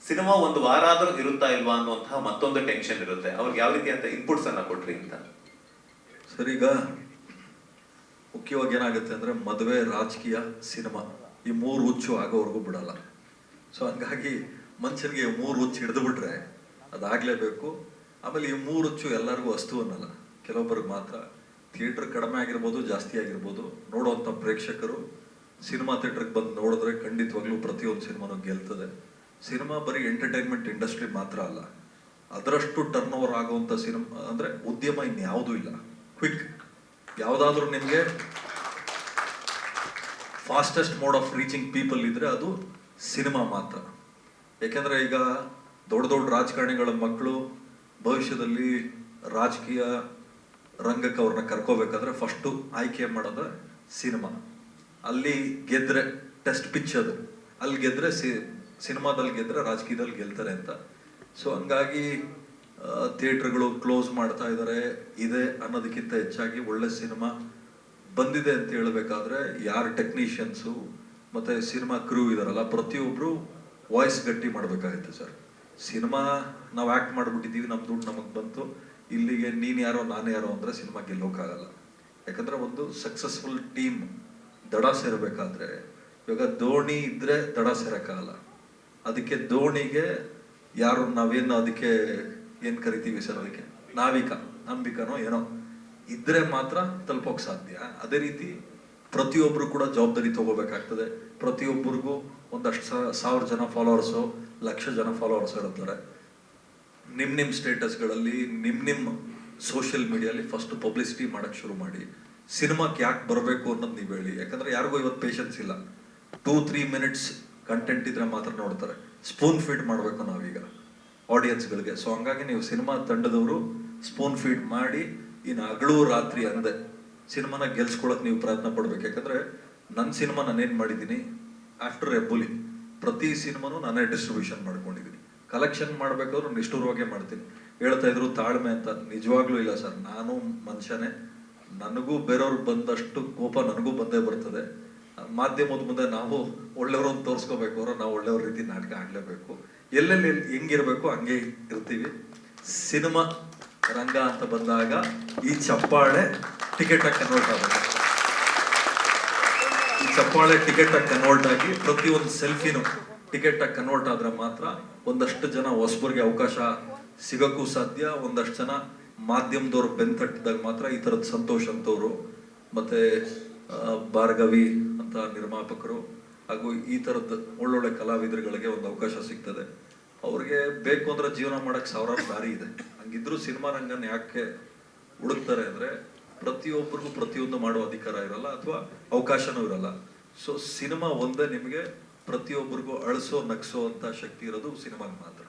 ಸಿನಿಮಾ ಒಂದು ವಾರ ಆದ್ರೂ ಇರುತ್ತಾ ಇಲ್ವಾ ಅನ್ನುವಂತಹ ಮತ್ತೊಂದು ಟೆನ್ಷನ್ ಇರುತ್ತೆ. ಅವ್ರಿಗೆ ಯಾವ ರೀತಿ ಅಂತ ಇನ್ಪುಟ್ಸ್ ಅನ್ನ ಕೊಟ್ರಿ ಅಂತ? ಸರ್, ಈಗ ಮುಖ್ಯವಾಗಿ ಏನಾಗುತ್ತೆ ಅಂದ್ರೆ ಮದುವೆ, ರಾಜಕೀಯ, ಸಿನಿಮಾ ಈ 3 ಹುಚ್ಚು ಆಗೋವರೆಗೂ ಬಿಡಲ್ಲ. ಸೊ ಹಂಗಾಗಿ ಮನುಷ್ಯನಿಗೆ 3 ಹುಚ್ಚು ಹಿಡಿದು ಬಿಟ್ರೆ ಅದಾಗ್ಲೇಬೇಕು. ಆಮೇಲೆ ಈ 3 ಹುಚ್ಚು ಎಲ್ಲರಿಗೂ ವಸ್ತು ಅನ್ನಲ್ಲ, ಕೆಲವೊಬ್ಬರಿಗೆ ಮಾತ್ರ. ಥಿಯೇಟರ್ ಕಡಿಮೆ ಆಗಿರ್ಬೋದು, ಜಾಸ್ತಿ ಆಗಿರ್ಬೋದು, ನೋಡುವಂಥ ಪ್ರೇಕ್ಷಕರು ಸಿನಿಮಾ ಥಿಯೇಟರ್ಗೆ ಬಂದು ನೋಡಿದ್ರೆ ಖಂಡಿತವಾಗ್ಲೂ ಪ್ರತಿಯೊಂದು ಸಿನಿಮಾನು ಗೆಲ್ತದೆ. ಸಿನಿಮಾ ಬರೀ ಎಂಟರ್ಟೈನ್ಮೆಂಟ್ ಇಂಡಸ್ಟ್ರಿ ಮಾತ್ರ ಅಲ್ಲ, ಅದರಷ್ಟು ಟರ್ನ್ ಓವರ್ ಆಗುವಂಥ ಸಿನಿಮಾ ಅಂದರೆ ಉದ್ಯಮ ಇನ್ಯಾವುದೂ ಇಲ್ಲ. ಕ್ವಿಕ್ ಯಾವುದಾದ್ರೂ ನಿಮಗೆ fastest mode of reaching people ಇದ್ರೆ ಅದು ಸಿನಿಮಾ ಮಾತ್ರ. ಯಾಕೆಂದರೆ ಈಗ ದೊಡ್ಡ ದೊಡ್ಡ ರಾಜಕಾರಣಿಗಳ ಮಕ್ಕಳು ಭವಿಷ್ಯದಲ್ಲಿ ರಾಜಕೀಯ ರಂಗಕ್ಕೆ ಅವ್ರನ್ನ ಕರ್ಕೋಬೇಕಾದ್ರೆ ಫಸ್ಟು ಆಯ್ಕೆ ಮಾಡೋದು ಸಿನಿಮಾ. ಅಲ್ಲಿ ಗೆದ್ರೆ ಟೆಸ್ಟ್ ಪಿಚ್ ಅದು, ಅಲ್ಲಿ ಗೆದ್ರೆ ಸಿನಿಮಾದಲ್ಲಿ ಗೆದ್ರೆ ರಾಜಕೀಯದಲ್ಲಿ ಗೆಲ್ತಾರೆ ಅಂತ. ಸೊ ಹಂಗಾಗಿ ಥಿಯೇಟರ್ಗಳು ಕ್ಲೋಸ್ ಮಾಡ್ತಾ ಇದ್ದಾರೆ. ಇದೆ ಅನ್ನೋದಕ್ಕಿಂತ ಹೆಚ್ಚಾಗಿ ಒಳ್ಳೆ ಸಿನಿಮಾ ಬಂದಿದೆ ಅಂತ ಹೇಳ್ಬೇಕಾದ್ರೆ ಯಾರು ಟೆಕ್ನಿಷಿಯನ್ಸು ಮತ್ತು ಸಿನಿಮಾ ಕ್ರೂ ಇದಾರಲ್ಲ, ಪ್ರತಿಯೊಬ್ಬರು ವಾಯ್ಸ್ ಗಟ್ಟಿ ಮಾಡಬೇಕಾಗುತ್ತೆ ಸರ್. ಸಿನಿಮಾ ನಾವು ಆ್ಯಕ್ಟ್ ಮಾಡಿಬಿಟ್ಟಿದ್ದೀವಿ, ನಮ್ಮ ದುಡ್ಡು ನಮಗೆ ಬಂತು, ಇಲ್ಲಿಗೆ ನೀನು ಯಾರೋ ನಾನು ಯಾರೋ ಅಂದರೆ ಸಿನಿಮಾ ಗೆಲ್ಲೋಕ್ಕಾಗಲ್ಲ. ಯಾಕಂದರೆ ಒಂದು ಸಕ್ಸಸ್ಫುಲ್ ಟೀಮ್ ದಡ ಸೇರಬೇಕಾದ್ರೆ, ಇವಾಗ ಧೋನಿ ಇದ್ದರೆ ದಡ ಸೇರೋಕ್ಕಾಗಲ್ಲ. ಅದಕ್ಕೆ ಧೋನಿಗೆ ಯಾರು ನಾವೇನು ಅದಕ್ಕೆ ಏನು ಕರಿತೀವಿ ಸರ್, ಅದಕ್ಕೆ ನಂಬಿಕನೋ ಏನೋ ಇದ್ರೆ ಮಾತ್ರ ತಲುಪೋಕೆ ಸಾಧ್ಯ. ಅದೇ ರೀತಿ ಪ್ರತಿಯೊಬ್ಬರು ಕೂಡ ಜವಾಬ್ದಾರಿ ತಗೋಬೇಕಾಗ್ತದೆ. ಪ್ರತಿಯೊಬ್ಬರಿಗೂ ಒಂದಷ್ಟು 1000 ಜನ ಫಾಲೋವರ್ಸು, 1,00,000 ಜನ ಫಾಲೋವರ್ಸ್ ಇರ್ತಾರೆ. ನಿಮ್ಮ ಸ್ಟೇಟಸ್ಗಳಲ್ಲಿ, ನಿಮ್ಮ ಸೋಷಿಯಲ್ ಮೀಡಿಯಲ್ಲಿ ಫಸ್ಟ್ ಪಬ್ಲಿಸಿಟಿ ಮಾಡೋಕ್ಕೆ ಶುರು ಮಾಡಿ. ಸಿನಿಮಾಕ್ಕೆ ಯಾಕೆ ಬರಬೇಕು ಅನ್ನೋದು ನೀವು ಹೇಳಿ. ಯಾಕಂದರೆ ಯಾರಿಗೂ ಇವತ್ತು ಪೇಷನ್ಸ್ ಇಲ್ಲ. 2-3 ಮಿನಿಟ್ಸ್ ಕಂಟೆಂಟ್ ಇದ್ರೆ ಮಾತ್ರ ನೋಡ್ತಾರೆ. ಸ್ಪೂನ್ ಫೀಡ್ ಮಾಡಬೇಕು ನಾವೀಗ ಆಡಿಯನ್ಸ್ಗಳಿಗೆ. ಸೊ ಹಂಗಾಗಿ ನೀವು ಸಿನಿಮಾ ತಂಡದವರು ಸ್ಪೂನ್ ಫೀಡ್ ಮಾಡಿ ಇನ್ನು ಹಗಲು ರಾತ್ರಿ ಅಂದೆ ಸಿನಿಮಾನ ಗೆಲ್ಸ್ಕೊಳಕ್ಕೆ ನೀವು ಪ್ರಯತ್ನ ಪಡ್ಬೇಕು. ಯಾಕಂದರೆ ನನ್ನ ಸಿನಿಮಾ ನಾನೇನು ಮಾಡಿದ್ದೀನಿ, ಆಫ್ಟರ್ ಹೆಬ್ಬುಲಿ ಪ್ರತಿ ಸಿನಿಮಾನು ನಾನೇ ಡಿಸ್ಟ್ರಿಬ್ಯೂಷನ್ ಮಾಡ್ಕೊಂಡಿದ್ದೀನಿ. ಕಲೆಕ್ಷನ್ ಮಾಡಬೇಕಾದ್ರೂ ನಿಷ್ಠುರವಾಗೇ ಮಾಡ್ತೀನಿ. ಹೇಳ್ತಾ ಇದ್ರು ತಾಳ್ಮೆ ಅಂತ, ನಿಜವಾಗ್ಲೂ ಇಲ್ಲ ಸರ್. ನಾನು ಮನುಷ್ಯನೇ, ನನಗೂ ಬೇರೆಯವ್ರಿಗೆ ಬಂದಷ್ಟು ಕೋಪ ನನಗೂ ಬಂದೇ ಬರ್ತದೆ. ಮಾಧ್ಯಮದ ಮುಂದೆ ನಾವು ಒಳ್ಳೆಯವ್ರನ್ನ ತೋರಿಸ್ಕೋಬೇಕು ಅಂದ್ರೆ ನಾವು ಒಳ್ಳೆಯವ್ರ ರೀತಿ ನಾಟಕ ಆಡಲೇಬೇಕು. ಎಲ್ಲೆಲ್ಲಿ ಹೆಂಗಿರ್ಬೇಕು ಹಂಗೆ ಇರ್ತೀವಿ. ಸಿನಿಮಾ ರಂಗ ಅಂತ ಬಂದಾಗ ಈ ಚಪ್ಪಾಳೆ ಟಿಕೆಟ್ ಆಗಿ ಕನ್ವರ್ಟ್ ಆಗುತ್ತೆ. ಈ ಚಪ್ಪಾಳೆ ಟಿಕೆಟ್ ಆಗಿ ಕನ್ವರ್ಟ್ ಆಗಿ ಪ್ರತಿಯೊಂದು ಸೆಲ್ಫಿನೂ ಟಿಕೆಟ್ ಆಗಿ ಕನ್ವರ್ಟ್ ಆದ್ರೆ ಮಾತ್ರ ಒಂದಷ್ಟು ಜನ ಹೊಸಬರಿಗೆ ಅವಕಾಶ ಸಿಗೋಕ್ಕೂ ಸಾಧ್ಯ. ಒಂದಷ್ಟು ಜನ ಮಾಧ್ಯಮದವ್ರು ಬೆಂತಟ್ಟಿದಾಗ ಮಾತ್ರ ಈ ಥರದ ಸಂತೋಷ್ ಅಂತವರು ಮತ್ತೆ ಭಾರ್ಗವಿ ಅಂತ ನಿರ್ಮಾಪಕರು ಹಾಗೂ ಈ ಥರದ ಒಳ್ಳೊಳ್ಳೆ ಕಲಾವಿದರುಗಳಿಗೆ ಒಂದು ಅವಕಾಶ ಸಿಗ್ತದೆ. ಅವ್ರಿಗೆ ಬೇಕು ಅಂದ್ರೆ ಜೀವನ ಮಾಡಕ್ಕೆ 1000 ದಾರಿ ಇದೆ. ಹಂಗಿದ್ರು ಸಿನಿಮಾ ರಂಗನ ಯಾಕೆ ಹುಡುಕ್ತಾರೆ ಅಂದ್ರೆ ಪ್ರತಿಯೊಬ್ಬರಿಗೂ ಪ್ರತಿಯೊಂದು ಮಾಡುವ ಅಧಿಕಾರ ಇರಲ್ಲ ಅಥವಾ ಅವಕಾಶನೂ ಇರಲ್ಲ. ಸೊ ಸಿನಿಮಾ ಒಂದೇ ನಿಮಗೆ ಪ್ರತಿಯೊಬ್ಬರಿಗೂ ಅಳಿಸೋ ನಗಿಸೋ ಅಂತ ಶಕ್ತಿ ಇರೋದು ಸಿನಿಮಾಗೆ ಮಾತ್ರ.